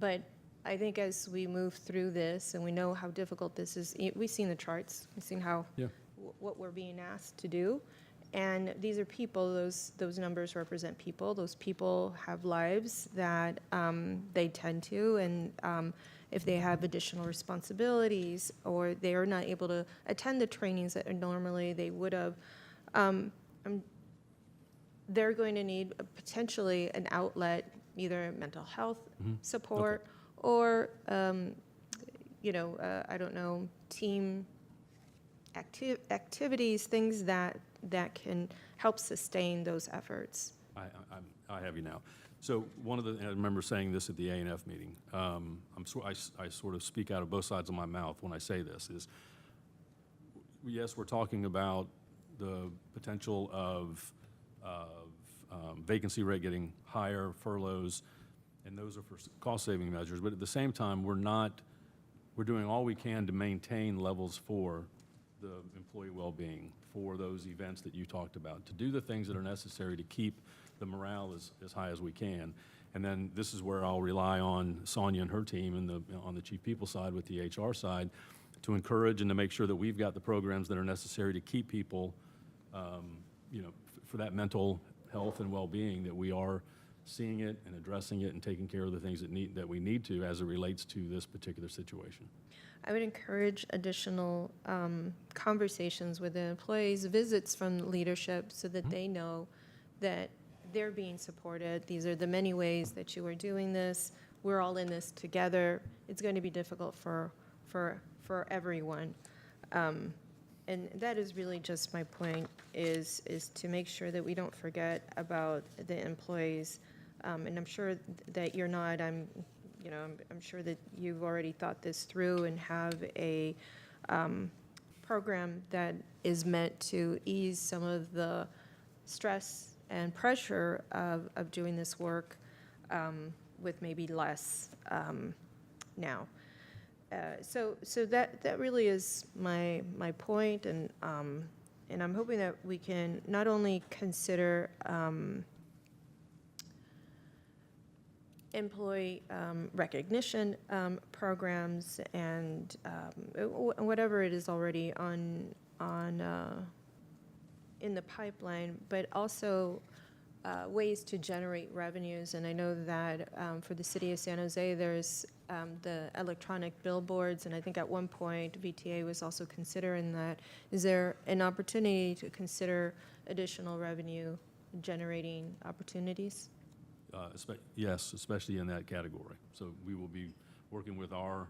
But I think as we move through this and we know how difficult this is, we've seen the charts, we've seen how what we're being asked to do. And these are people, those numbers represent people. Those people have lives that they tend to, and if they have additional responsibilities or they are not able to attend the trainings that normally they would have, they're going to need potentially an outlet, either mental health support or, I don't know, team activities, things that can help sustain those efforts. I have you now. So I remember saying this at the A&F meeting. I sort of speak out of both sides of my mouth when I say this, is yes, we're talking about the potential of vacancy rate getting higher, furloughs, and those are for cost-saving measures. But at the same time, we're doing all we can to maintain levels for the employee well-being, for those events that you talked about, to do the things that are necessary to keep the morale as high as we can. And then this is where I'll rely on Sonia and her team and on the chief people side with the HR side to encourage and to make sure that we've got the programs that are necessary to keep people, for that mental health and well-being, that we are seeing it and addressing it and taking care of the things that we need to as it relates to this particular situation. I would encourage additional conversations with the employees, visits from leadership, so that they know that they're being supported. These are the many ways that you are doing this. We're all in this together. It's going to be difficult for everyone. And that is really just my point, is to make sure that we don't forget about the employees. And I'm sure that you're not. I'm sure that you've already thought this through and have a program that is meant to ease some of the stress and pressure of doing this work with maybe less now. So that really is my point, and I'm hoping that we can not only consider employee recognition programs and whatever it is already on in the pipeline, but also ways to generate revenues. And I know that for the city of San Jose, there's the electronic billboards, and I think at one point VTA was also considering that. Is there an opportunity to consider additional revenue generating opportunities? Yes, especially in that category. So we will be working with our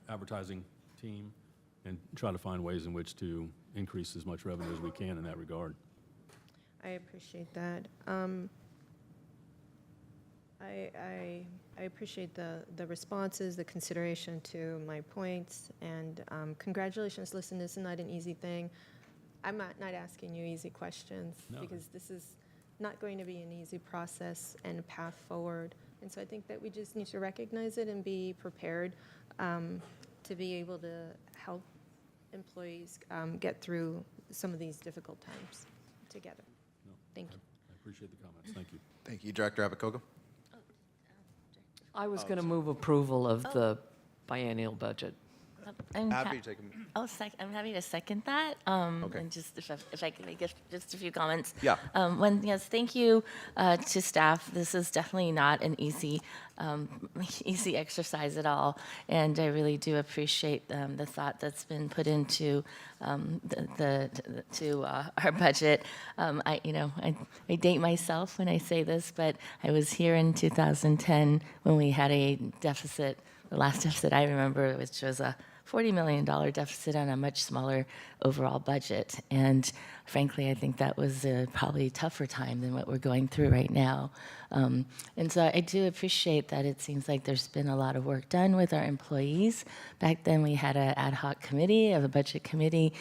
advertising team and try to find ways in which to increase as much revenue as we can in that regard. I appreciate that. I appreciate the responses, the consideration to my points, and congratulations. Listen, this is not an easy thing. I'm not asking you easy questions because this is not going to be an easy process and a path forward. And so I think that we just need to recognize it and be prepared to be able to help employees get through some of these difficult times together. Thank you. I appreciate the comments. Thank you. Thank you, Director Abacogo. I was going to move approval of the biennial budget. I'm Happy to take a I'm happy to second that. Okay. And just if I could make just a few comments. Yeah. Yes, thank you to staff. This is definitely not an easy exercise at all, and I really do appreciate the thought that's been put into our budget. I date myself when I say this, but I was here in 2010 when we had a deficit. The last deficit I remember, which was a $40 million deficit on a much smaller overall budget. And frankly, I think that was a probably tougher time than what we're going through right now. And so I do appreciate that it seems like there's been a lot of work done with our employees. Back then, we had an ad hoc committee, a budget committee.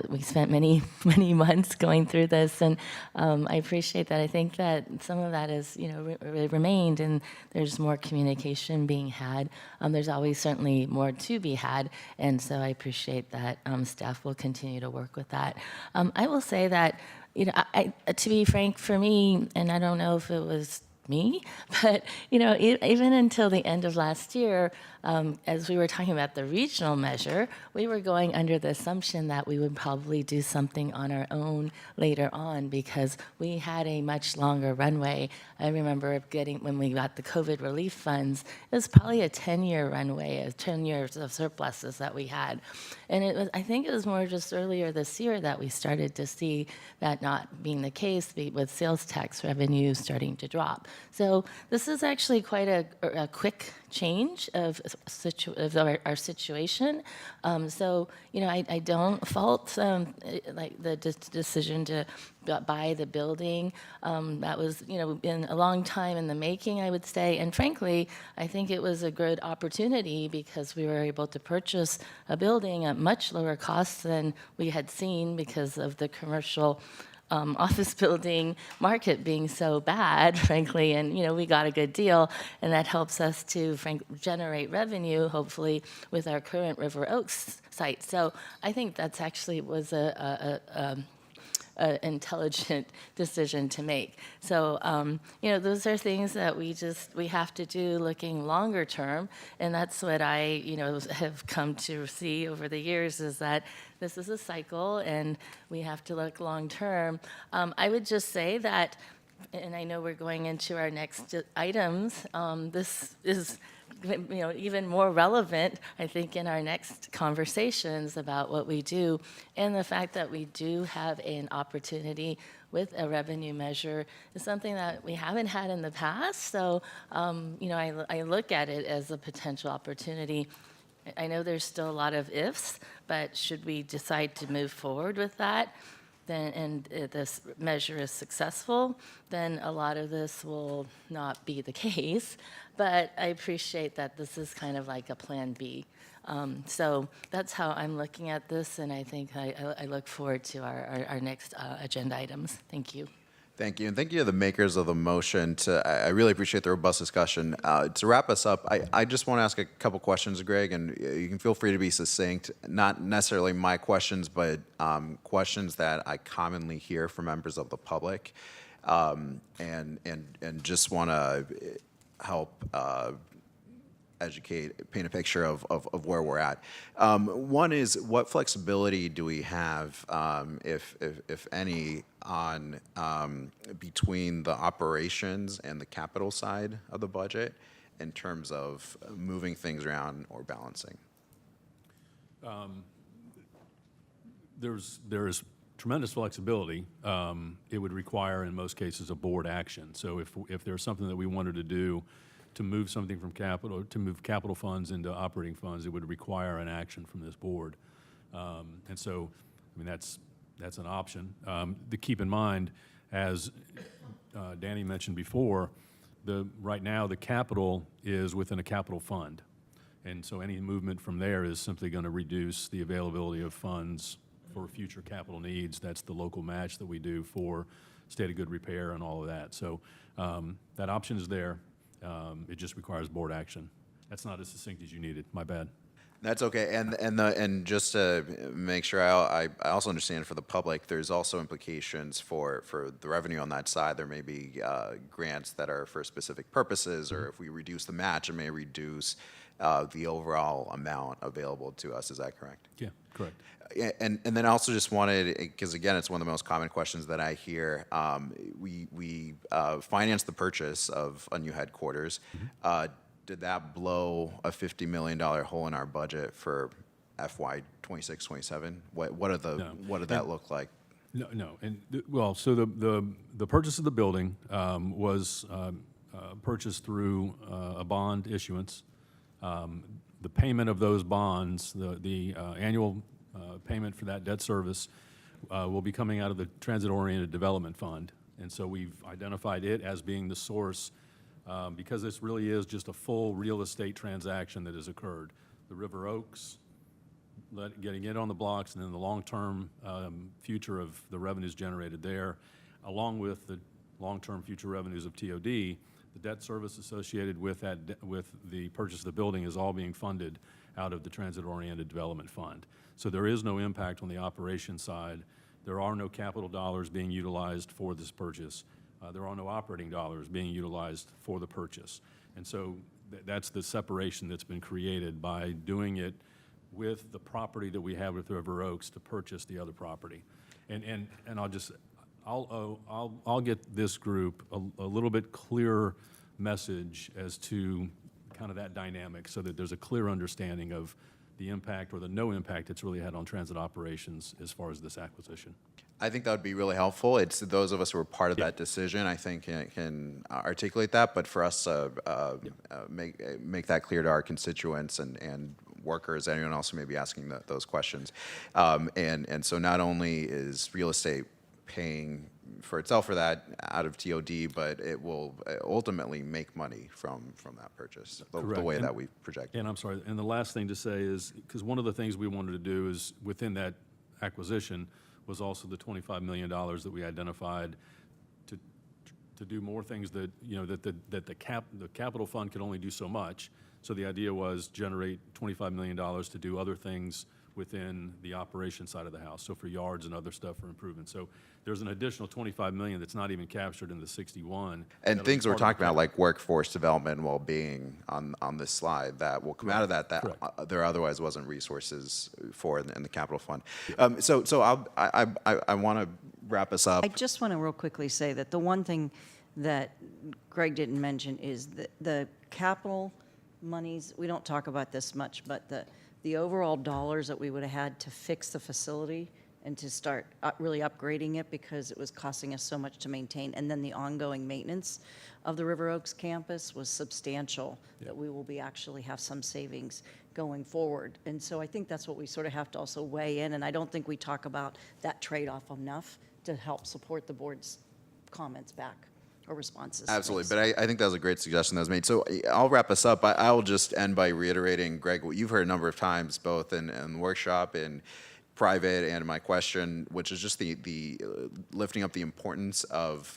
We spent many, many months going through this, and I appreciate that. I think that some of that is, remained, and there's more communication being had. There's always certainly more to be had, and so I appreciate that staff will continue to work with that. I will say that, to be frank, for me, and I don't know if it was me, but even until the end of last year, as we were talking about the regional measure, we were going under the assumption that we would probably do something on our own later on because we had a much longer runway. I remember when we got the COVID relief funds, it was probably a 10-year runway, 10 years of surpluses that we had. And I think it was more just earlier this year that we started to see that not being the case with sales tax revenue starting to drop. So this is actually quite a quick change of our situation. I don't fault like the decision to buy the building. That was been a long time in the making, I would say. And frankly, I think it was a good opportunity because we were able to purchase a building at much lower cost than we had seen because of the commercial office building market being so bad, frankly, and we got a good deal, and that helps us to generate revenue, hopefully, with our current River Oaks site. So I think that's actually was an intelligent decision to make. So those are things that we have to do looking longer term, and that's what I have come to see over the years is that this is a cycle, and we have to look long term. I would just say that, and I know we're going into our next items. This is even more relevant, I think, in our next conversations about what we do, and the fact that we do have an opportunity with a revenue measure is something that we haven't had in the past. So, I look at it as a potential opportunity. I know there's still a lot of ifs, but should we decide to move forward with that, and this measure is successful, then a lot of this will not be the case. But I appreciate that this is kind of like a plan B. So that's how I'm looking at this, and I think I look forward to our next agenda items. Thank you. Thank you, and thank you to the makers of the motion. I really appreciate the robust discussion. To wrap us up, I just want to ask a couple questions, Greg, and you can feel free to be succinct. Not necessarily my questions, but questions that I commonly hear from members of the public, and just want to help educate, paint a picture of where we're at. One is, what flexibility do we have, if any, on between the operations and the capital side of the budget in terms of moving things around or balancing? There's tremendous flexibility. It would require, in most cases, a board action. So if there's something that we wanted to do to move something from capital, to move capital funds into operating funds, it would require an action from this board. And so, I mean, that's an option. To keep in mind, as Danny mentioned before, right now, the capital is within a capital fund. And so any movement from there is simply going to reduce the availability of funds for future capital needs. That's the local match that we do for state of good repair and all of that. So that option is there. It just requires board action. That's not as succinct as you needed. My bad. That's okay. And just to make sure I also understand for the public, there's also implications for the revenue on that side. There may be grants that are for specific purposes, or if we reduce the match, it may reduce the overall amount available to us. Is that correct? Yeah, correct. And then I also just wanted, because again, it's one of the most common questions that I hear. We financed the purchase of a new headquarters. Did that blow a $50 million hole in our budget for FY 26, 27? What did that look like? No. And well, so the purchase of the building was purchased through a bond issuance. The payment of those bonds, the annual payment for that debt service will be coming out of the Transit-Oriented Development Fund. And so we've identified it as being the source because this really is just a full real estate transaction that has occurred. The River Oaks, getting it on the blocks, and then the long-term future of the revenues generated there, along with the long-term future revenues of TOD, the debt service associated with that, with the purchase of the building is all being funded out of the Transit-Oriented Development Fund. So there is no impact on the operation side. There are no capital dollars being utilized for this purchase. There are no operating dollars being utilized for the purchase. And so that's the separation that's been created by doing it with the property that we have with River Oaks to purchase the other property. And I'll get this group a little bit clearer message as to kind of that dynamic so that there's a clear understanding of the impact or the no impact it's really had on transit operations as far as this acquisition. I think that would be really helpful. It's those of us who were part of that decision, I think, can articulate that. But for us to make that clear to our constituents and workers, anyone else who may be asking those questions. And so not only is real estate paying for itself for that out of TOD, but it will ultimately make money from that purchase, the way that we project. And I'm sorry, and the last thing to say is, because one of the things we wanted to do is within that acquisition was also the $25 million that we identified to do more things that, you know, that the capital fund could only do so much. So the idea was generate $25 million to do other things within the operation side of the house, so for yards and other stuff for improvement. So there's an additional $25 million that's not even captured in the 61. And things we're talking about, like workforce development and well-being on this slide, that will come out of that there otherwise wasn't resources for in the capital fund. So I want to wrap us up. I just want to real quickly say that the one thing that Greg didn't mention is the capital monies, we don't talk about this much, but the overall dollars that we would have had to fix the facility and to start really upgrading it because it was costing us so much to maintain, and then the ongoing maintenance of the River Oaks campus was substantial, that we will be actually have some savings going forward. And so I think that's what we sort of have to also weigh in, and I don't think we talk about that trade-off enough to help support the board's comments back. Or responses. Absolutely, but I think that was a great suggestion that was made. So I'll wrap us up. I'll just end by reiterating, Greg, what you've heard a number of times, both in the workshop, in private, and in my question, which is just the lifting up the importance of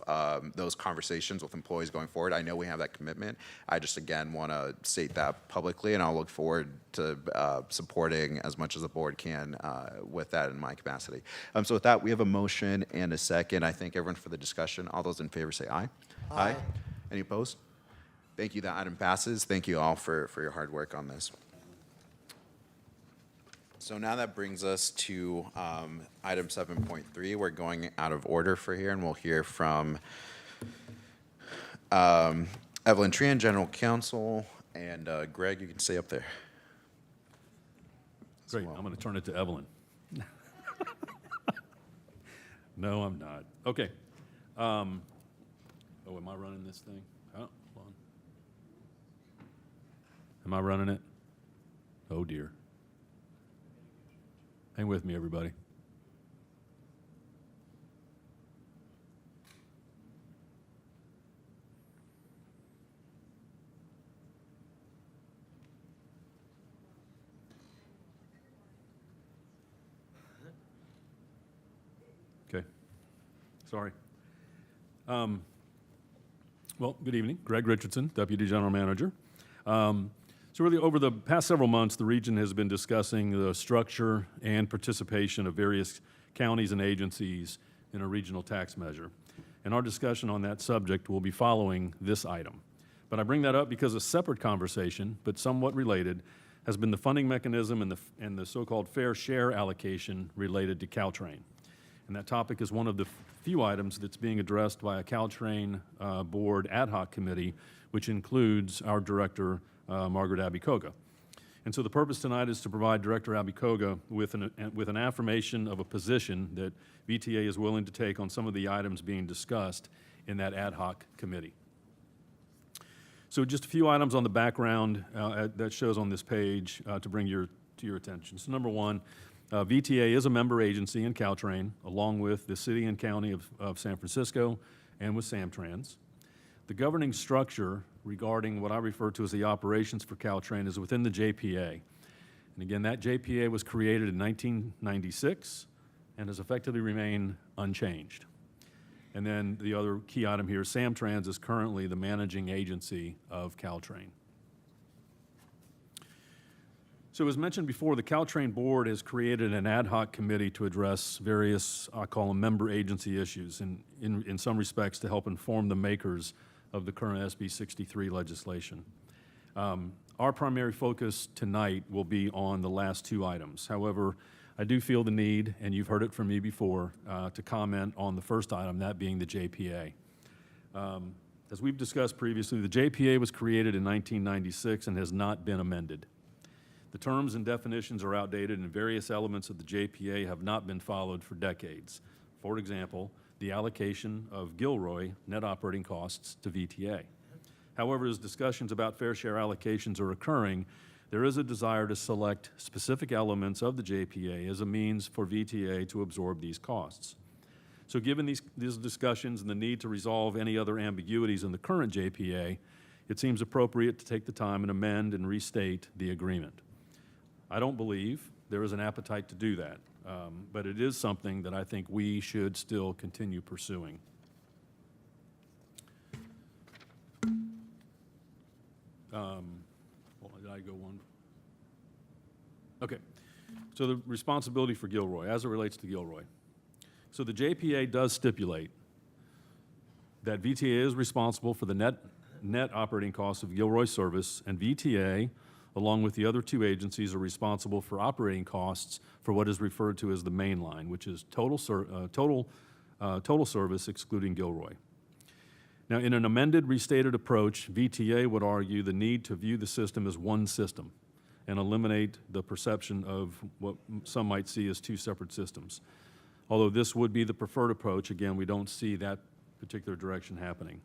those conversations with employees going forward. I know we have that commitment. I just, again, want to state that publicly, and I'll look forward to supporting as much as the board can with that in my capacity. So with that, we have a motion and a second. I thank everyone for the discussion. All those in favor say aye. Aye. Any opposed? Thank you. That item passes. Thank you all for your hard work on this. So now that brings us to item 7.3. We're going out of order for here, and we'll hear from Evelyn Trian, General Counsel, and Greg, you can stay up there. Great, I'm going to turn it to Evelyn. No, I'm not. Okay. Oh, am I running this thing? Oh, hold on. Am I running it? Oh, dear. Hang with me, everybody. sorry. Well, good evening. Greg Richardson, Deputy General Manager. So really, over the past several months, the region has been discussing the structure and participation of various counties and agencies in a regional tax measure. And our discussion on that subject will be following this item. But I bring that up because a separate conversation, but somewhat related, has been the funding mechanism and the so-called fair share allocation related to Caltrain. And that topic is one of the few items that's being addressed by a Caltrain board ad hoc committee, which includes our director, Margaret Abby-Koga. And so the purpose tonight is to provide Director Abby-Koga with an affirmation of a position that VTA is willing to take on some of the items being discussed in that ad hoc committee. So just a few items on the background that shows on this page to bring to your attention. So number one, VTA is a member agency in Caltrain, along with the city and county of San Francisco and with Samtrans. The governing structure regarding what I refer to as the operations for Caltrain is within the JPA. And again, that JPA was created in 1996 and has effectively remained unchanged. And then the other key item here, Samtrans is currently the managing agency of Caltrain. So as mentioned before, the Caltrain board has created an ad hoc committee to address various, I call them member agency issues, and in some respects to help inform the makers of the current SB 63 legislation. Our primary focus tonight will be on the last two items. However, I do feel the need, and you've heard it from me before, to comment on the first item, that being the JPA. As we've discussed previously, the JPA was created in 1996 and has not been amended. The terms and definitions are outdated, and various elements of the JPA have not been followed for decades. For example, the allocation of Gilroy net operating costs to VTA. However, as discussions about fair share allocations are occurring, there is a desire to select specific elements of the JPA as a means for VTA to absorb these costs. So given these discussions and the need to resolve any other ambiguities in the current JPA, it seems appropriate to take the time and amend and restate the agreement. I don't believe there is an appetite to do that, but it is something that I think we should still continue pursuing. Did I go one? Okay, so the responsibility for Gilroy, as it relates to Gilroy. So the JPA does stipulate that VTA is responsible for the net operating costs of Gilroy service, and VTA, along with the other two agencies, are responsible for operating costs for what is referred to as the main line, which is total service excluding Gilroy. Now, in an amended, restated approach, VTA would argue the need to view the system as one system and eliminate the perception of what some might see as two separate systems. Although this would be the preferred approach, again, we don't see that particular direction happening.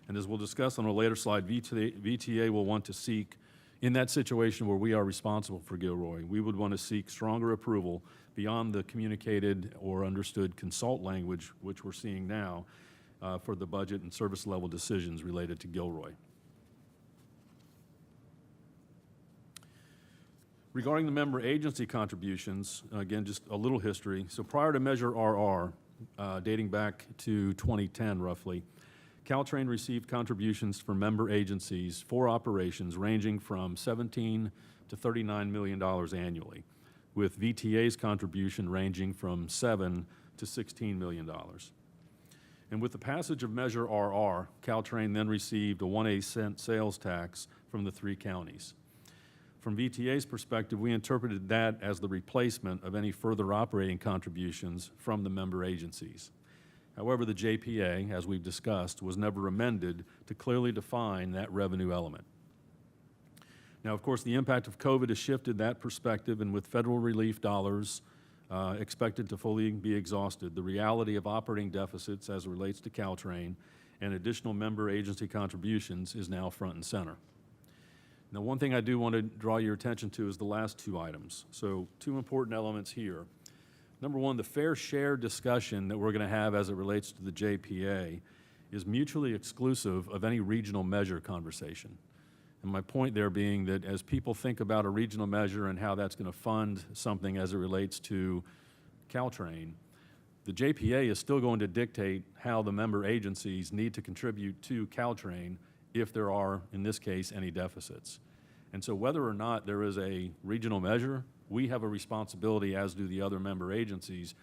And as we'll discuss on a later slide, VTA will want to seek, in that situation where we are responsible for Gilroy, we would want to seek stronger approval beyond the communicated or understood consult language, which we're seeing now, for the budget and service level decisions related to Gilroy. Regarding the member agency contributions, again, just a little history. So prior to Measure RR, dating back to 2010 roughly, Caltrain received contributions from member agencies for operations ranging from $17 to $39 million annually, with VTA's contribution ranging from $7 to $16 million. And with the passage of Measure RR, Caltrain then received a 1/8 cent sales tax from the three counties. From VTA's perspective, we interpreted that as the replacement of any further operating contributions from the member agencies. However, the JPA, as we've discussed, was never amended to clearly define that revenue element. Now, of course, the impact of COVID has shifted that perspective, and with federal relief dollars expected to fully be exhausted, the reality of operating deficits as it relates to Caltrain and additional member agency contributions is now front and center. Now, one thing I do want to draw your attention to is the last two items. So, two important elements here. Number one, the fair share discussion that we're going to have as it relates to the JPA is mutually exclusive of any regional measure conversation. And my point there being that as people think about a regional measure and how that's going to fund something as it relates to Caltrain, the JPA is still going to dictate how the member agencies need to contribute to Caltrain if there are, in this case, any deficits. And so whether or not there is a regional measure, we have a responsibility, as do the other member agencies,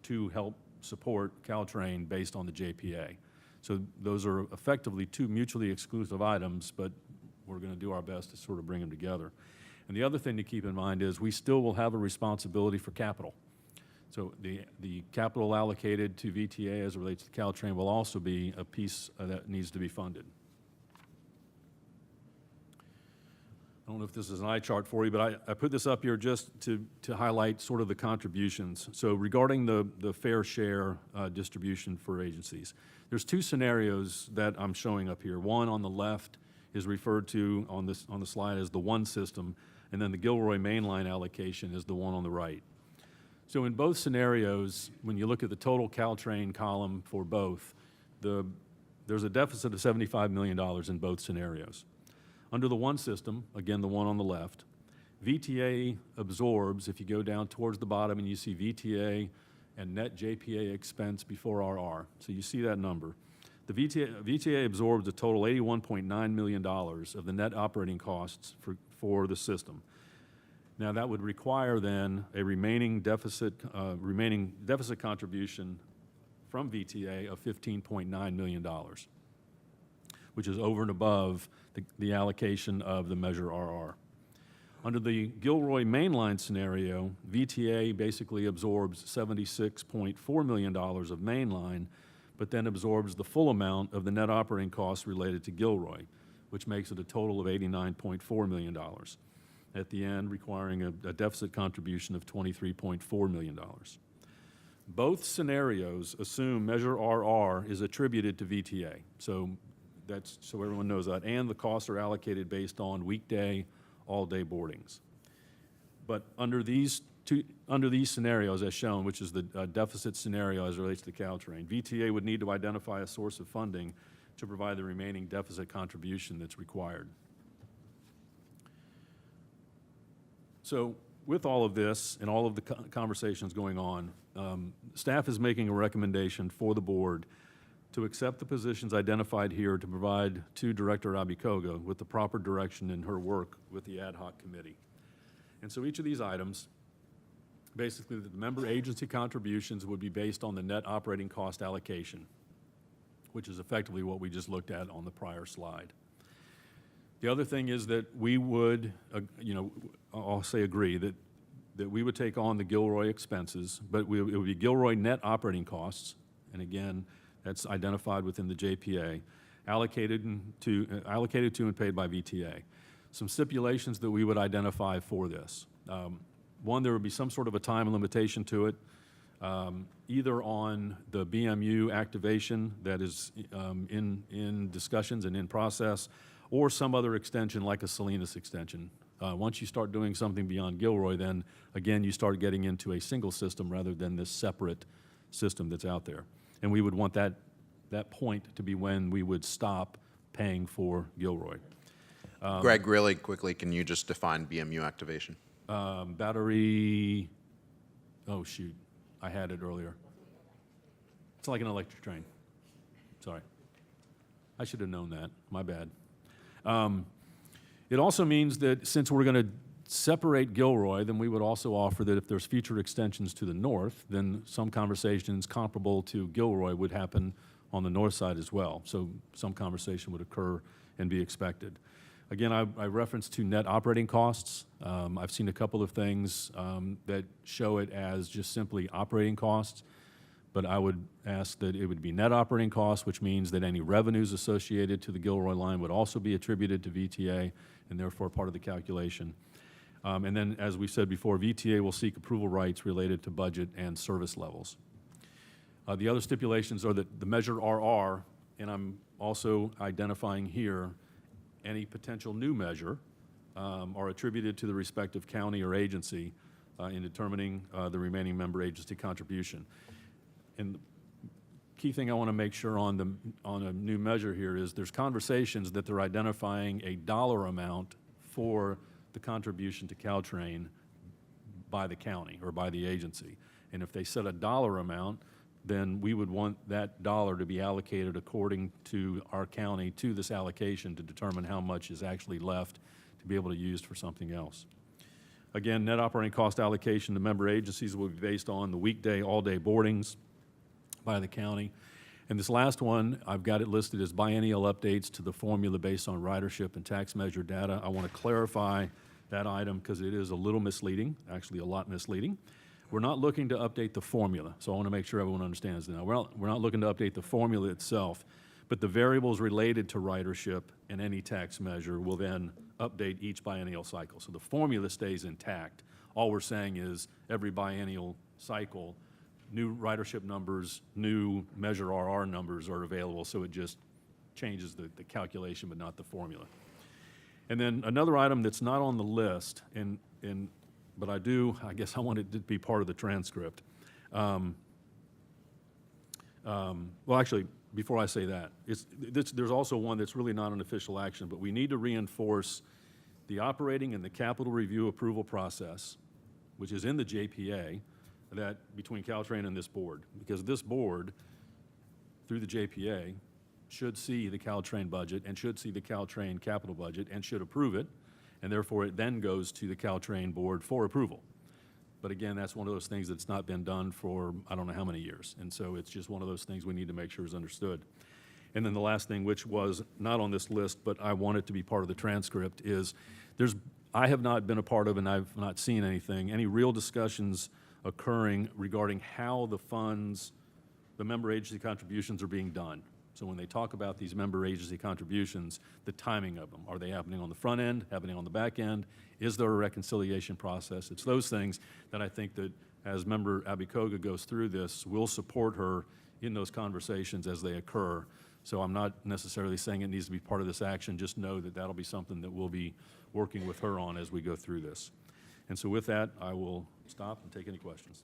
to help support Caltrain based on the JPA. So those are effectively two mutually exclusive items, but we're going to do our best to sort of bring them together. And the other thing to keep in mind is we still will have a responsibility for capital. So the capital allocated to VTA as it relates to Caltrain will also be a piece that needs to be funded. I don't know if this is an eye chart for you, but I put this up here just to highlight sort of the contributions. So regarding the fair share distribution for agencies, there's two scenarios that I'm showing up here. One on the left is referred to on the slide as the one system, and then the Gilroy mainline allocation is the one on the right. So in both scenarios, when you look at the total Caltrain column for both, there's a deficit of $75 million in both scenarios. Under the one system, again, the one on the left, VTA absorbs, if you go down towards the bottom and you see VTA and net JPA expense before RR, so you see that number. The VTA absorbs a total $81.9 million of the net operating costs for the system. Now, that would require then a remaining deficit contribution from VTA of $15.9 million, which is over and above the allocation of the measure RR. Under the Gilroy mainline scenario, VTA basically absorbs $76.4 million of mainline, but then absorbs the full amount of the net operating costs related to Gilroy, which makes it a total of $89.4 million. At the end, requiring a deficit contribution of $23.4 million. Both scenarios assume measure RR is attributed to VTA. So that's so everyone knows that. And the costs are allocated based on weekday, all-day boardings. But under these scenarios as shown, which is the deficit scenario as it relates to Caltrain, VTA would need to identify a source of funding to provide the remaining deficit contribution that's required. So with all of this and all of the conversations going on, staff is making a recommendation for the board to accept the positions identified here to provide to Director Abikoga with the proper direction in her work with the ad hoc committee. And so each of these items, basically the member agency contributions would be based on the net operating cost allocation, which is effectively what we just looked at on the prior slide. The other thing is that we would, I'll say agree, that we would take on the Gilroy expenses, but it would be Gilroy net operating costs, and again, that's identified within the JPA, allocated to and paid by VTA. Some stipulations that we would identify for this. One, there would be some sort of a time limitation to it, either on the BMU activation that is in discussions and in process, or some other extension like a Salinas extension. Once you start doing something beyond Gilroy, then again, you start getting into a single system rather than this separate system that's out there. And we would want that point to be when we would stop paying for Gilroy. Greg, really quickly, can you just define BMU activation? Battery, oh shoot, I had it earlier. It's like an electric train. Sorry. I should have known that, my bad. It also means that since we're going to separate Gilroy, then we would also offer that if there's future extensions to the north, then some conversations comparable to Gilroy would happen on the north side as well. So some conversation would occur and be expected. Again, I referenced to net operating costs. I've seen a couple of things that show it as just simply operating costs, but I would ask that it would be net operating costs, which means that any revenues associated to the Gilroy line would also be attributed to VTA and therefore part of the calculation. And then, as we said before, VTA will seek approval rights related to budget and service levels. The other stipulations are that the measure RR, and I'm also identifying here any potential new measure, are attributed to the respective county or agency in determining the remaining member agency contribution. And the key thing I want to make sure on a new measure here is there's conversations that they're identifying a dollar amount for the contribution to Caltrain by the county or by the agency. And if they set a dollar amount, then we would want that dollar to be allocated according to our county to this allocation to determine how much is actually left to be able to use for something else. Again, net operating cost allocation to member agencies will be based on the weekday, all-day boardings by the county. And this last one, I've got it listed as biennial updates to the formula based on ridership and tax measure data. I want to clarify that item because it is a little misleading, actually a lot misleading. We're not looking to update the formula, so I want to make sure everyone understands that. We're not looking to update the formula itself, but the variables related to ridership and any tax measure will then update each biennial cycle. So the formula stays intact. All we're saying is every biennial cycle, new ridership numbers, new Measure RR numbers are available, so it just changes the calculation but not the formula. And then another item that's not on the list, but I guess I want it to be part of the transcript. Well, actually, before I say that, there's also one that's really not an official action, but we need to reinforce the operating and the capital review approval process, which is in the JPA, that between Caltrain and this board, because this board, through the JPA, should see the Caltrain budget and should see the Caltrain capital budget and should approve it, and therefore it then goes to the Caltrain board for approval. But again, that's one of those things that's not been done for I don't know how many years, and so it's just one of those things we need to make sure is understood. And then the last thing, which was not on this list, but I want it to be part of the transcript, is I have not been a part of and I've not seen any real discussions occurring regarding how the member agency contributions are being done. So when they talk about these member agency contributions, the timing of them, are they happening on the front end, happening on the back end? Is there a reconciliation process? It's those things that I think that as member Abikoga goes through this, we'll support her in those conversations as they occur. So I'm not necessarily saying it needs to be part of this action, just know that that'll be something that we'll be working with her on as we go through this. And so with that, I will stop and take any questions.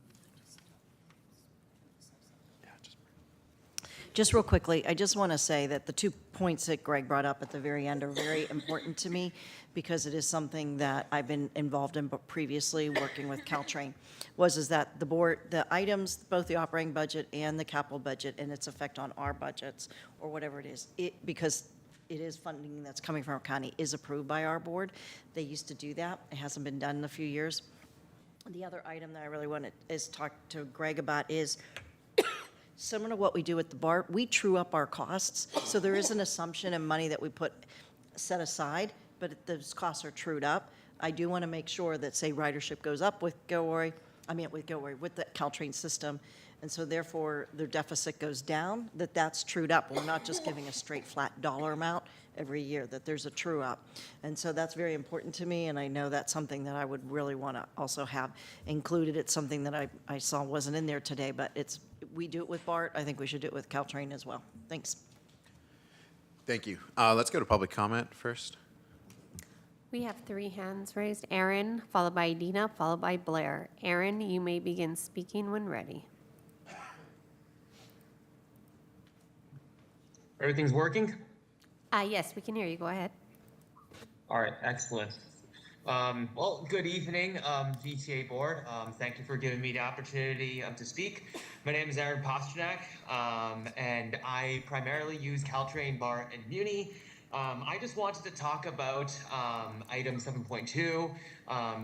Just real quickly, I just want to say that the 2 points that Greg brought up at the very end are very important to me because it is something that I've been involved in previously working with Caltrain, is that the items, both the operating budget and the capital budget and its effect on our budgets or whatever it is, because it is funding that's coming from our county, is approved by our board. They used to do that. It hasn't been done in a few years. The other item that I really want to talk to Greg about is similar to what we do at the BART, we true up our costs. So there is an assumption and money that we set aside, but those costs are trued up. I do want to make sure that, say, ridership goes up with the Caltrain system, and so therefore their deficit goes down, that's trued up. We're not just giving a straight flat dollar amount every year, that there's a true up. And so that's very important to me, and I know that's something that I would really want to also have included. It's something that I saw wasn't in there today, but we do it with BART. I think we should do it with Caltrain as well. Thanks. Thank you. Let's go to public comment first. We have 3 hands raised. Aaron, followed by Dina, followed by Blair. Aaron, you may begin speaking when ready. Everything's working? Yes, we can hear you. Go ahead. All right, excellent. Well, good evening, VTA board. Thank you for giving me the opportunity to speak. My name is Aaron Pasternak, and I primarily use Caltrain, BART, and Muni. I just wanted to talk about item 7.2,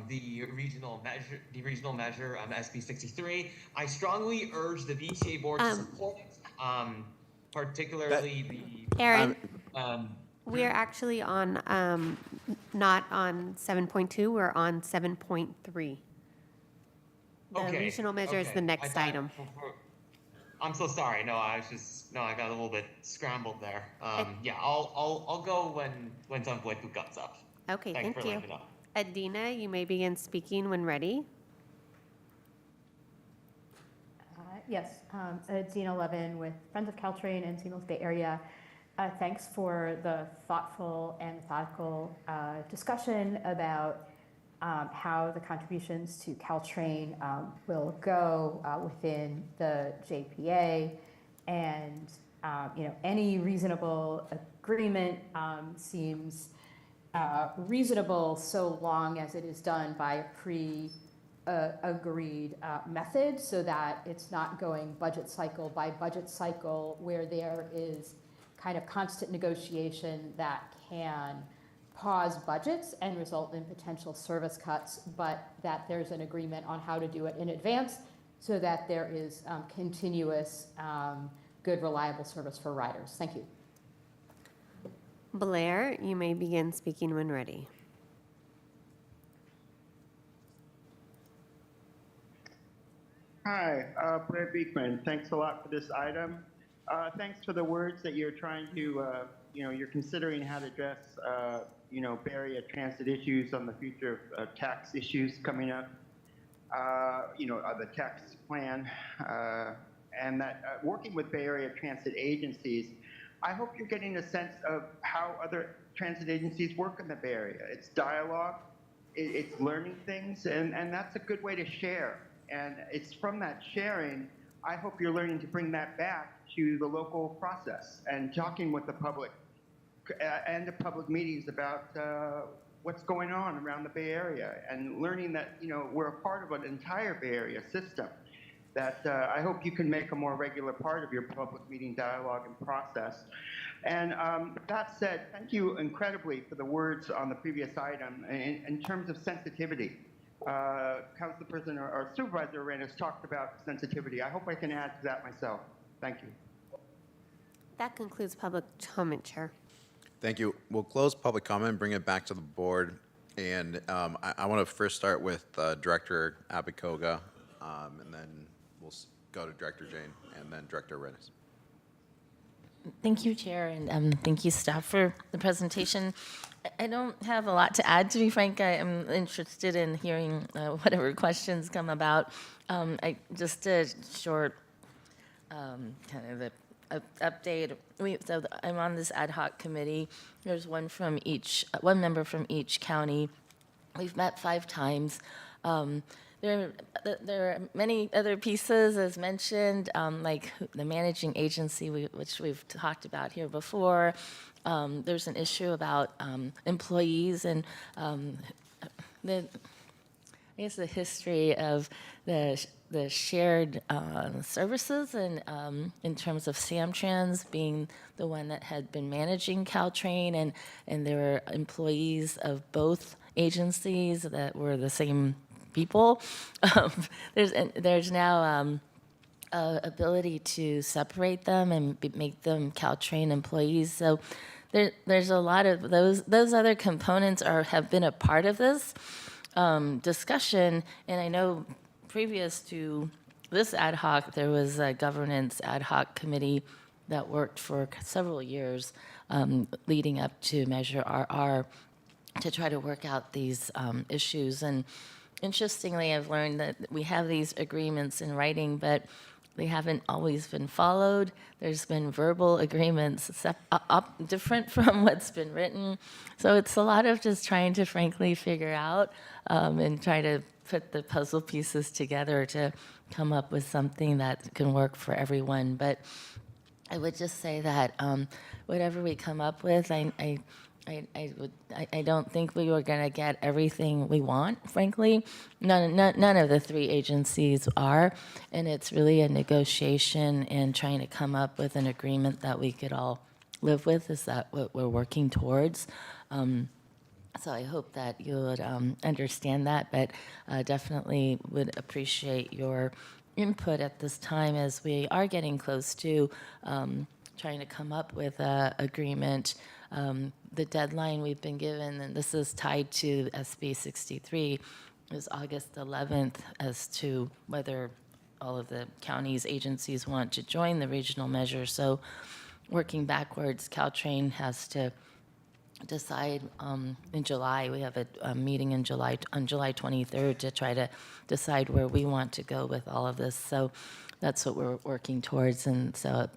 the regional measure, SB 63. I strongly urge the VTA board to support it, particularly Aaron, we're actually on, not on 7.2, we're on 7.3. The regional measure is the next item. I'm so sorry. No, I got a little bit scrambled there. Yeah, I'll go when 7.2 comes up. Okay, Thanks thank for you. letting me know. Adina, you may begin speaking when ready. Yes, Dina Levin with Friends of Caltrain in St. Louis Bay Area. Thanks for the thoughtful and methodical discussion about how the contributions to Caltrain will go within the JPA, and any reasonable agreement seems reasonable so long as it is done by a agreed method so that it's not going budget cycle by budget cycle where there is kind of constant negotiation that can pause budgets and result in potential service cuts, but that there's an agreement on how to do it in advance so that there is continuous, good, reliable service for riders. Thank you. Blair, you may begin speaking when ready. Hi, Blair Beekman. Thanks a lot for this item. Thanks for the words that you're trying to, you're considering how to address, Bay Area transit issues on the future of tax issues coming up, the tax plan, and that working with Bay Area transit agencies, I hope you're getting a sense of how other transit agencies work in the Bay Area. It's dialogue, it's learning things, and that's a good way to share. And it's from that sharing, I hope you're learning to bring that back to the local process and talking with the public and the public meetings about what's going on around the Bay Area and learning that, we're a part of an entire Bay Area system that I hope you can make a more regular part of your public meeting dialogue and process. And that said, thank you incredibly for the words on the previous item in terms of sensitivity. Councilperson or Supervisor Arenas talked about sensitivity. I hope I can add to that myself. Thank you. That concludes public comment, Chair. Thank you. We'll close public comment, bring it back to the board. And I want to first start with Director Abakoga, and then we'll go to Director Jane, and then Director Arenas. Thank you, Chair, and thank you, staff, for the presentation. I don't have a lot to add, to be frank. I am interested in hearing whatever questions come about. Just a short kind of a update. I'm on this ad hoc committee. There's one member from each county. We've met 5 times. There are many other pieces, as mentioned, like the managing agency, which we've talked about here before. There's an issue about employees and the history of the shared services, and in terms of Samtrans being the one that had been managing Caltrain, and there were employees of both agencies that were the same people. There's now ability to separate them and make them Caltrain employees. So there's a lot of those other components have been a part of this discussion. And I know previous to this ad hoc, there was a governance ad hoc committee that worked for several years leading up to Measure RR to try to work out these issues. And interestingly, I've learned that we have these agreements in writing, but they haven't always been followed. There's been verbal agreements different from what's been written. So it's a lot of just trying to frankly figure out and try to put the puzzle pieces together to come up with something that can work for everyone. But I would just say that whatever we come up with, I don't think we were going to get everything we want, frankly. None of the 3 agencies are, and it's really a negotiation and trying to come up with an agreement that we could all live with. Is that what we're working towards? So I hope that you would understand that, but definitely would appreciate your input at this time as we are getting close to trying to come up with an agreement. The deadline we've been given, and this is tied to SB 63, is August 11th as to whether all of the county's agencies want to join the regional measure. So working backwards, Caltrain has to decide in July. We have a meeting in July, on July 23rd, to try to decide where we want to go with all of this. So that's what we're working towards, and so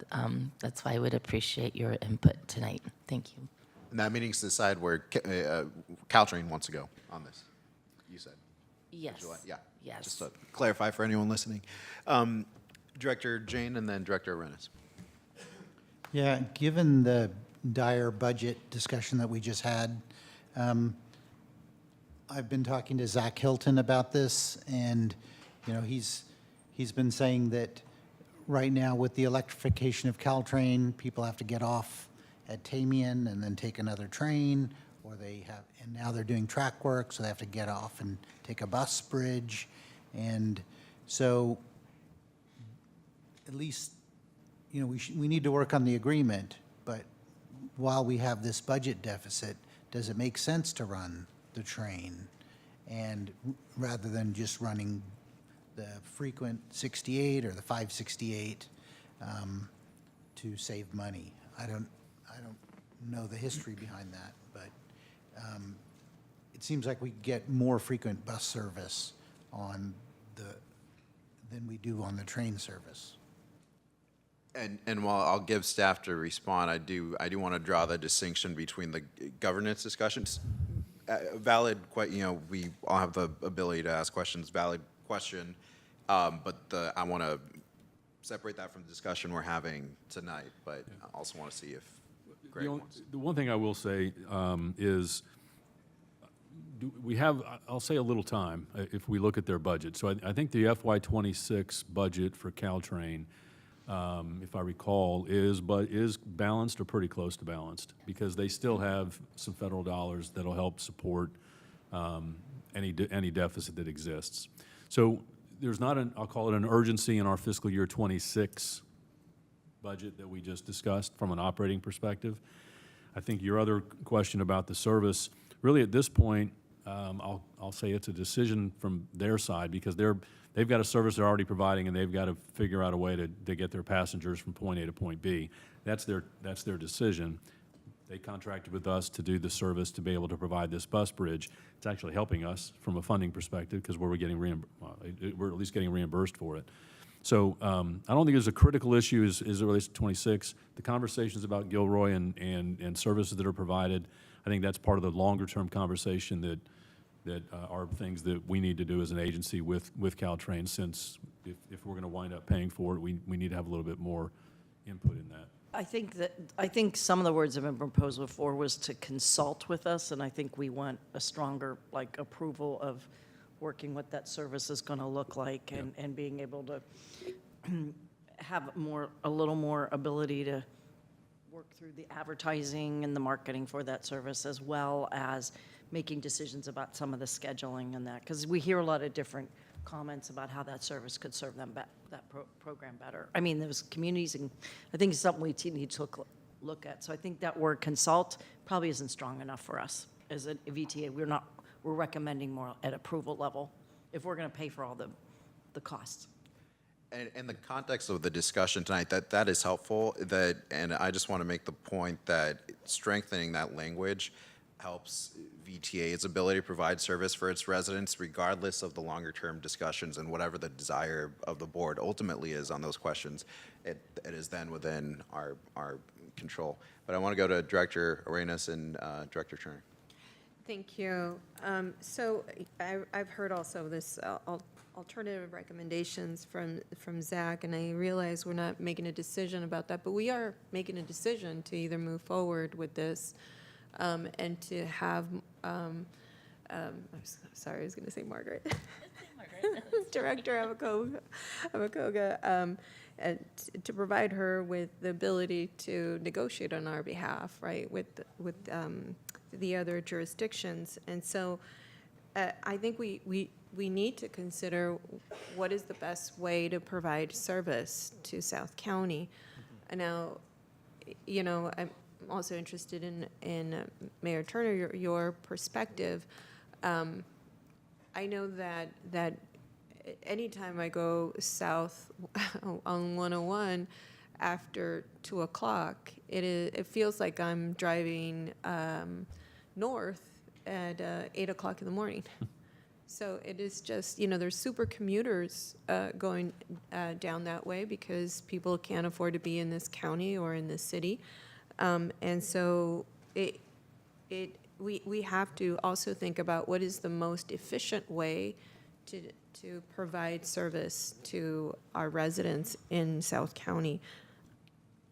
that's why I would appreciate your input tonight. Thank you. And that meeting's to decide where Caltrain wants to go on this, you said? Yes. July? Yeah. Yes. Just to clarify for anyone listening. Director Jane and then Director Arenas. Yeah, given the dire budget discussion that we just had, I've been talking to Zach Hilton about this, and, you know, he's been saying that right now with the electrification of Caltrain, people have to get off at Tamian and then take another train, or and now they're doing track work, so they have to get off and take a bus bridge. And so at least, you know, we need to work on the agreement, but while we have this budget deficit, does it make sense to run the train? And rather than just running the frequent 68 or the 568 to save money. I don't know the history behind that, but it seems like we get more frequent bus service than we do on the train service. And while I'll give staff to respond, I do want to draw the distinction between the governance discussions. Valid, you know, we all have the ability to ask questions, valid question, but I want to separate that from the discussion we're having tonight, but I also want to see if Greg wants. The one thing I will say is we have, I'll say, a little time if we look at their budget. So I think the FY26 budget for Caltrain, if I recall, is balanced or pretty close to balanced, because they still have some federal dollars that'll help support any deficit that exists. So there's not I'll call it an urgency in our fiscal year 26 budget that we just discussed from an operating perspective. I think your other question about the service, really at this point, I'll say it's a decision from their side, because they've got a service they're already providing, and they've got to figure out a way to get their passengers from point A to point B. That's their decision. They contracted with us to do the service to be able to provide this bus bridge. It's actually helping us from a funding perspective, because we're at least getting reimbursed for it. So I don't think there's a critical issue as it relates to 26. The conversations about Gilroy and services that are provided, I think that's part of the longer-term conversation that are things that we need to do as an agency with Caltrain, since if we're going to wind up paying for it, we need to have a little bit more input in that. I think some of the words that have been proposed before was to consult with us, and I think we want a stronger, like, approval of working what that service is going to look like, and being able to have a little more ability to work through the advertising and the marketing for that service, as well as making decisions about some of the scheduling and that, because we hear a lot of different comments about how that service could serve them, program better. I mean, those communities, and I think it's something we need to look at. So I think that word consult probably isn't strong enough for us as a VTA. We're recommending more at approval level if we're going to pay for all the costs. And in the context of the discussion tonight, that is helpful. And I just want to make the point that strengthening that language helps VTA's ability to provide service for its residents, regardless of the longer-term discussions and whatever the desire of the board ultimately is on those questions. It is then within our control. But I want to go to Director Arenas and Director Turner. Thank you. So I've heard also this alternative recommendations from Zach, and I realize we're not making a decision about that, but we are making a decision to either move forward with this and to have, I'm sorry, I was going to say Margaret. Director Avakoga, to provide her with the ability to negotiate on our behalf, right, with the other jurisdictions. And so I think we need to consider what is the best way to provide service to South County. And now, you know, I'm also interested in Mayor Turner, your perspective. I know that anytime I go south on 101 after 2 o'clock, it feels like I'm driving north at 8 o'clock in the morning. So it is just, you know, there's super commuters going down that way because people can't afford to be in this county or in this city. And so we have to also think about what is the most efficient way to provide service to our residents in South County.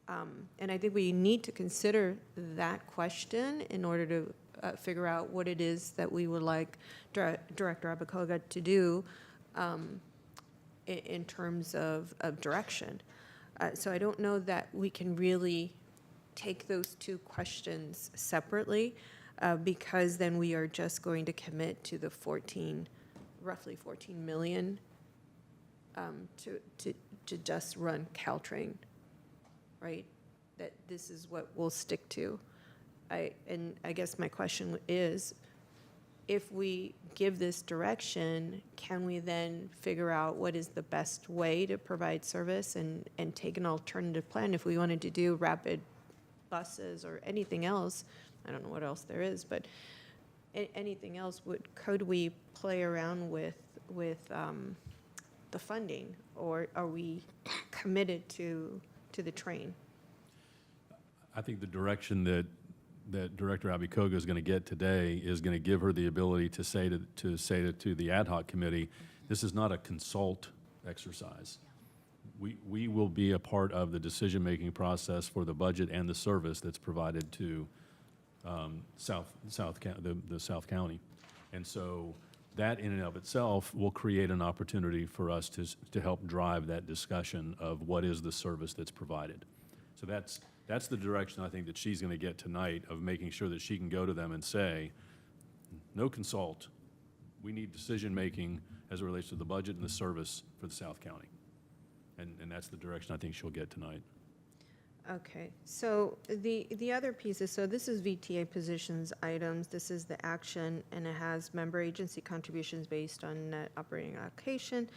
And I think we need to consider that question in order to figure out what it is that we would like Director Abacoga to do in terms of direction. So I don't know that we can really take those two questions separately, because then we are just going to commit to the roughly 14 million to just run Caltrain, right? That this is what we'll stick to. And I guess my question is, if we give this direction, can we then figure out what is the best way to provide service and take an alternative plan? If we wanted to do rapid buses or anything else, I don't know what else there is, but anything else, could we play around with the funding, or are we committed to the train? I think the direction that Director Abacoga is going to get today is going to give her the ability to say to the ad hoc committee, this is not a consult exercise. We will be a part of the decision-making process for the budget and the service that's provided to the South County. And so that in and of itself will create an opportunity for us to help drive that discussion of what is the service that's provided. So that's the direction I think that she's going to get tonight, of making sure that she can go to them and say, no consult. We need decision-making as it relates to the budget and the service for the South County. And that's the direction I think she'll get tonight. Okay, so the other pieces, so this is VTA positions items, this is the action, and it has member agency contributions based on net operating allocation,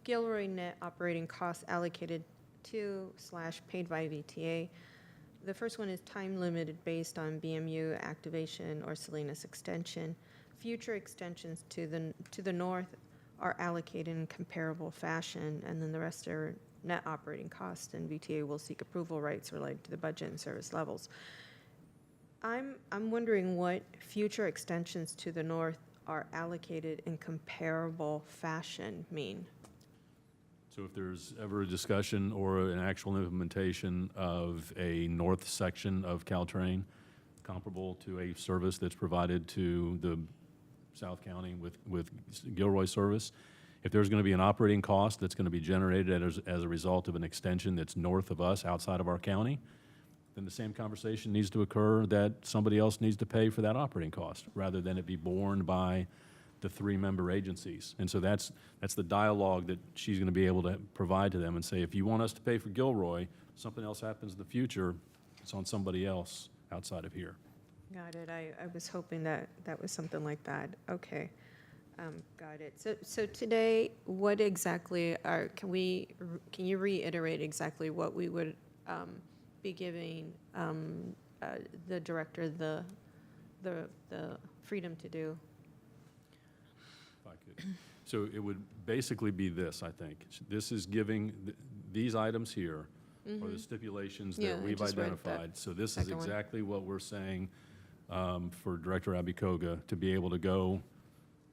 Gilroy net operating costs allocated to / paid by VTA. The first one is time limited based on BMU activation or Salinas extension. Future extensions to the north are allocated in comparable fashion, and then the rest are net operating costs, and VTA will seek approval rights related to the budget and service levels. I'm wondering what future extensions to the north are allocated in comparable fashion mean. So if there's ever a discussion or an actual implementation of a north section of Caltrain comparable to a service that's provided to the South County with Gilroy service, if there's going to be an operating cost that's going to be generated as a result of an extension that's north of us, outside of our county, then the same conversation needs to occur that somebody else needs to pay for that operating cost, rather than it be borne by the 3 member agencies. And so that's the dialogue that she's going to be able to provide to them and say, if you want us to pay for Gilroy, something else happens in the future, it's on somebody else outside of here. Got it. I was hoping that was something like that. Okay. Got it. So today, what exactly can you reiterate exactly what we would be giving the director the freedom to do? If I could. So it would basically be this, I think. This is giving, these items here are the stipulations Yeah, that I we've just read identified. that So this is second one. exactly what we're saying for Director Abacoga to be able to go.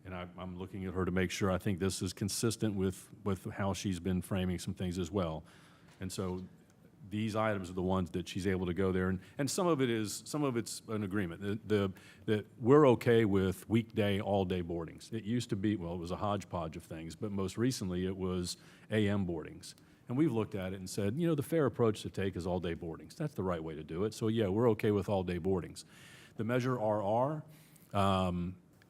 And I'm looking at her to make sure I think this is consistent with how she's been framing some things as well. And so these items are the ones that she's able to go there. And some of it's an agreement. That we're okay with weekday, all-day boardings. It used to be, well, it was a hodgepodge of things, but most recently it was AM boardings. And we've looked at it and said, the fair approach to take is all-day boardings. That's the right way to do it. So yeah, we're okay with all-day boardings. The measure RR,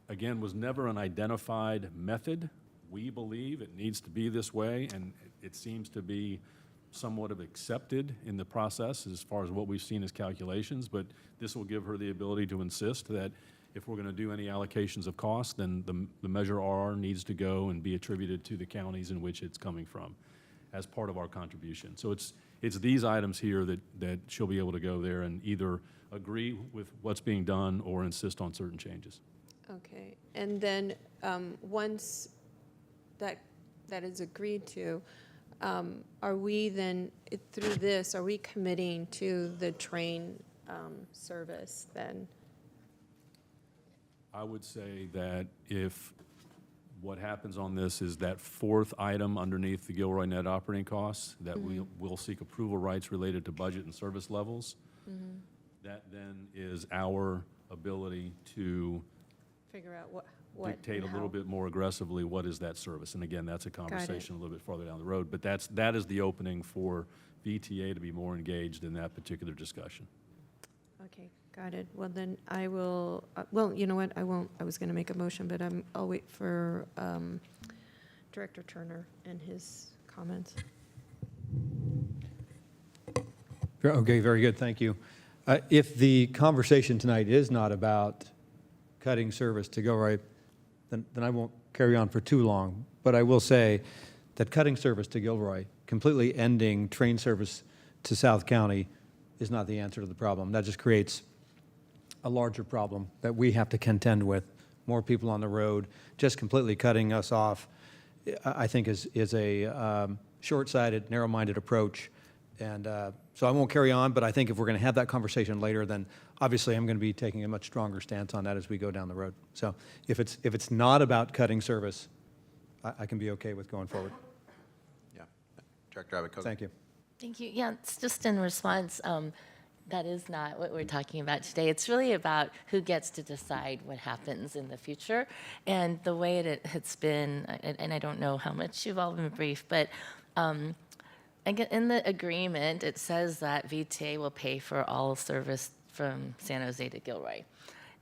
again, was never an identified method. We believe it needs to be this way, and it seems to be somewhat of accepted in the process as far as what we've seen as calculations, but this will give her the ability to insist that if we're going to do any allocations of cost, then the measure RR needs to go and be attributed to the counties in which it's coming from as part of our contribution. So it's these items here that she'll be able to go there and either agree with what's being done or insist on certain changes. Okay, and then once that is agreed to, are we then, through this, are we committing to the train service then? I would say that if what happens on this is that 4th item underneath the Gilroy net operating costs, that we'll seek approval rights related to budget and service levels, that then is our ability to Figure out what. dictate and a little how. bit more aggressively what is that service. And again, that's a conversation a little bit farther down the road. But that is the opening for VTA to be more engaged in that particular discussion. Okay, got it. Well, then I will, well, you know what, I won't, I was going to make a motion, but I'll wait for Director Turner and his comments. Okay, very good, thank you. If the conversation tonight is not about cutting service to Gilroy, then I won't carry on for too long. But I will say that cutting service to Gilroy, completely ending train service to South County is not the answer to the problem. That just creates a larger problem that we have to contend with. More people on the road, just completely cutting us off, I think is a short-sighted, narrow-minded approach. And so I won't carry on, but I think if we're going to have that conversation later, then obviously I'm going to be taking a much stronger stance on that as we go down the road. So if it's not about cutting service, I can be okay with going forward. Yeah. Director Abbott-Kogan. Thank you. Thank you. Yeah, it's just in response, that is not what we're talking about today. It's really about who gets to decide what happens in the future. And the way it's been, and I don't know how much you've all been briefed, but again, in the agreement, it says that VTA will pay for all service from San Jose to Gilroy.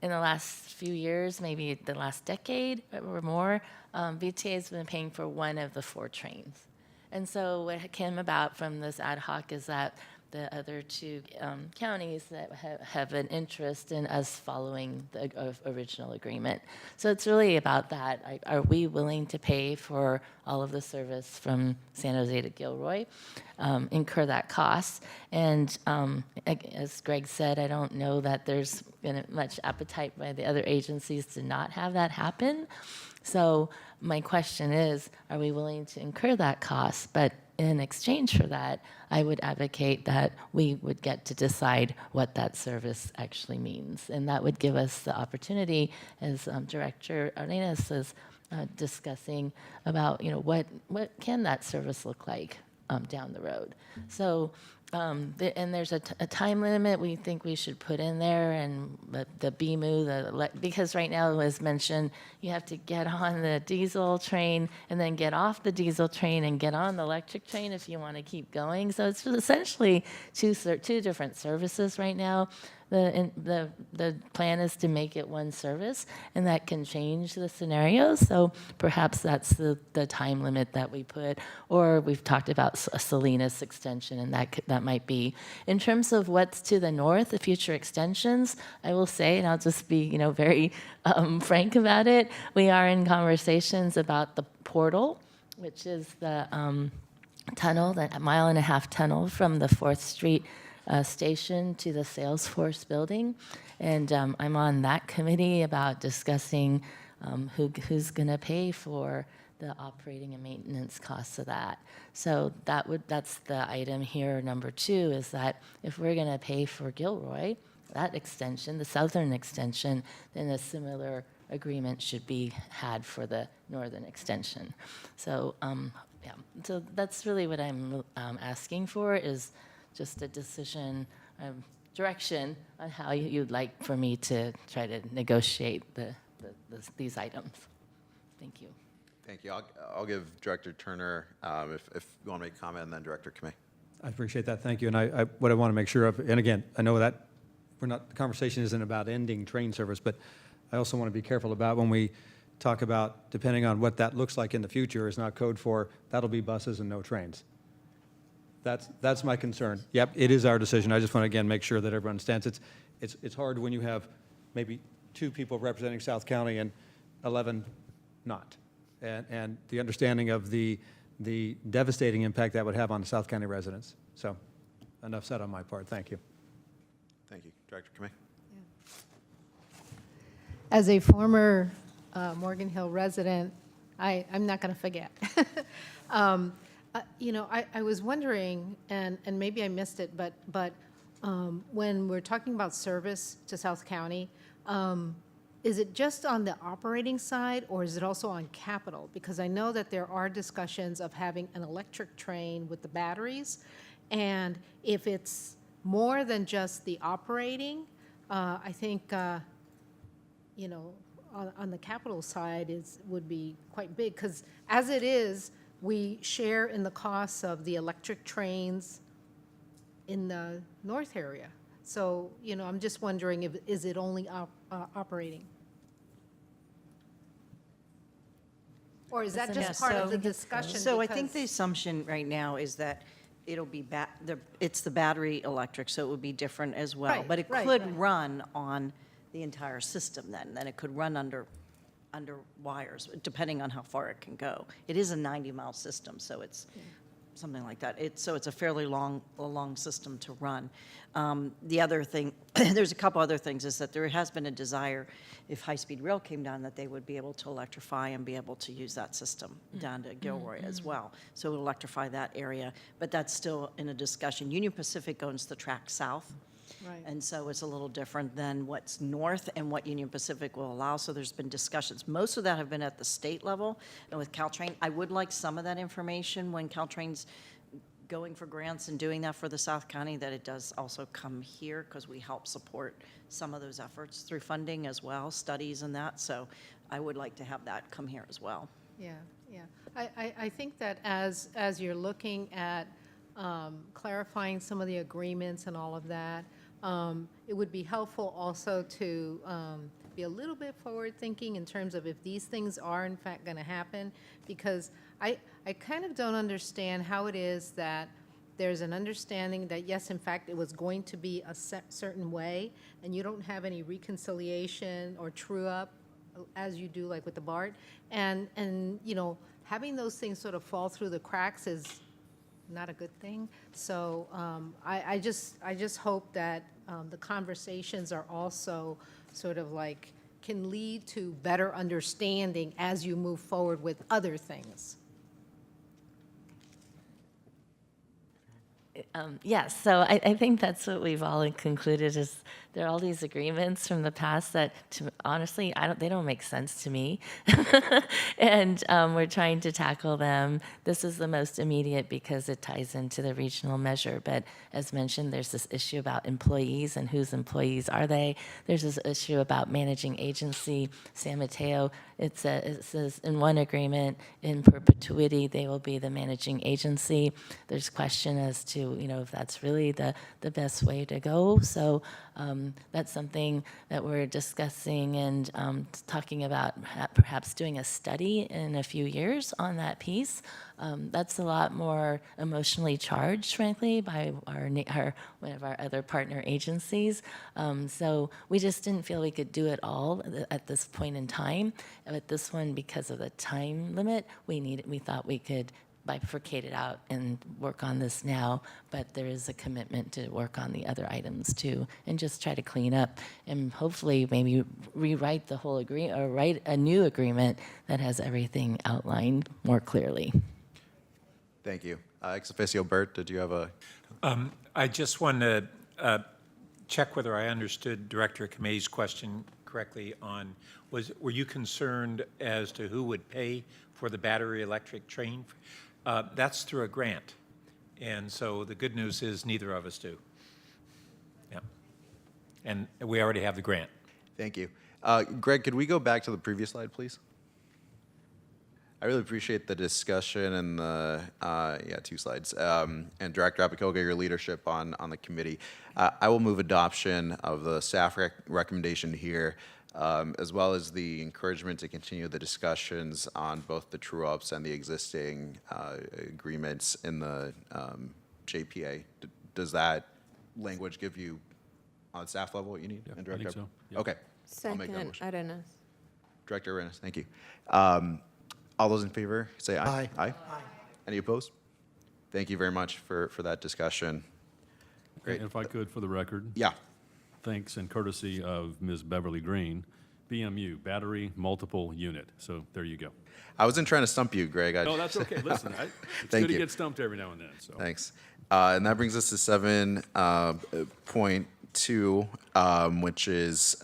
In the last few years, maybe the last decade or more, VTA has been paying for one of the 4 trains. And so what came about from this ad hoc is that the other 2 counties that have an interest in us following the original agreement. So it's really about that. Are we willing to pay for all of the service from San Jose to Gilroy, incur that cost? And as Greg said, I don't know that there's been much appetite by the other agencies to not have that happen. So my question is, are we willing to incur that cost? But in exchange for that, I would advocate that we would get to decide what that service actually means. And that would give us the opportunity, as Director Arenas is discussing, about, what can that service look like down the road. So, and there's a time limit we think we should put in there, and the BMU, because right now, as mentioned, you have to get on the diesel train and then get off the diesel train and get on the electric train if you want to keep going. So it's essentially two different services right now. The plan is to make it one service, and that can change the scenario. So perhaps that's the time limit that we put. Or we've talked about a Salinas extension, and that might be. In terms of what's to the north, the future extensions, I will say, and I'll just be very frank about it, we are in conversations about the portal, which is the tunnel, that 1.5 mile tunnel from the 4th Street station to the Salesforce building. And I'm on that committee about discussing who's going to pay for the operating and maintenance costs of that. So that's the item here, number 2, is that if we're going to pay for Gilroy, that extension, the southern extension, then a similar agreement should be had for the northern extension. So, yeah, so that's really what I'm asking for, is just a decision, direction on how you'd like for me to try to negotiate these items. Thank you. Thank you. I'll give Director Turner, if you want to make a comment, and then Director Kamei. I appreciate that, thank you. And what I want to make sure of, and again, I know that the conversation isn't about ending train service, but I also want to be careful about when we talk about, depending on what that looks like in the future, is not code for that'll be buses and no trains. That's my concern. Yep, it is our decision. I just want to, again, make sure that everyone understands. It's hard when you have maybe 2 people representing South County and 11 not. And the understanding of the devastating impact that would have on South County residents. So enough said on my part. Thank you. Thank you. Director Kamei. As a former Morgan Hill resident, I'm not going to forget. I was wondering, and maybe I missed it, but when we're talking about service to South County, is it just on the operating side, or is it also on capital? Because I know that there are discussions of having an electric train with the batteries, and if it's more than just the operating, I think you know, on the capital side would be quite big, because as it is, we share in the costs of the electric trains in the north area. So, you know, I'm just wondering is it only operating? Or is that Yeah, just part of the so- discussion? So I think the because- assumption right now is that it'll be it's the battery electric, so it would be different as well. Right, But it right, could right. run on the entire system then it could run under wires, depending on how far it can go. It is a 90-mile system, so it's something like that. So it's a fairly long system to run. The other thing, there's a couple other things, is that there has been a desire, if high-speed rail came down, that they would be able to electrify and be able to use that system down to Gilroy as well. So it would electrify that area, but that's still in a discussion. Union Pacific owns the track south. Right. And so it's a little different than what's north and what Union Pacific will allow. So there's been discussions. Most of that have been at the state level and with Caltrain. I would like some of that information when Caltrain's going for grants and doing that for the South County, that it does also come here, because we help support some of those efforts through funding as well, studies and that. So I would like to have that come here as well. Yeah, yeah. I think that as you're looking at clarifying some of the agreements and all of that, it would be helpful also to be a little bit forward-thinking in terms of if these things are in fact going to happen, because I kind of don't understand how it is that there's an understanding that, yes, in fact, it was going to be a certain way, and you don't have any reconciliation or true-up as you do like with the BART, and you know, having those things sort of fall through the cracks is not a good thing. So I just hope that the conversations are also sort of like can lead to better understanding as you move forward with other things. Yes, so I think that's what we've all concluded, is there are all these agreements from the past that, honestly, they don't make sense to me. And we're trying to tackle them. This is the most immediate because it ties into the regional measure. But as mentioned, there's this issue about employees and whose employees are they. There's this issue about managing agency. San Mateo, it says in one agreement, in perpetuity, they will be the managing agency. There's question as to, you know, if that's really the best way to go. So that's something that we're discussing and talking about perhaps doing a study in a few years on that piece. That's a lot more emotionally charged, frankly, by one of our other partner agencies. So we just didn't feel we could do it all at this point in time. But this one, because of the time limit, we thought we could bifurcate it out and work on this now, but there is a commitment to work on the other items too, and just try to clean up and hopefully maybe rewrite the whole agreement or write a new agreement that has everything outlined more clearly. Thank you. Ex officio Bert, did you have a? I just wanted to check whether I understood Director Kamei's question correctly on, were you concerned as to who would pay for the battery electric train? That's through a grant. And so the good news is neither of us do. Yeah. And we already have the grant. Thank you. Greg, could we go back to the previous slide, please? I really appreciate the discussion and the, 2 slides. And Director Apicoga, your leadership on the committee. I will move adoption of the staff recommendation here, as well as the encouragement to continue the discussions on both the true-ups and the existing agreements in the JPA. Does that language give you, on staff level, what you need? Yeah, And I think Director? so. Yeah. Okay. I'll make that Second, motion. Arenas. Director Arenas, thank you. All those in favor, say aye. Aye. Any opposed? Thank you very much for that discussion. Great. And if I could, for the record. Yeah. Thanks and courtesy of Ms. Beverly Green, BMU, Battery Multiple Unit. So there you go. I wasn't trying to stump you, Greg. No, that's okay. Listen, it's Thank good to you. get stumped every now and then. So. Thanks. And that brings us to 7.2, which is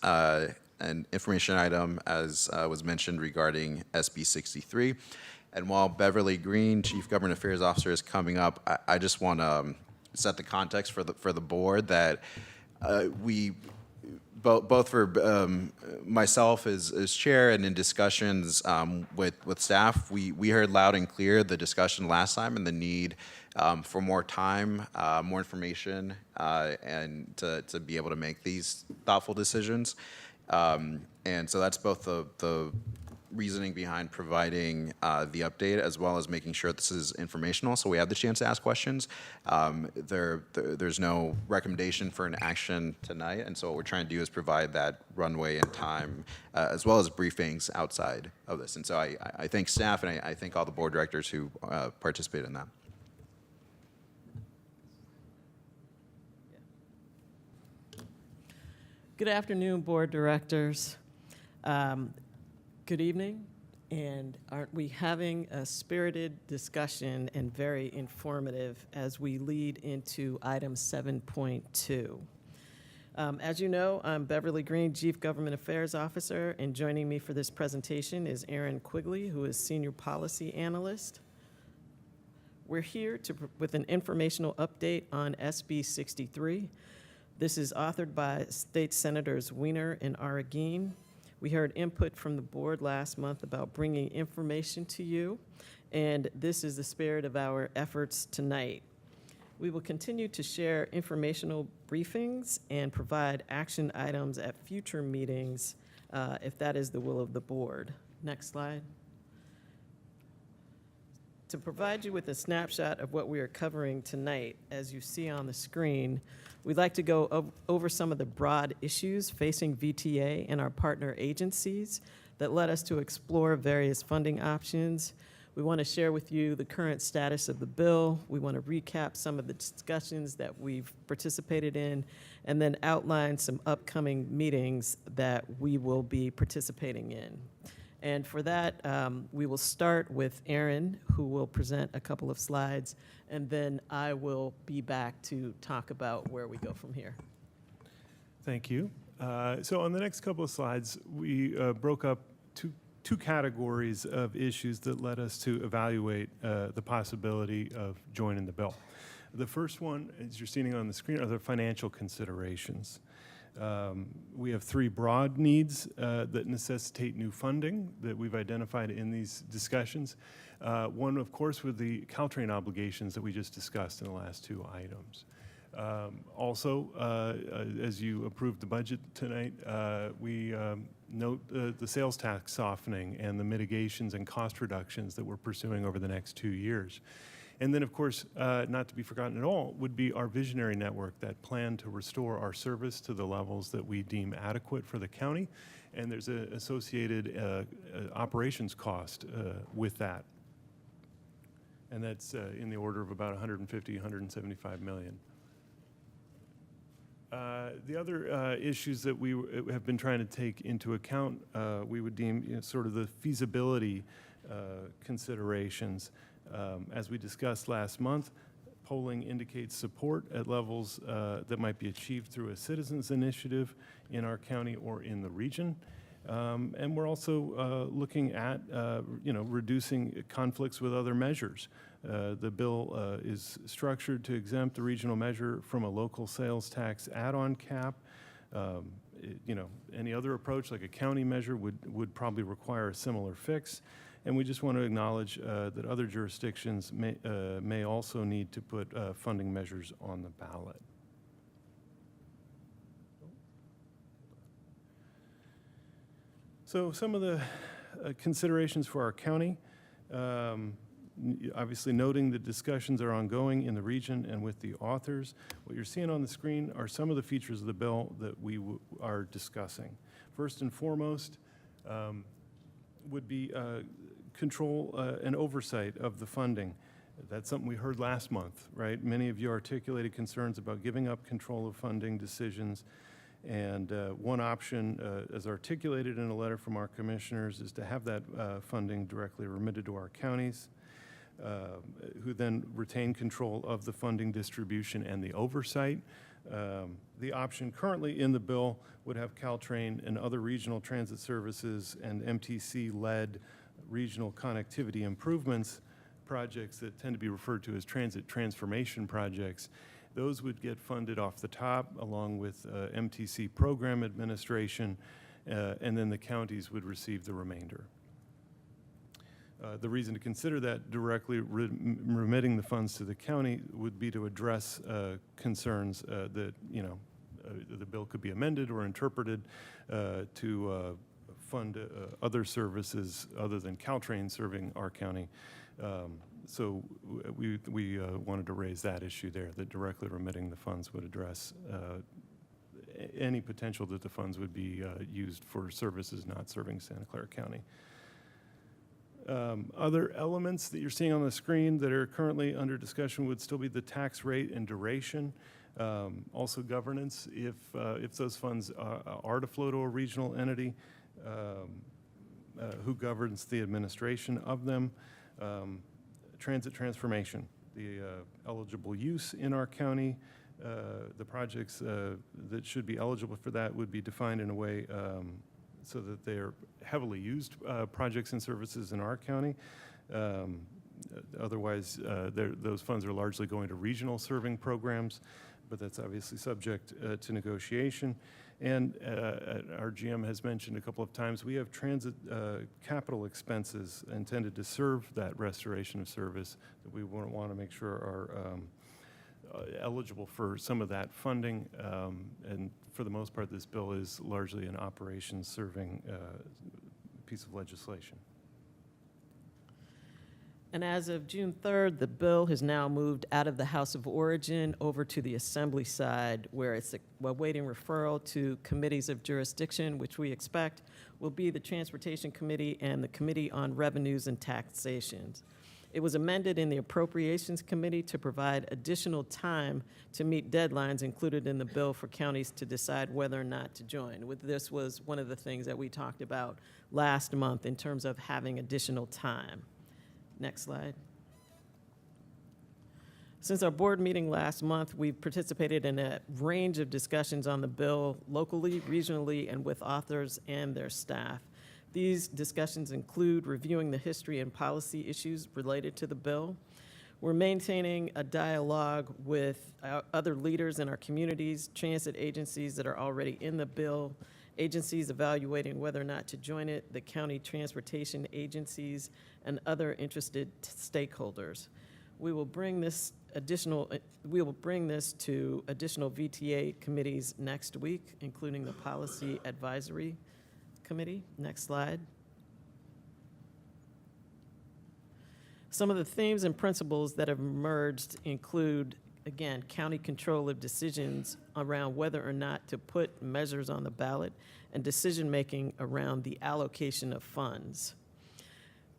an information item, as was mentioned, regarding SB 63. And while Beverly Green, Chief Government Affairs Officer, is coming up, I just want to set the context for the board that we both for myself as chair and in discussions with staff, we heard loud and clear the discussion last time and the need for more time, more information, and to be able to make these thoughtful decisions. And so that's both the reasoning behind providing the update, as well as making sure this is informational, so we have the chance to ask questions. There's no recommendation for an action tonight, and so what we're trying to do is provide that runway and time, as well as briefings outside of this. And so I thank staff, and I thank all the board directors who participated in that. Good afternoon, board directors. Good evening, and aren't we having a spirited discussion and very informative as we lead into item 7.2. As you know, I'm Beverly Green, Chief Government Affairs Officer, and joining me for this presentation is Aaron Quigley, who is Senior Policy Analyst. We're here with an informational update on SB 63. This is authored by State Senators Wiener and Arreguín. We heard input from the board last month about bringing information to you, and this is the spirit of our efforts tonight. We will continue to share informational briefings and provide action items at future meetings if that is the will of the board. Next slide. To provide you with a snapshot of what we are covering tonight, as you see on the screen, we'd like to go over some of the broad issues facing VTA and our partner agencies that led us to explore various funding options. We want to share with you the current status of the bill. We want to recap some of the discussions that we've participated in, and then outline some upcoming meetings that we will be participating in. And for that, we will start with Aaron, who will present a couple of slides, and then I will be back to talk about where we go from here. Thank you. So on the next couple of slides, we broke up two categories of issues that led us to evaluate the possibility of joining the bill. The first one, as you're seeing on the screen, are the financial considerations. We have three broad needs that necessitate new funding that we've identified in these discussions. One, of course, with the Caltrain obligations that we just discussed in the last two items. Also, as you approved the budget tonight, we note the sales tax softening and the mitigations and cost reductions that we're pursuing over the next 2 years. And then, of course, not to be forgotten at all, would be our visionary network that plan to restore our service to the levels that we deem adequate for the county. And there's an associated operations cost with that. And that's in the order of about $150, $175 million. The other issues that we have been trying to take into account, we would deem sort of the feasibility considerations. As we discussed last month, polling indicates support at levels that might be achieved through a citizens initiative in our county or in the region. And we're also looking at reducing conflicts with other measures. The bill is structured to exempt the regional measure from a local sales tax add-on cap. Any other approach, like a county measure, would probably require a similar fix. And we just want to acknowledge that other jurisdictions may also need to put funding measures on the ballot. So some of the considerations for our county, obviously noting that discussions are ongoing in the region and with the authors. What you're seeing on the screen are some of the features of the bill that we are discussing. First and foremost would be control and oversight of the funding. That's something we heard last month, right? Many of you articulated concerns about giving up control of funding decisions. And one option, as articulated in a letter from our commissioners, is to have that funding directly remitted to our counties, who then retain control of the funding distribution and the oversight. The option currently in the bill would have Caltrain and other regional transit services and MTC-led regional connectivity improvements projects that tend to be referred to as transit transformation projects. Those would get funded off the top along with MTC program administration, and then the counties would receive the remainder. The reason to consider that directly remitting the funds to the county would be to address concerns that, the bill could be amended or interpreted to fund other services other than Caltrain serving our county. So we wanted to raise that issue there, that directly remitting the funds would address any potential that the funds would be used for services not serving Santa Clara County. Other elements that you're seeing on the screen that are currently under discussion would still be the tax rate and duration. Also governance, if those funds are to flow to a regional entity, who governs the administration of them. Transit transformation, the eligible use in our county, the projects that should be eligible for that would be defined in a way so that they are heavily used projects and services in our county. Otherwise, those funds are largely going to regional serving programs, but that's obviously subject to negotiation. And our GM has mentioned a couple of times, we have transit capital expenses intended to serve that restoration of service that we want to make sure are eligible for some of that funding. And for the most part, this bill is largely an operations serving piece of legislation. And as of June 3rd, the bill has now moved out of the House of Origin over to the Assembly side, where it's awaiting referral to committees of jurisdiction, which we expect will be the Transportation Committee and the Committee on Revenues and Taxations. It was amended in the Appropriations Committee to provide additional time to meet deadlines included in the bill for counties to decide whether or not to join. This was one of the things that we talked about last month in terms of having additional time. Next slide. Since our board meeting last month, we've participated in a range of discussions on the bill locally, regionally, and with authors and their staff. These discussions include reviewing the history and policy issues related to the bill. We're maintaining a dialogue with other leaders in our communities, transit agencies that are already in the bill, agencies evaluating whether or not to join it, the county transportation agencies, and other interested stakeholders. We will bring this to additional VTA committees next week, including the Policy Advisory Committee. Next slide. Some of the themes and principles that have emerged include, again, county control of decisions around whether or not to put measures on the ballot and decision-making around the allocation of funds.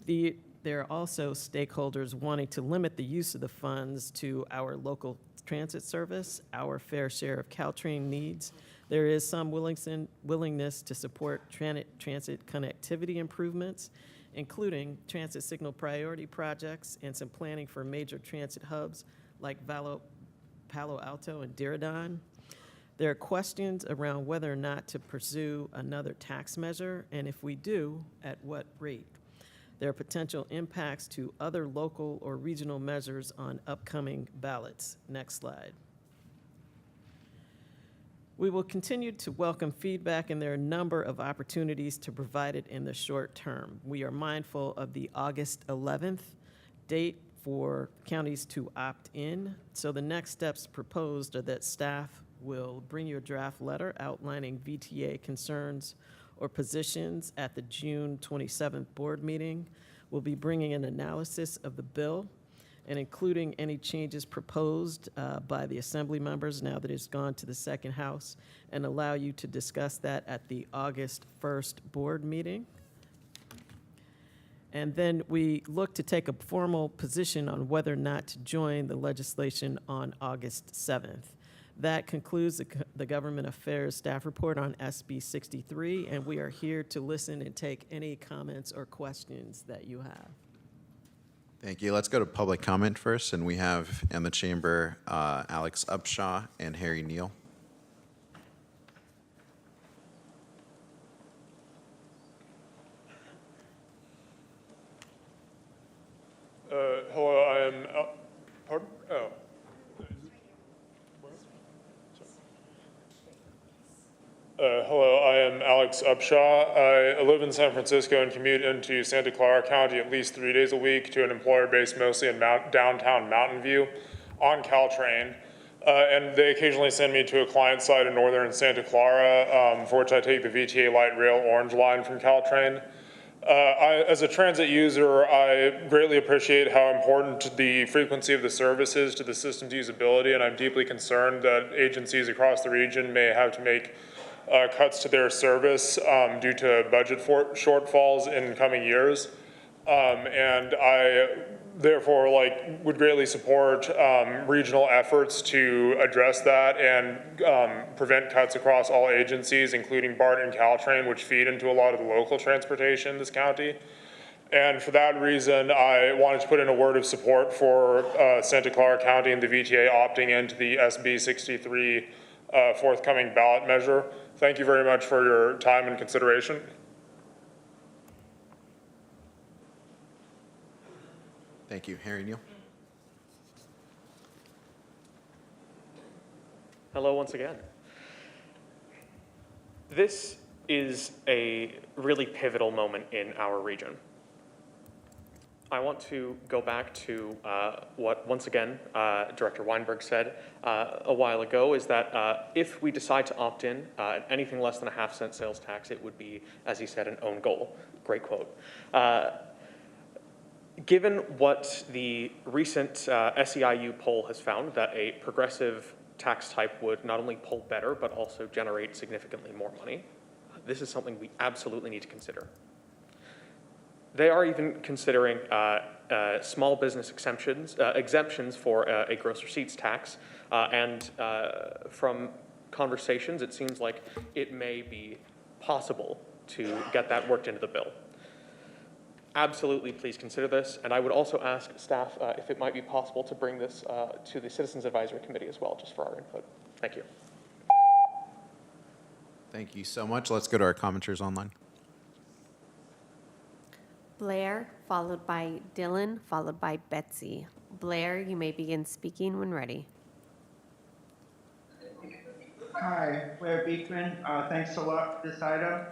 There are also stakeholders wanting to limit the use of the funds to our local transit service, our fair share of Caltrain needs. There is some willingness to support transit connectivity improvements, including transit signal priority projects and some planning for major transit hubs like Palo Alto and Diridon. There are questions around whether or not to pursue another tax measure, and if we do, at what rate. There are potential impacts to other local or regional measures on upcoming ballots. Next slide. We will continue to welcome feedback, and there are a number of opportunities to provide it in the short term. We are mindful of the August 11th date for counties to opt in. So the next steps proposed are that staff will bring you a draft letter outlining VTA concerns or positions at the June 27th board meeting. We'll be bringing an analysis of the bill and including any changes proposed by the Assembly members now that it's gone to the second house, and allow you to discuss that at the August 1st board meeting. And then we look to take a formal position on whether or not to join the legislation on August 7th. That concludes the Government Affairs Staff Report on SB 63, and we are here to listen and take any comments or questions that you have. Thank you. Let's go to public comment first, and we have in the chamber Alex Upshaw and Harry Neal. Hello, I am. Pardon? Oh. Alex Upshaw. I live in San Francisco and commute into Santa Clara County at least 3 days a week to an employer based mostly in downtown Mountain View on Caltrain. And they occasionally send me to a client site in northern Santa Clara, for which I take the VTA Light Rail Orange Line from Caltrain. As a transit user, I greatly appreciate how important the frequency of the service is to the system's usability, and I'm deeply concerned that agencies across the region may have to make cuts to their service due to budget shortfalls in coming years. And I therefore would greatly support regional efforts to address that and prevent cuts across all agencies, including BART and Caltrain, which feed into a lot of the local transportation in this county. And for that reason, I wanted to put in a word of support for Santa Clara County and the VTA opting into the SB 63 forthcoming ballot measure. Thank you very much for your time and consideration. Thank you. Harry Neal. Hello once again. This is a really pivotal moment in our region. I want to go back to what, once again, Director Weinberg said a while ago, is that if we decide to opt in, anything less than a half-cent sales tax, it would be, as he said, an own goal. Great quote. Given what the recent SEIU poll has found, that a progressive tax type would not only poll better, but also generate significantly more money, this is something we absolutely need to consider. They are even considering small business exemptions for a gross receipts tax, and from conversations, it seems like it may be possible to get that worked into the bill. Absolutely, please consider this, and I would also ask staff if it might be possible to bring this to the Citizens Advisory Committee as well, just for our input. Thank you. Thank you so much. Let's go to our commenters online. Blair, followed by Dylan, followed by Betsy. Blair, you may begin speaking when ready. Hi, Blair Beekman. Thanks a lot for this item.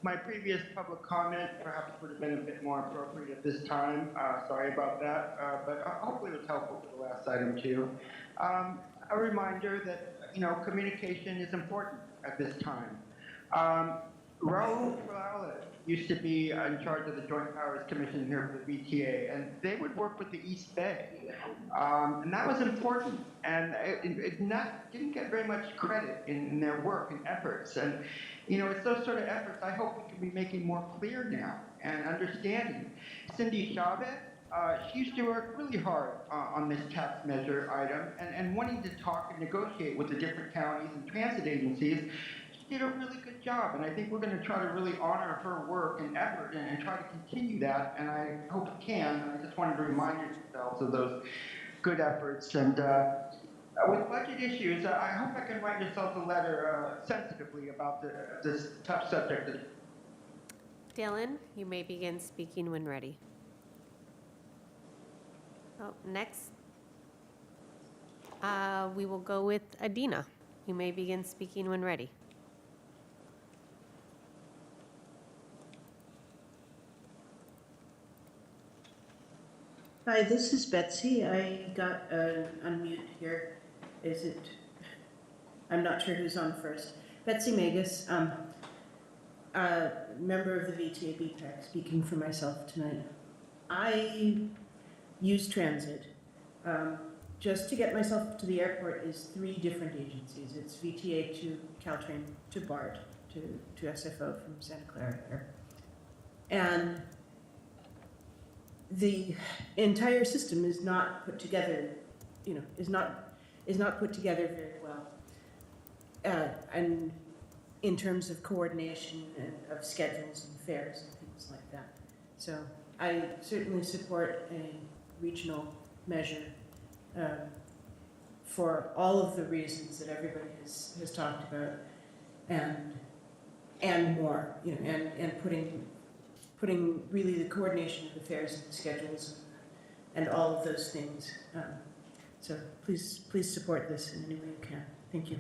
My previous public comment perhaps would have been a bit more appropriate at this time. Sorry about that, but hopefully it was helpful for the last item too. A reminder that communication is important at this time. Raul Perales used to be in charge of the Joint Powers Commission here for the VTA, and they would work with the East Bay, and that was important. And it didn't get very much credit in their work and efforts. And it's those sort of efforts I hope we can be making more clear now and understanding. Cindy Chavez, she used to work really hard on this tax measure item and wanting to talk and negotiate with the different counties and transit agencies. She did a really good job, and I think we're going to try to really honor her work and effort and try to continue that, and I hope we can. And I just wanted to remind yourselves of those good efforts. And with budget issues, I hope I can write yourself a letter sensitively about this tough subject. Dylan, you may begin speaking when ready. Oh, next, we will go with Adina. You may begin speaking when ready. Hi, this is Betsy. I got unmute here. Is it? I'm not sure who's on first. Betsy Magus, member of the VTA BPAC, speaking for myself tonight. I use transit. Just to get myself to the airport is 3 different agencies. It's VTA to Caltrain to BART to SFO from Santa Clara here. And the entire system is not put together, is not put together very well. And in terms of coordination and of schedules and fares and things like that. So I certainly support a regional measure for all of the reasons that everybody has talked about, and more, and putting really the coordination of the fares and the schedules and all of those things. So please support this in any way you can. Thank you.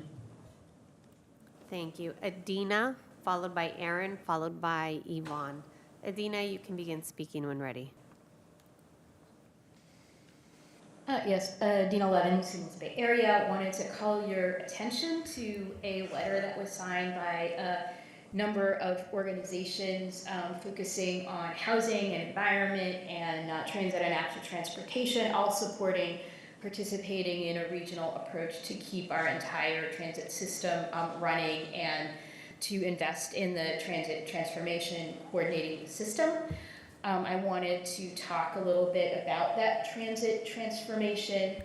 Thank you. Adina, followed by Aaron, followed by Yvonne. Adina, you can begin speaking when ready. Yes, Dina Levin, Siemens Bay Area. Wanted to call your attention to a letter that was signed by a number of organizations focusing on housing and environment and transit and active transportation, all supporting participating in a regional approach to keep our entire transit system running and to invest in the transit transformation, coordinating the system. I wanted to talk a little bit about that transit transformation.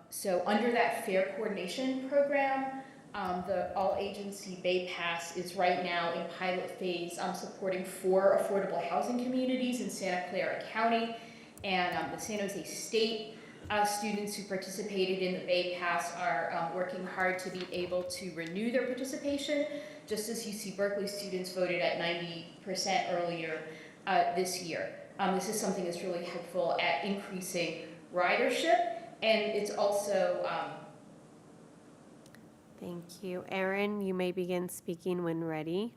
So under that FAIR coordination program, the all-agency Bay Pass is right now in pilot phase supporting 4 affordable housing communities in Santa Clara County. And the San Jose State students who participated in the Bay Pass are working hard to be able to renew their participation, just as UC Berkeley students voted at 90% earlier this year. This is something that's really helpful at increasing ridership, and it's also Thank you. Aaron, you may begin speaking when ready.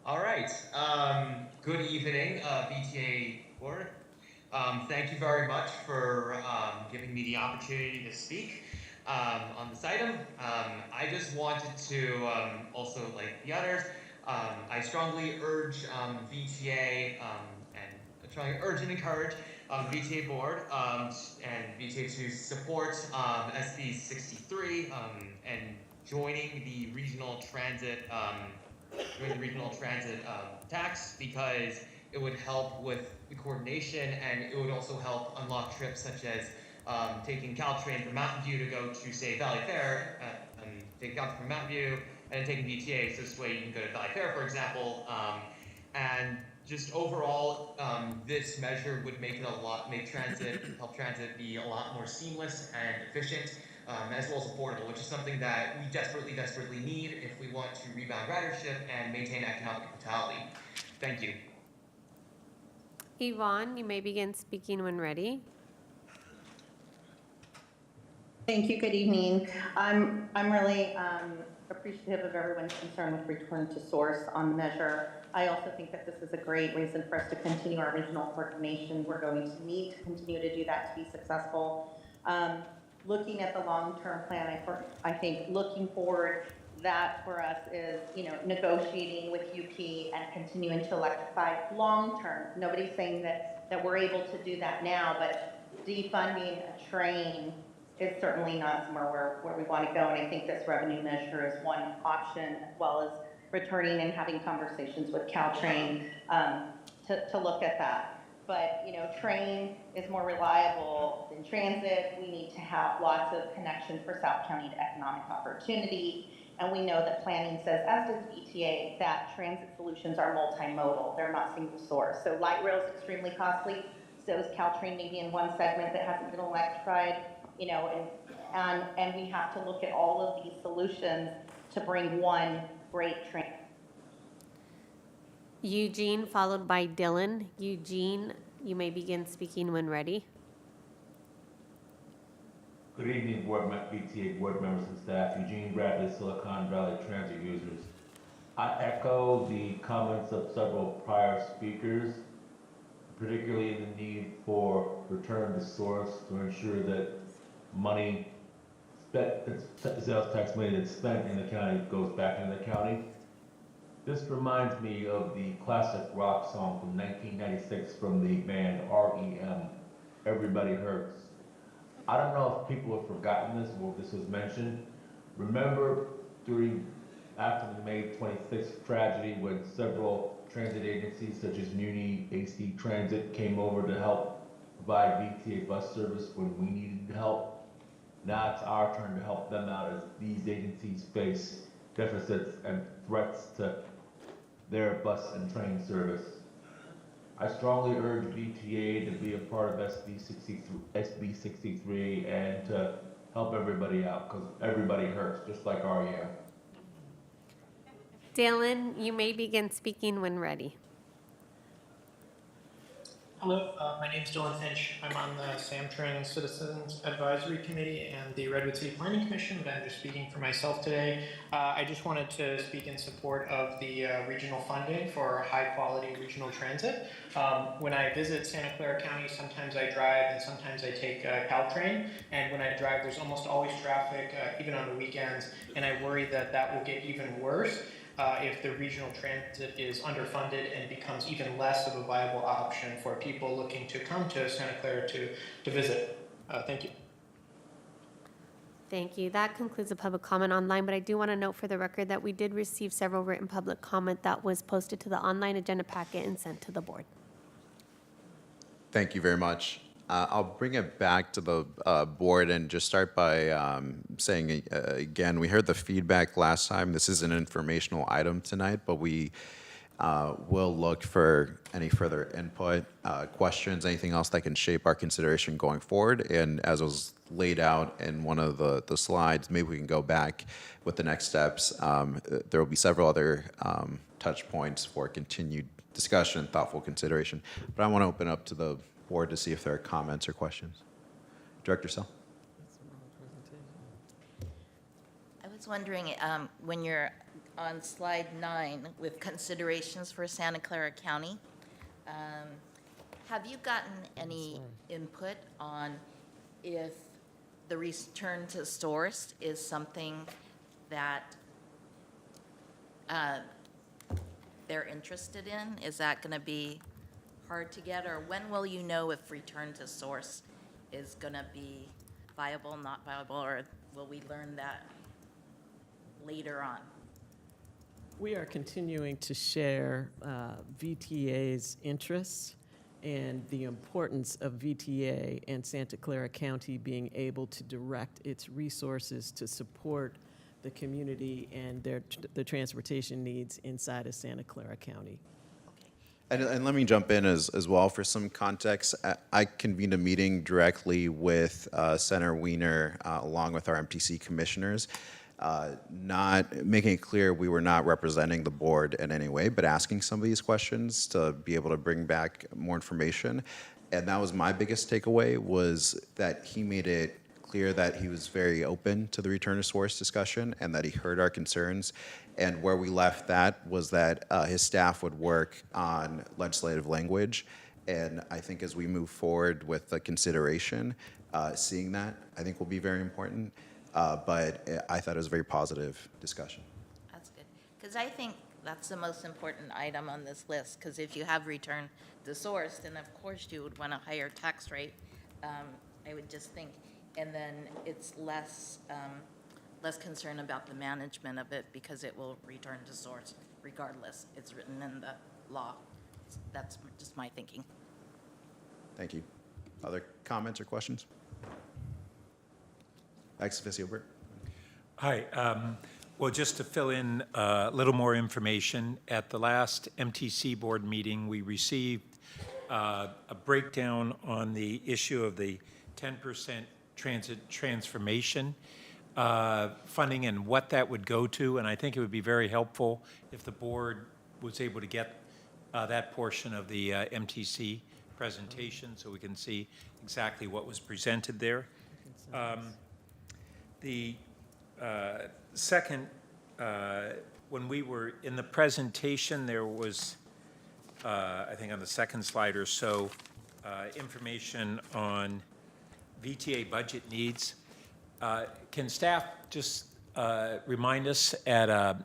All right. Good evening, VTA board. Thank you very much for giving me the opportunity to speak on this item. I just wanted to also, like the others, I strongly urge VTA and try to urge and encourage VTA board and VTA to support SB 63 and joining the regional transit tax, because it would help with the coordination, and it would also help unlock trips such as taking Caltrain from Mountain View to go to, say, Valley Fair, taking Caltrain from Mountain View, and then taking VTA, so this way you can go to Valley Fair, for example, and just overall, this measure would make it help transit be a lot more seamless and efficient, as well as affordable, which is something that we desperately need if we want to rebound ridership and maintain economic vitality. Thank you. Yvonne, you may begin speaking when ready. Thank you. Good evening. I'm really appreciative of everyone's concern with return to source on the measure. I also think that this is a great reason for us to continue our regional coordination. We're going to need to continue to do that to be successful. Looking at the long-term plan, I think looking forward, that for us is, negotiating with UP and continuing to electrify long-term. Nobody's saying that we're able to do that now, but defunding a train is certainly not somewhere where we want to go. And I think this revenue measure is one option, as well as returning and having conversations with Caltrain to look at that. But, train is more reliable than transit. We need to have lots of connection for South County to economic opportunity. And we know that planning says, as does VTA, that transit solutions are multimodal. They're not single source. So light rail is extremely costly. So is Caltrain, maybe in one segment that hasn't been electrified, and we have to look at all of these solutions to bring one great train. Eugene, followed by Dylan. Eugene, you may begin speaking when ready. Good evening, VTA board members and staff. Eugene Bradley, Silicon Valley Transit users. I echo the comments of several prior speakers, particularly the need for return to source to ensure that money, sales tax money that's spent in the county goes back into the county. This reminds me of the classic rock song from 1996 from the band REM, Everybody Hurts. I don't know if people have forgotten this or if this was mentioned. Remember after the May 26th tragedy when several transit agencies such as Muni, AC Transit came over to help provide VTA bus service when we needed help? Now it's our turn to help them out as these agencies face deficits and threats to their bus and train service. I strongly urge VTA to be a part of SB 63 and to help everybody out, because everybody hurts, just like REM. Dylan, you may begin speaking when ready. Hello, my name is Dylan Finch. I'm on the Samtrans Citizens Advisory Committee and the Redwood City Planning Commission, but I'm just speaking for myself today. I just wanted to speak in support of the regional funding for high-quality regional transit. When I visit Santa Clara County, sometimes I drive and sometimes I take Caltrain, and when I drive, there's almost always traffic, even on the weekends, and I worry that that will get even worse if the regional transit is underfunded and becomes even less of a viable option for people looking to come to Santa Clara to visit. Thank you. Thank you. That concludes the public comment online, but I do want to note for the record that we did receive several written public comment that was posted to the online agenda packet and sent to the board. Thank you very much. I'll bring it back to the board and just start by saying again, we heard the feedback last time. This is an informational item tonight, but we will look for any further input, questions, anything else that can shape our consideration going forward. And as was laid out in one of the slides, maybe we can go back with the next steps. There will be several other touch points for continued discussion and thoughtful consideration. But I want to open up to the board to see if there are comments or questions. Director Sell? I was wondering, when you're on slide 9 with considerations for Santa Clara County, have you gotten any input on if the return to source is something that they're interested in? Is that going to be hard to get, or when will you know if return to source is going to be viable, not viable, or will we learn that later on? We are continuing to share VTA's interests and the importance of VTA and Santa Clara County being able to direct its resources to support the community and the transportation needs inside of Santa Clara County. And let me jump in as well for some context. I convened a meeting directly with Senator Wiener along with our MTC commissioners, not making it clear we were not representing the board in any way, but asking some of these questions to be able to bring back more information. And that was my biggest takeaway, was that he made it clear that he was very open to the return to source discussion and that he heard our concerns. And where we left that was that his staff would work on legislative language. And I think as we move forward with the consideration, seeing that, I think will be very important. But I thought it was a very positive discussion. That's good, because I think that's the most important item on this list, because if you have return to source, then of course you would want a higher tax rate, I would just think, and then it's less concern about the management of it because it will return to source regardless. It's written in the law. That's just my thinking. Thank you. Other comments or questions? Ex officio, Bert. Hi. Well, just to fill in a little more information, at the last MTC board meeting, we received a breakdown on the issue of the 10% transit transformation funding and what that would go to. And I think it would be very helpful if the board was able to get that portion of the MTC presentation so we can see exactly what was presented there. The second, when we were in the presentation, there was, I think on the second slide or so, information on VTA budget needs. Can staff just remind us at a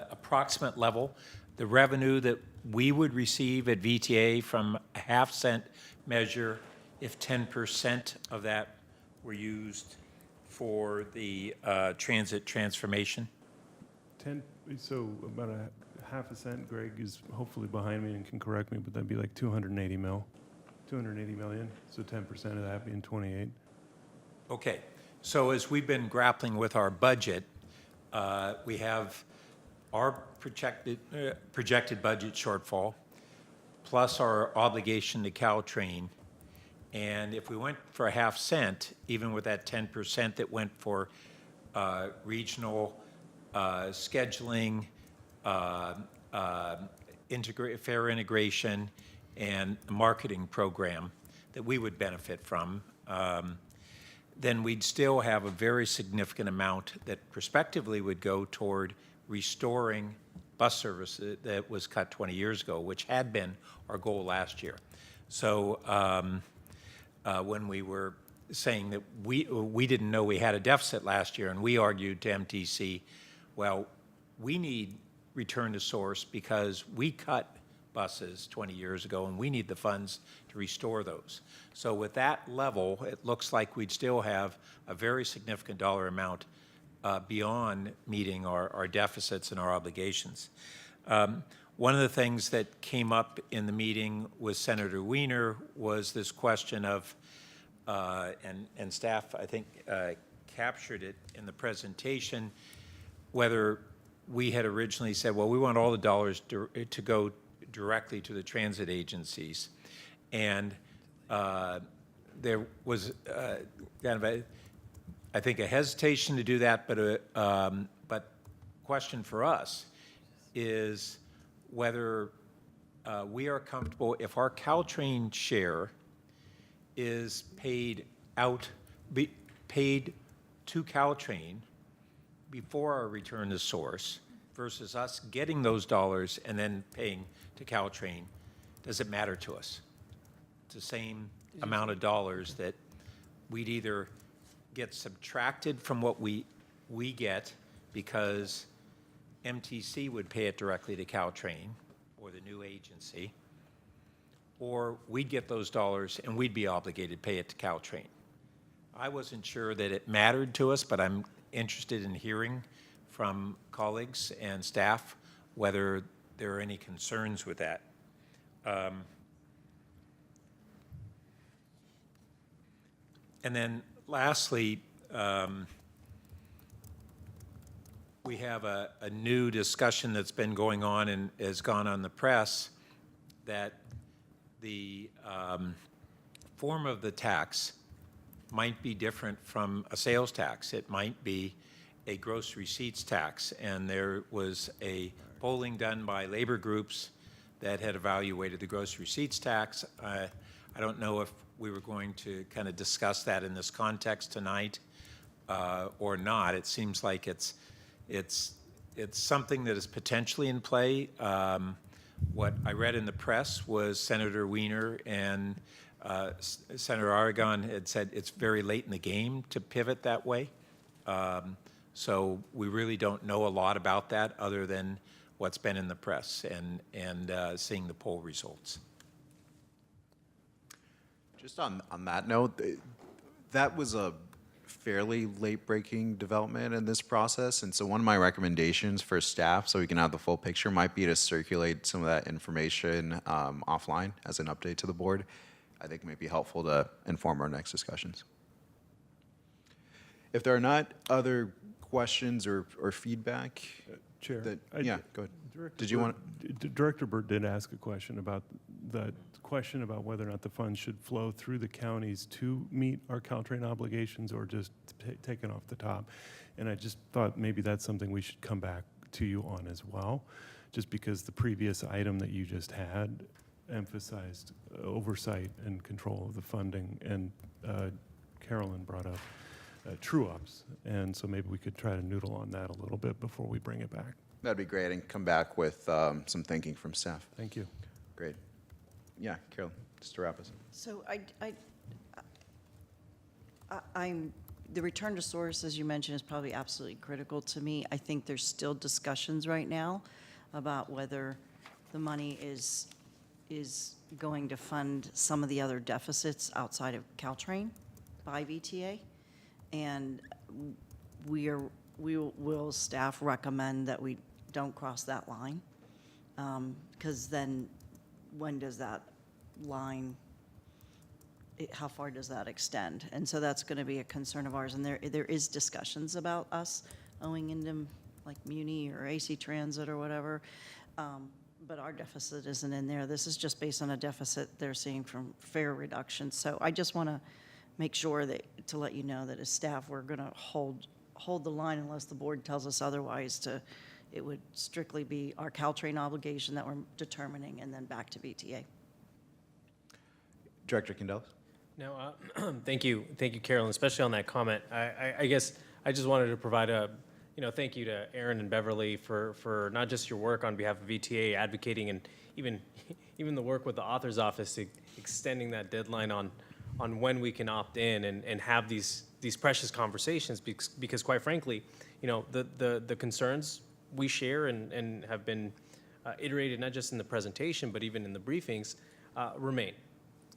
approximate level the revenue that we would receive at VTA from a half-cent measure if 10% of that were used for the transit transformation? So about a half a cent. Greg is hopefully behind me and can correct me, but that'd be like 280 million. So 10% of that being 28. Okay. So as we've been grappling with our budget, we have our projected budget shortfall plus our obligation to Caltrain. And if we went for a half cent, even with that 10% that went for regional scheduling, fare integration, and a marketing program that we would benefit from, then we'd still have a very significant amount that prospectively would go toward restoring bus service that was cut 20 years ago, which had been our goal last year. So when we were saying that we didn't know we had a deficit last year, and we argued to MTC, well, we need return to source because we cut buses 20 years ago, and we need the funds to restore those. So with that level, it looks like we'd still have a very significant dollar amount beyond meeting our deficits and our obligations. One of the things that came up in the meeting with Senator Wiener was this question of, and staff, I think, captured it in the presentation, whether we had originally said, well, we want all the dollars to go directly to the transit agencies. And there was kind of I think, a hesitation to do that, but question for us is whether we are comfortable if our Caltrain share is paid to Caltrain before our return to source versus us getting those dollars and then paying to Caltrain. Does it matter to us? It's the same amount of dollars that we'd either get subtracted from what we get because MTC would pay it directly to Caltrain or the new agency, or we'd get those dollars and we'd be obligated to pay it to Caltrain. I wasn't sure that it mattered to us, but I'm interested in hearing from colleagues and staff whether there are any concerns with that. And then lastly, we have a new discussion that's been going on and has gone on the press that the form of the tax might be different from a sales tax. It might be a gross receipts tax. And there was a polling done by labor groups that had evaluated the gross receipts tax. I don't know if we were going to kind of discuss that in this context tonight or not. It seems like it's something that is potentially in play. What I read in the press was Senator Wiener and Senator Aragon had said it's very late in the game to pivot that way. So we really don't know a lot about that other than what's been in the press and seeing the poll results. Just on that note, that was a fairly late-breaking development in this process, and so one of my recommendations for staff, so we can have the full picture, might be to circulate some of that information offline as an update to the board. I think it may be helpful to inform our next discussions. If there are not other questions or feedback, Chair. Yeah, go ahead. Director Burt did ask a question about whether or not the funds should flow through the counties to meet our Caltrain obligations or just taken off the top. And I just thought maybe that's something we should come back to you on as well, just because the previous item that you just had emphasized oversight and control of the funding, and Carolyn brought up true-ups, and so maybe we could try to noodle on that a little bit before we bring it back. That'd be great, and come back with some thinking from staff. Thank you. Great. Yeah, Carolyn, just to wrap us up. So I'm, the return to source, as you mentioned, is probably absolutely critical to me. I think there's still discussions right now about whether the money is going to fund some of the other deficits outside of Caltrain by VTA. And will staff recommend that we don't cross that line? Because then when does that line, how far does that extend? And so that's going to be a concern of ours. And there is discussions about us owing into like Muni or AC Transit or whatever. But our deficit isn't in there. This is just based on a deficit they're seeing from fare reduction. So I just want to make sure that, to let you know that as staff, we're going to hold the line unless the board tells us otherwise. It would strictly be our Caltrain obligation that we're determining and then back to VTA. Director Candelas? No, thank you, Carolyn, especially on that comment. I guess I just wanted to provide a, thank you to Aaron and Beverly for not just your work on behalf of VTA advocating and even the work with the author's office, extending that deadline on when we can opt in and have these precious conversations because quite frankly, the concerns we share and have been iterated not just in the presentation but even in the briefings remain.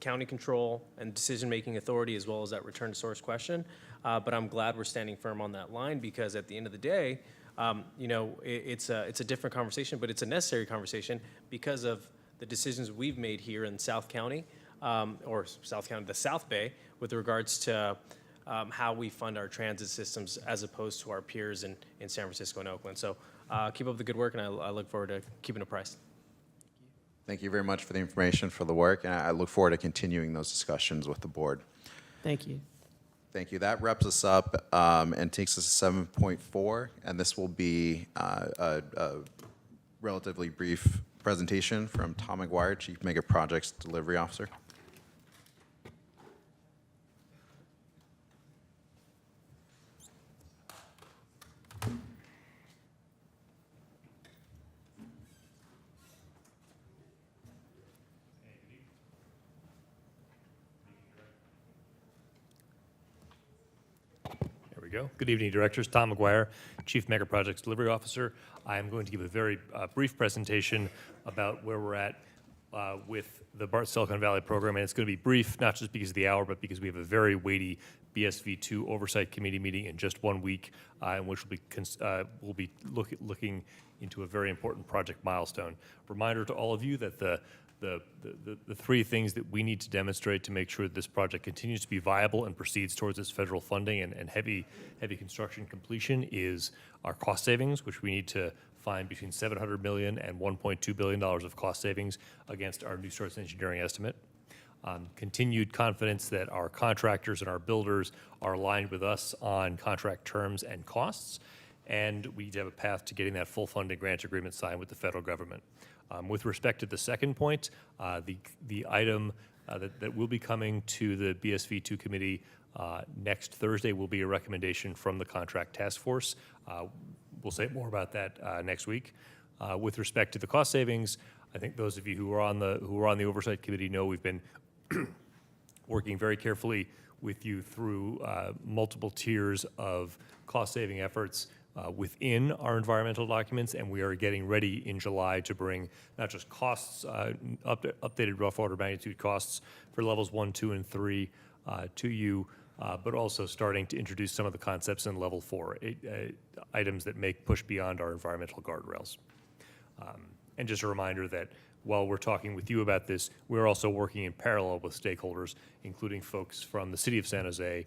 County control and decision-making authority as well as that return to source question. But I'm glad we're standing firm on that line because at the end of the day, it's a different conversation, but it's a necessary conversation because of the decisions we've made here in South County, the South Bay, with regards to how we fund our transit systems as opposed to our peers in San Francisco and Oakland. So keep up the good work, and I look forward to keeping apprised. Thank you very much for the information, for the work, and I look forward to continuing those discussions with the board. Thank you. Thank you. That wraps us up and takes us to 7.4, and this will be a relatively brief presentation from Tom McGuire, Chief Mega Projects Delivery Officer. Go. Good evening, directors. Tom McGuire, Chief Mega Projects Delivery Officer. I am going to give a very brief presentation about where we're at with the BART Silicon Valley program, and it's going to be brief, not just because of the hour, but because we have a very weighty BSV2 Oversight Committee meeting in just 1 week, in which we'll be looking into a very important project milestone. Reminder to all of you that the three things that we need to demonstrate to make sure that this project continues to be viable and proceeds towards its federal funding and heavy construction completion is our cost savings, which we need to find between $700 million and $1.2 billion of cost savings against our new source engineering estimate. Continued confidence that our contractors and our builders are aligned with us on contract terms and costs, and we need to have a path to getting that full funding grant agreement signed with the federal government. With respect to the second point, the item that will be coming to the BSV2 committee next Thursday will be a recommendation from the contract task force. We'll say more about that next week. With respect to the cost savings, I think those of you who are on the oversight committee know we've been working very carefully with you through multiple tiers of cost-saving efforts within our environmental documents, and we are getting ready in July to bring not just costs, updated rough order magnitude costs for levels 1, 2, and 3 to you, but also starting to introduce some of the concepts in level 4, items that push beyond our environmental guardrails. And just a reminder that while we're talking with you about this, we're also working in parallel with stakeholders, including folks from the city of San Jose,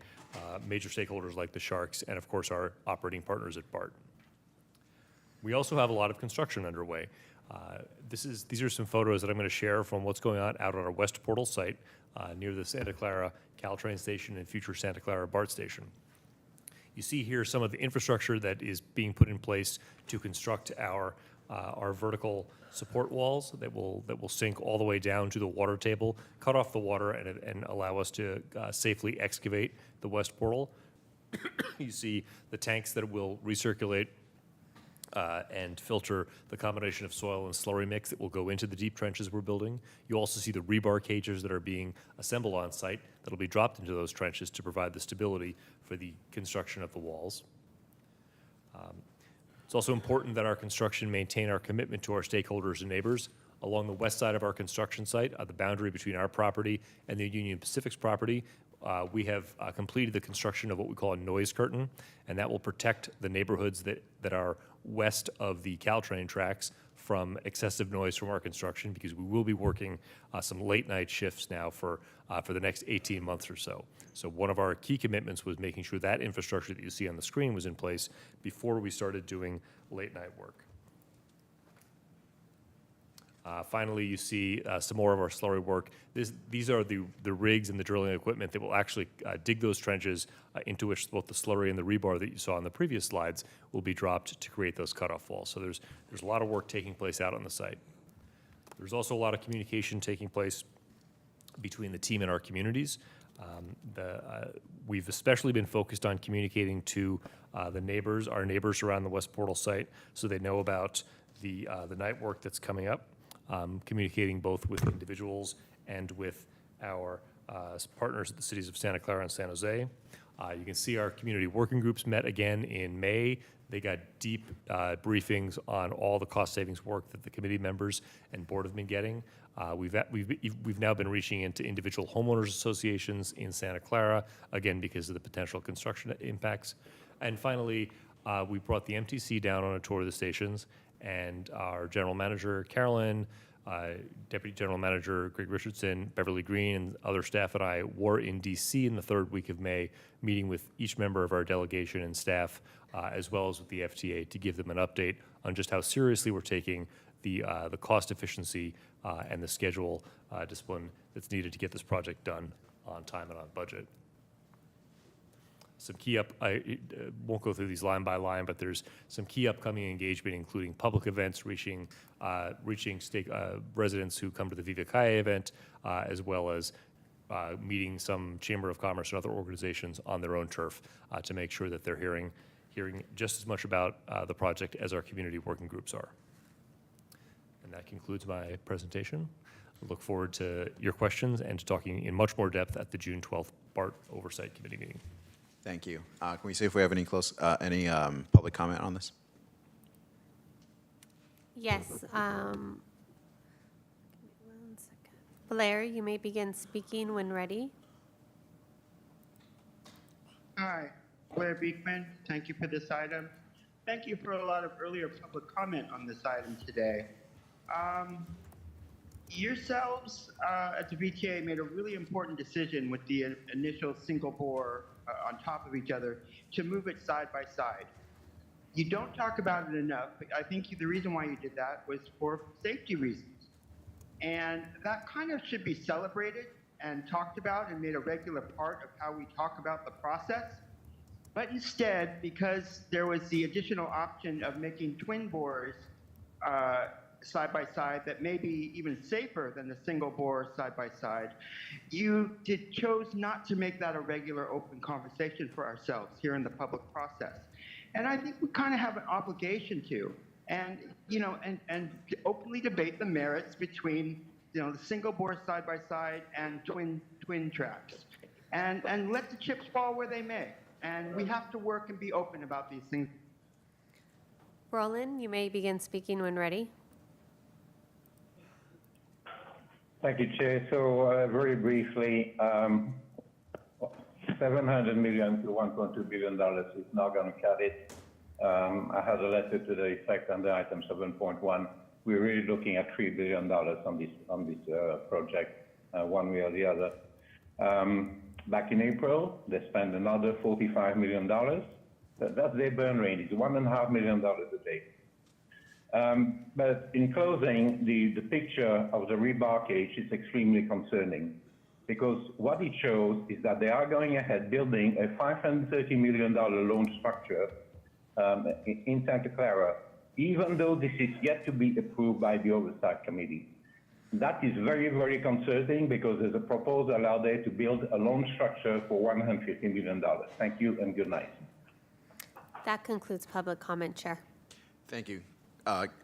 major stakeholders like the Sharks, and of course our operating partners at BART. We also have a lot of construction underway. These are some photos that I'm going to share from what's going on out our West Portal site near the Santa Clara Caltrain station and future Santa Clara BART station. You see here some of the infrastructure that is being put in place to construct our vertical support walls that will sink all the way down to the water table, cut off the water, and allow us to safely excavate the West Portal. You see the tanks that will recirculate and filter the combination of soil and slurry mix that will go into the deep trenches we're building. You also see the rebar cages that are being assembled on site that will be dropped into those trenches to provide the stability for the construction of the walls. It's also important that our construction maintain our commitment to our stakeholders and neighbors. Along the west side of our construction site, the boundary between our property and the Union Pacific's property, we have completed the construction of what we call a noise curtain, and that will protect the neighborhoods that are west of the Caltrain tracks from excessive noise from our construction, because we will be working some late night shifts now for the next 18 months or so. So one of our key commitments was making sure that infrastructure that you see on the screen was in place before we started doing late night work. Finally, you see some more of our slurry work. These are the rigs and the drilling equipment that will actually dig those trenches into which both the slurry and the rebar that you saw on the previous slides will be dropped to create those cutoff walls. So there's a lot of work taking place out on the site. There's also a lot of communication taking place between the team and our communities. We've especially been focused on communicating to our neighbors around the West Portal site, so they know about the night work that's coming up, communicating both with individuals and with our partners at the cities of Santa Clara and San Jose. You can see our community working groups met again in May. They got deep briefings on all the cost savings work that the committee members and board have been getting. We've now been reaching into individual homeowners associations in Santa Clara, again, because of the potential construction impacts. And finally, we brought the MTC down on a tour of the stations, and our general manager, Carolyn, Deputy General Manager Greg Richardson, Beverly Green, and other staff and I were in DC in the third week of May, meeting with each member of our delegation and staff, as well as with the FTA, to give them an update on just how seriously we're taking the cost efficiency and the schedule discipline that's needed to get this project done on time and on budget. Some key I won't go through these line by line, but there's some key upcoming engagement, including public events, reaching residents who come to the Viva Calle event, as well as meeting some Chamber of Commerce and other organizations on their own turf to make sure that they're hearing just as much about the project as our community working groups are. And that concludes my presentation. I look forward to your questions and to talking in much more depth at the June 12th BART Oversight Committee meeting. Thank you. Can we see if we have any public comment on this? Yes. Give me 1 second. Blair, you may begin speaking when ready. Hi, Blair Beekman. Thank you for this item. Thank you for a lot of earlier public comment on this item today. Yourselves at the VTA made a really important decision with the initial single bore on top of each other to move it side by side. You don't talk about it enough, but I think the reason why you did that was for safety reasons. And that kind of should be celebrated and talked about and made a regular part of how we talk about the process. But instead, because there was the additional option of making twin bores side by side that may be even safer than the single bore side by side, you chose not to make that a regular open conversation for ourselves here in the public process. And I think we kind of have an obligation to, and openly debate the merits between the single bore side by side and twin tracks, and let the chips fall where they may. And we have to work and be open about these things. Roland, you may begin speaking when ready. Thank you, Chair. So very briefly, $700 million to $1.2 billion is not going to cut it. I had a letter to the effect under item 7.1. We're really looking at $3 billion on this project, one way or the other. Back in April, they spent another $45 million. That's their burn rate. It's $1.5 million a day. But in closing, the picture of the rebar cage is extremely concerning, because what it shows is that they are going ahead building a $530 million loan structure in Santa Clara, even though this is yet to be approved by the Oversight Committee. That is very, very concerning, because there's a proposal out there to build a loan structure for $150 million. Thank you and good night. That concludes public comment, Chair. Thank you.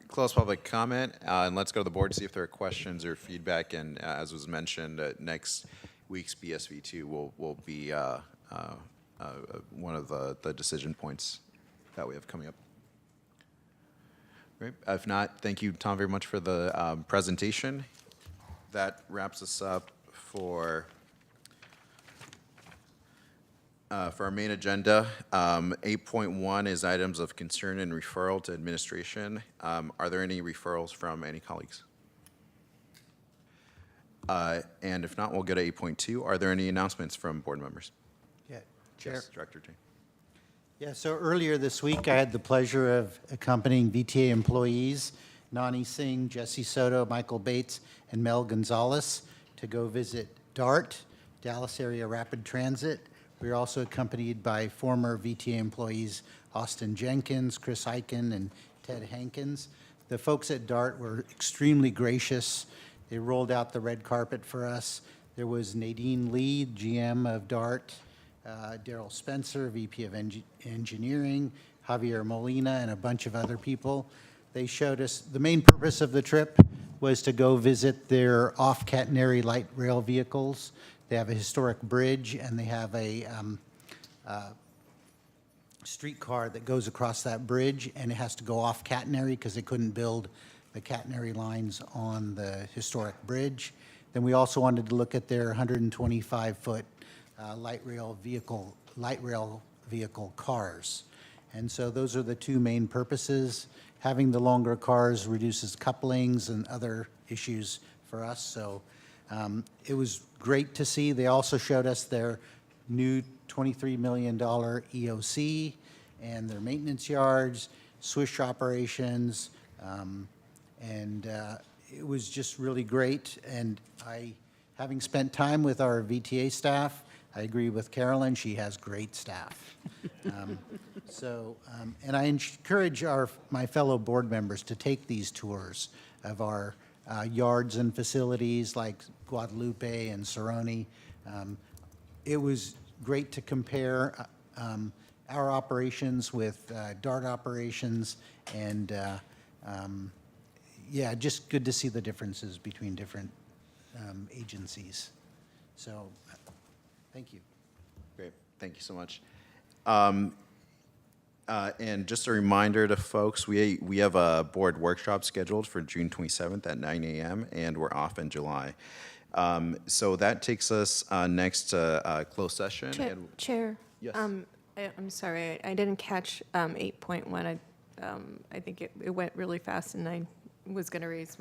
Close public comment, and let's go to the board to see if there are questions or feedback. And as was mentioned, next week's BSV2 will be one of the decision points that we have coming up. Great. If not, thank you, Tom, very much for the presentation. That wraps us up for our main agenda. 8.1 is items of concern and referral to administration. Are there any referrals from any colleagues? And if not, we'll go to 8.2. Are there any announcements from board members? Yeah, Chair. Yes, Director Jane. Yeah, so earlier this week, I had the pleasure of accompanying VTA employees, Nani Singh, Jesse Soto, Michael Bates, and Mel Gonzalez, to go visit DART, Dallas Area Rapid Transit. We were also accompanied by former VTA employees Austin Jenkins, Chris Eichen, and Ted Hankins. The folks at DART were extremely gracious. They rolled out the red carpet for us. There was Nadine Lee, GM of DART, Daryl Spencer, VP of Engineering, Javier Molina, and a bunch of other people. They showed us, the main purpose of the trip was to go visit their off-catenary light rail vehicles. They have a historic bridge, and they have a streetcar that goes across that bridge, and it has to go off catenary because they couldn't build the catenary lines on the historic bridge. Then we also wanted to look at their 125-foot light rail vehicle cars. And so those are the two main purposes. Having the longer cars reduces couplings and other issues for us. So it was great to see. They also showed us their new $23 million EOC and their maintenance yards, swish operations, and it was just really great. And having spent time with our VTA staff, I agree with Carolyn, she has great staff. And I encourage my fellow board members to take these tours of our yards and facilities like Guadalupe and Cerrone. It was great to compare our operations with DART operations, and yeah, just good to see the differences between different agencies. So, thank you. Great, thank you so much. And just a reminder to folks, we have a board workshop scheduled for June 27th at 9 a.m. and we're off in July. So that takes us next to closed session. Chair. Yes. I'm sorry, I didn't catch 8.1. I think it went really fast, and I was going to raise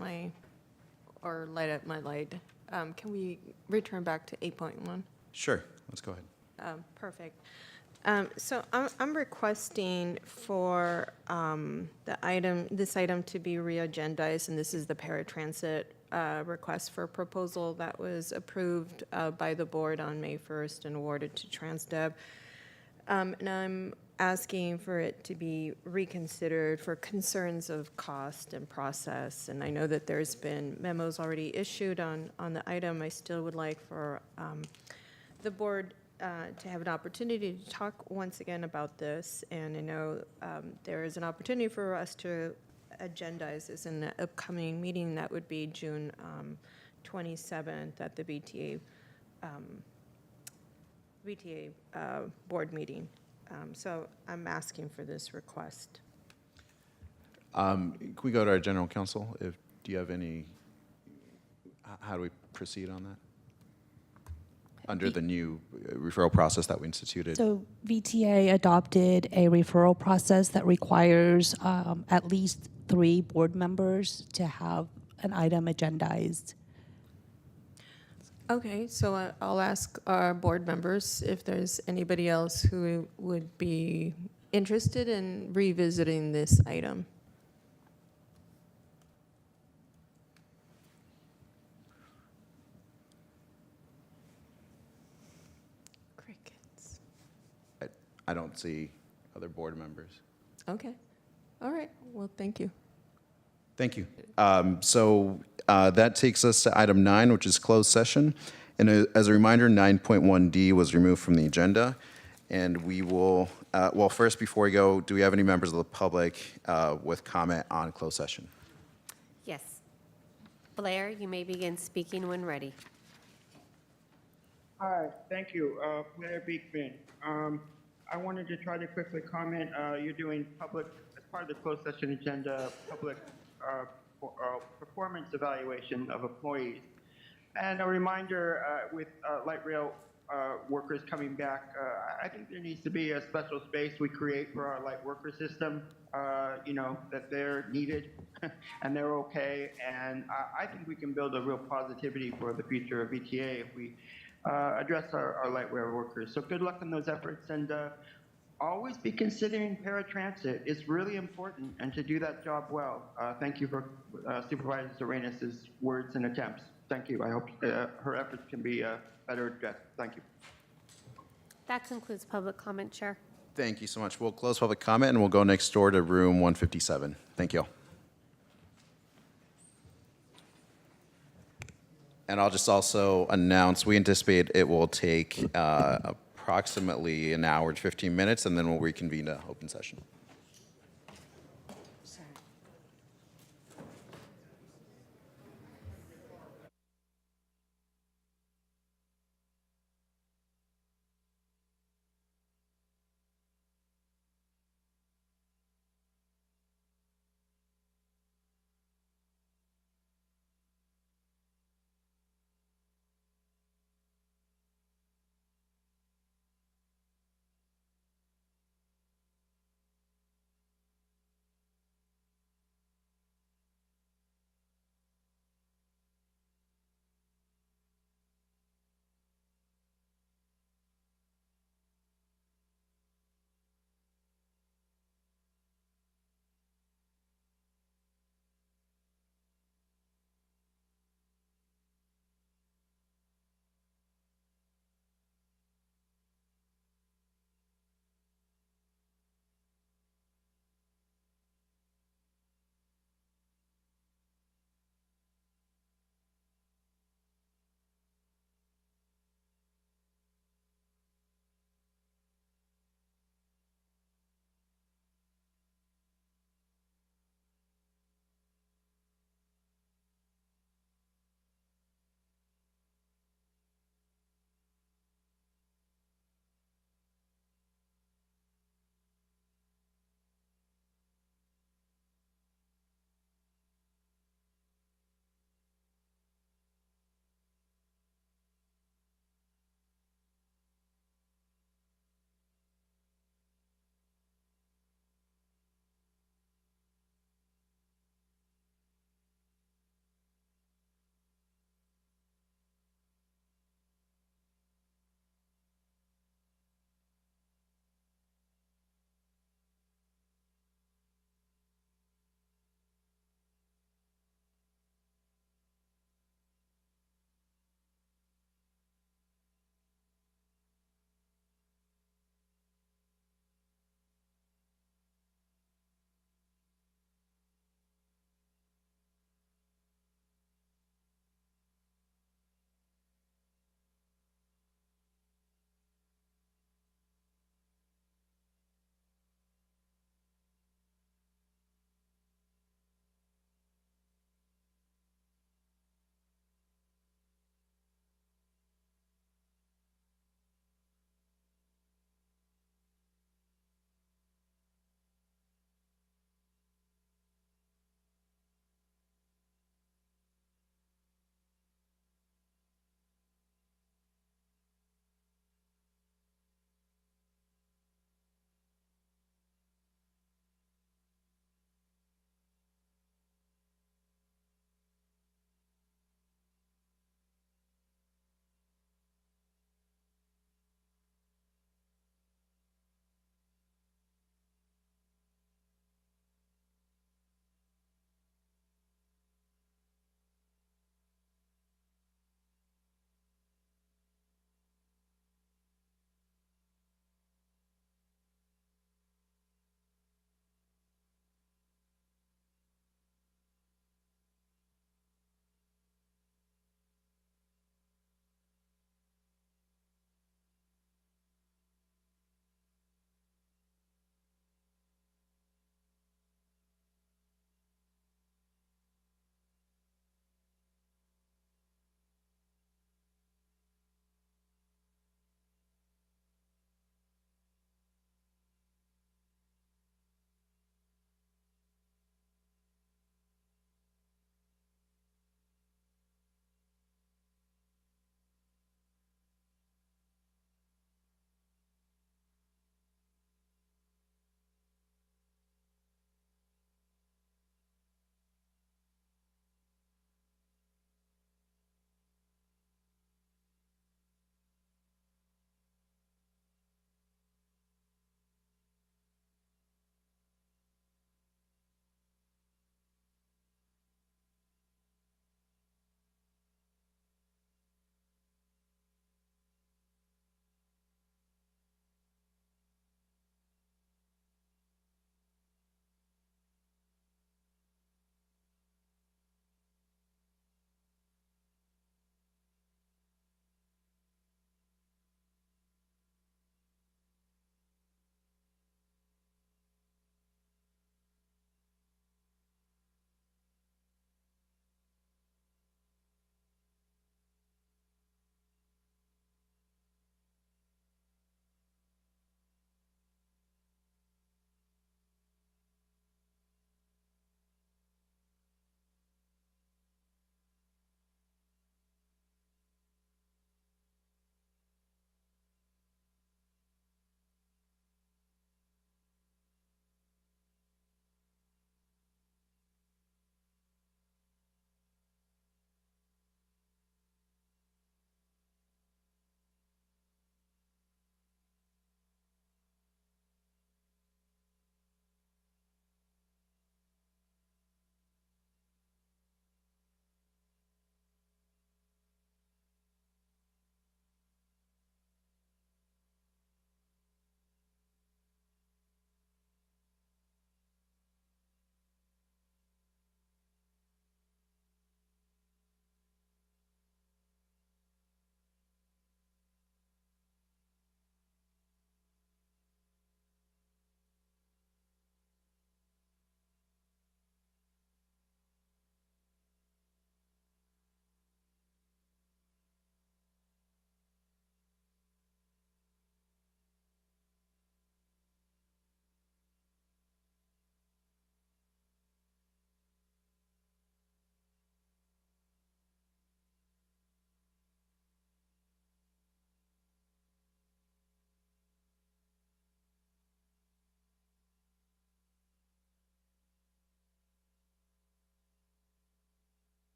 or light up my light. Can we return back to 8.1? Sure, let's go ahead. Perfect. So I'm requesting for this item to be re-agendized, and this is the paratransit request for proposal that was approved by the board on May 1st and awarded to TransDev. And I'm asking for it to be reconsidered for concerns of cost and process. And I know that there's been memos already issued on the item. I still would like for the board to have an opportunity to talk once again about this. And I know there is an opportunity for us to agendize this in the upcoming meeting. That would be June 27th at the VTA board meeting. So I'm asking for this request. Can we go to our general counsel? Do you have any, how do we proceed on that? Under the new referral process that we instituted? So VTA adopted a referral process that requires at least 3 board members to have an item agendized. Okay, so I'll ask our board members if there's anybody else who would be interested in revisiting this item. Crickets. I don't see other board members. Okay, all right, well, thank you. Thank you. So that takes us to item 9, which is closed session. And as a reminder, 9.1D was removed from the agenda. And we will, well, first, before we go, do we have any members of the public with comment on closed session? Yes. Blair, you may begin speaking when ready. Hi, thank you. Blair Beekman. I wanted to try to quickly comment. You're doing public, as part of the closed session agenda, public performance evaluation of employees. And a reminder, with light rail workers coming back, I think there needs to be a special space we create for our light worker system, you know, that they're needed and they're okay. And I think we can build a real positivity for the future of VTA if we address our light rail workers. So good luck in those efforts, and always be considering paratransit. It's really important, and to do that job well. Thank you for Supervisor Serenas' words and attempts. Thank you. I hope her efforts can be better addressed. Thank you. That concludes public comment, Chair. Thank you so much. We'll close public comment and we'll go next door to room 157. Thank you all. And I'll just also announce, we anticipate it will take approximately an hour to 15 minutes, and then we'll reconvene to open session.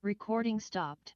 Recording stopped.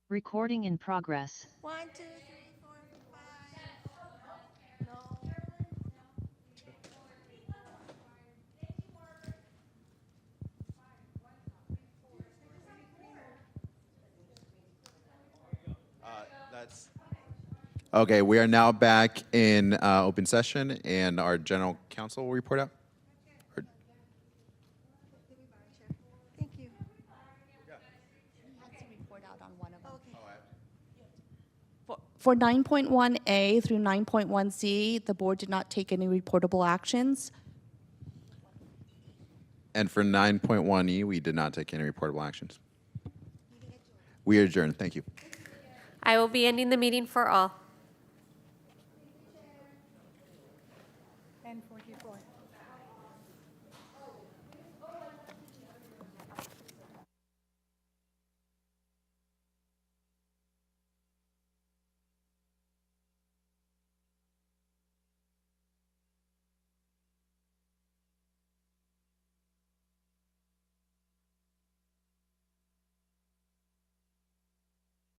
Recording in progress. 1, 2, 3, 4, 5. No. Okay, we are now back in open session, and our general counsel will report out. Thank you. Has to report out on one of them. For 9.1A through 9.1C, the board did not take any reportable actions. And for 9.1E, we did not take any reportable actions. We are adjourned. Thank you. I will be ending the meeting for all.